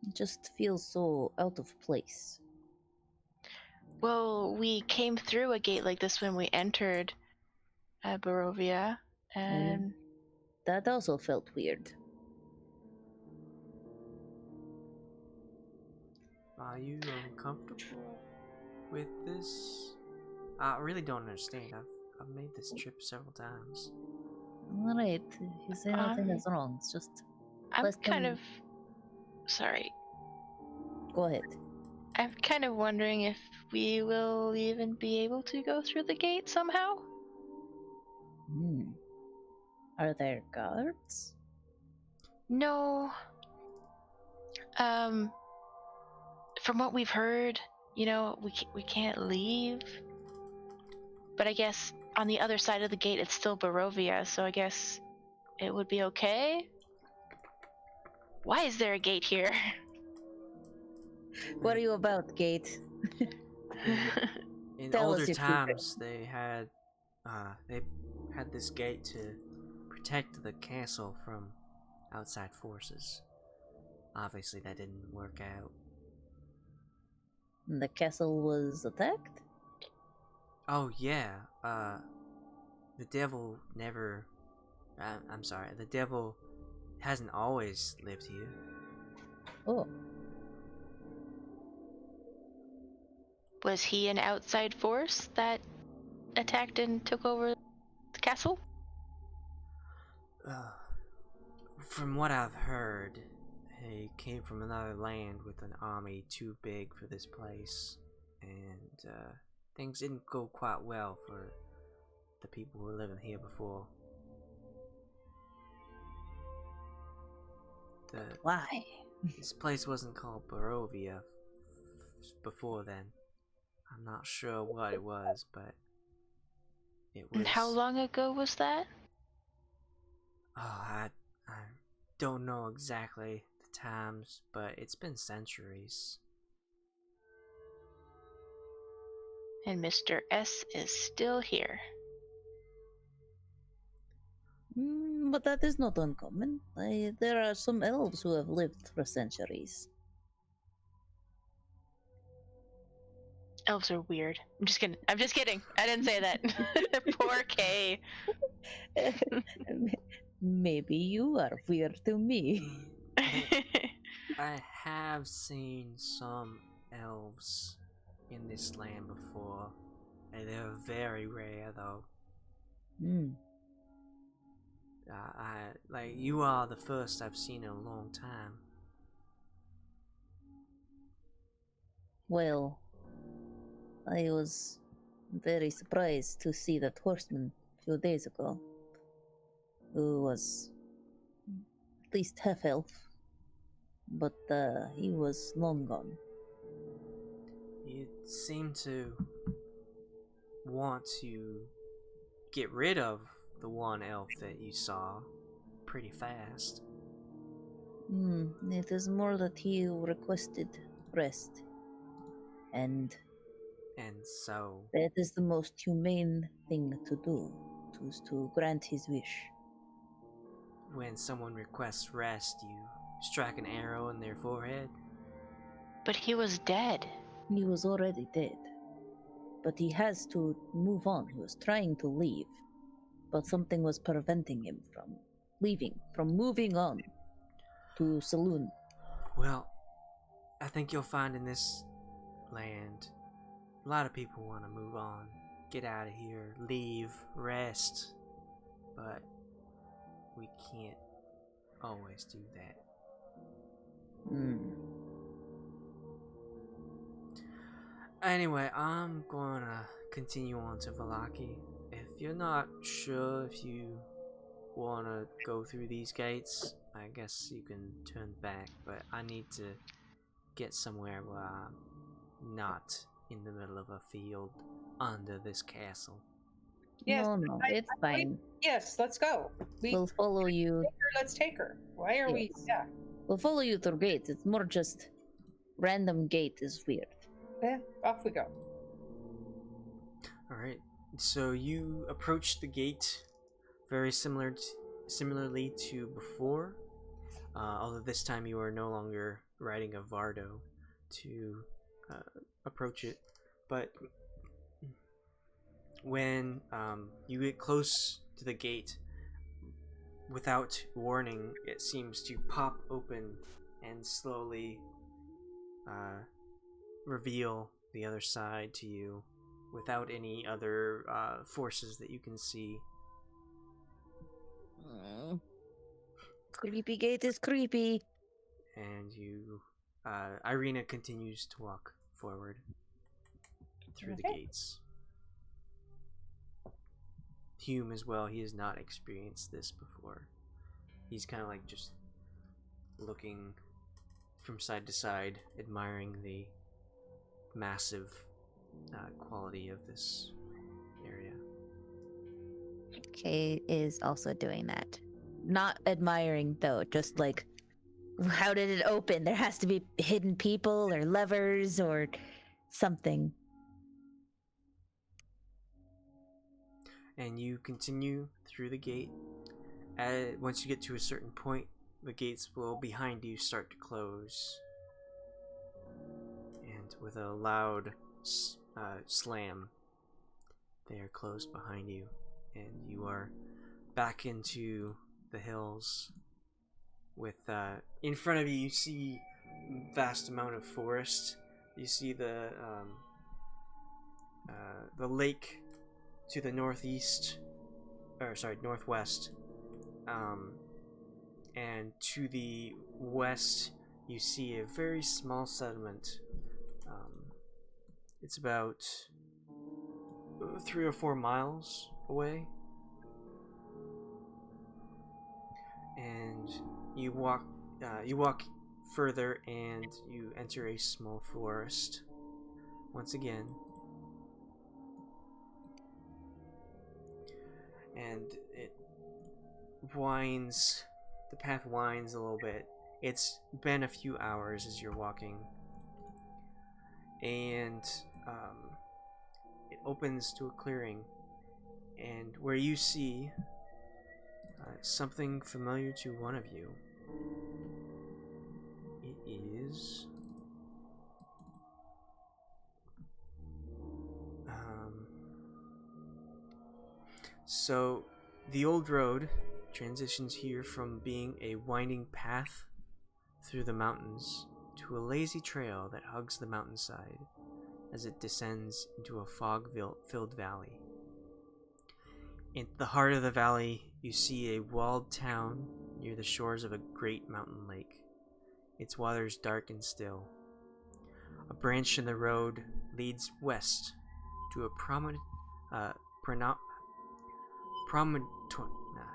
It just feels so out of place. Well, we came through a gate like this when we entered Barovia, and That also felt weird. Are you uncomfortable with this? I really don't understand. I've made this trip several times. Alright, you say nothing is wrong. It's just I'm less kind than- of sorry. Go ahead. I'm kind of wondering if we will even be able to go through the gate somehow. Are there guards? No. From what we've heard, we can't leave. But I guess on the other side of the gate, it's still Barovia, so I guess it would be okay. Why is there a gate here? What are you about, Gate? In Tell us older your times, they had this gate to protect the castle from outside forces. Obviously, that didn't work out. The castle was attacked? Oh yeah, the devil never. I'm sorry, the devil hasn't always lived here. Oh, Was he an outside force that attacked and took over the castle? From what I've heard, he came from another land with an army too big for this place, and things didn't go quite well for the people who were living here before. why? This place wasn't called Barovia before then. I'm not sure what it was, but it was. And how long ago was that? Oh, I don't know exactly the times, but it's been centuries. And Mr. S is still here. But that is not uncommon. There are some elves who have lived for centuries. Elves are weird. I'm just kidding. I didn't say that. Poor Kay. Maybe you are weird to me. I have seen some elves in this land before, and they're very rare, though. You are the first I've seen in a long time. Well, I was very surprised to see that horseman a few days ago, who was at least half elf, but he was long gone. You seem to want to get rid of the one elf that you saw pretty fast. It is more that he requested rest. And And so, that is the most humane thing to do, to grant his wish. when someone requests rest, you strike an arrow in their forehead. But he was dead. He was already dead. But he has to move on. He was trying to leave. But something was preventing him from leaving, from moving on to Saloon. Well, I think you'll find in this land, a lot of people want to move on, get out of here, leave, rest. But we can't always do that. Anyway, I'm gonna continue on to Vallaki. If you're not sure if you wanna go through these gates, I guess you can turn back, but I need to get somewhere where I'm not in the middle of a field under this castle. Yes, No, it's fine. Yes, let's go. We'll follow you. Let's take her. Why are we? Yes. Yeah. We'll follow you through gates. It's more just random gate is weird. Yeah, off we go. Alright, so you approach the gate very similarly to before, although this time you are no longer riding a Vardo to approach it. But when you get close to the gate, without warning, it seems to pop open and slowly reveal the other side to you without any other forces that you can see. Creepy gate is creepy. And you, Irina continues to walk forward through the gates. Hume as well, he has not experienced this before. He's kind of like just looking from side to side, admiring the massive quality of this area. Kay is also doing that. Not admiring though, just like, how did it open? There has to be hidden people or levers or something. And you continue through the gate. Once you get to a certain point, the gates will behind you start to close. And with a loud slam, they are closed behind you. And you are back into the hills. With in front of you, you see a vast amount of forest. You see the lake to the northwest, and to the west you see a very small settlement. It's about 3 or 4 miles away, and you walk further and you enter a small forest once again. And the path winds a little bit. It's been a few hours as you're walking, and it opens to a clearing, and where you see something familiar to one of you. It is so the old road transitions here from being a winding path through the mountains to a lazy trail that hugs the mountainside as it descends into a fog-filled valley. In the heart of the valley, you see a walled town near the shores of a great mountain lake, its waters dark and still. A branch in the road leads west to a promontory.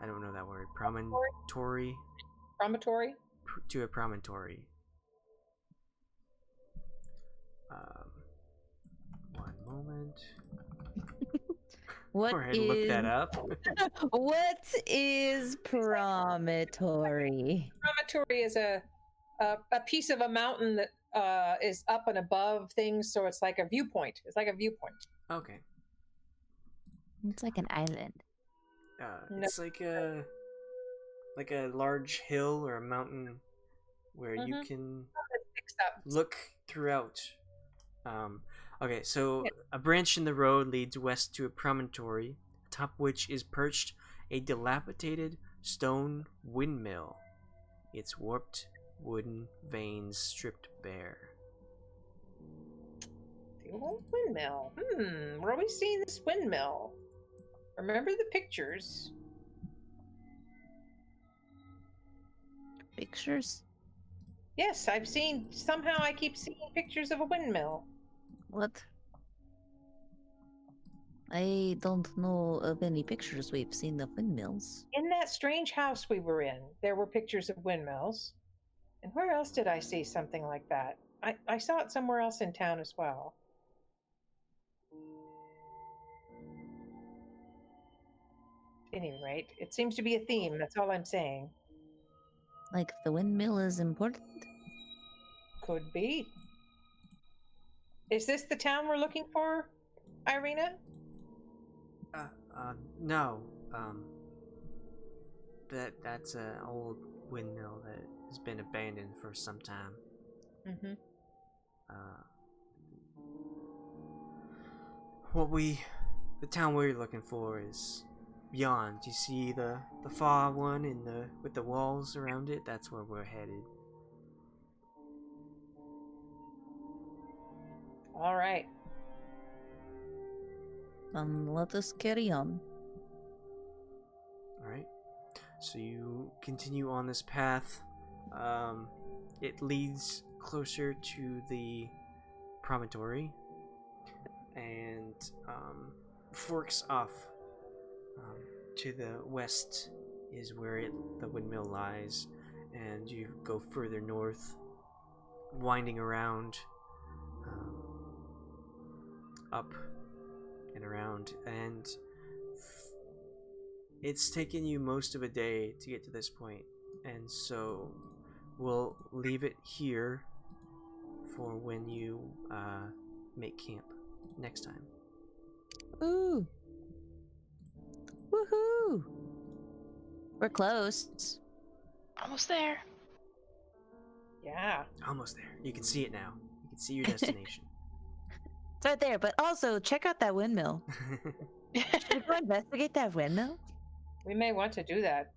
I don't know that word. Promontory. Promontory? To a promontory. One moment. What Go ahead and look that up. What is promontory? Promontory is a piece of a mountain that is up and above things, so it's like a viewpoint. It's like a viewpoint. Okay. It's like an island. No. It's like a large hill or a mountain where you Mhm. can It's fixed up. look throughout. Okay, so Yeah. a branch in the road leads west to a promontory, atop which is perched a dilapidated stone windmill, its warped wooden vanes stripped bare. The old windmill. Where are we seeing this windmill? Remember the pictures? Pictures? Yes, I've seen. Somehow I keep seeing pictures of a windmill. What? I don't know of any pictures we've seen of windmills. In that strange house we were in, there were pictures of windmills. And where else did I see something like that? I saw it somewhere else in town as well. At any rate, it seems to be a theme. That's all I'm saying. Like the windmill is important? Could be. Is this the town we're looking for, Irina? No. That's an old windmill that has been abandoned for some time. Mm-hmm. The town we're looking for is beyond. You see the far one with the walls around it? That's where we're headed. All right. Let us carry on. Alright. So you continue on this path. It leads closer to the promontory and forks off. To the west is where the windmill lies, and you go further north, winding around, up and around, and it's taken you most of a day to get to this point, and so we'll leave it here for when you make camp next time. Ooh. Woohoo! We're close. Almost there. Yeah. Almost there. You can see it now. You can see your destination. It's right there, but also check out that windmill. Should we go investigate that windmill? We may want to do that.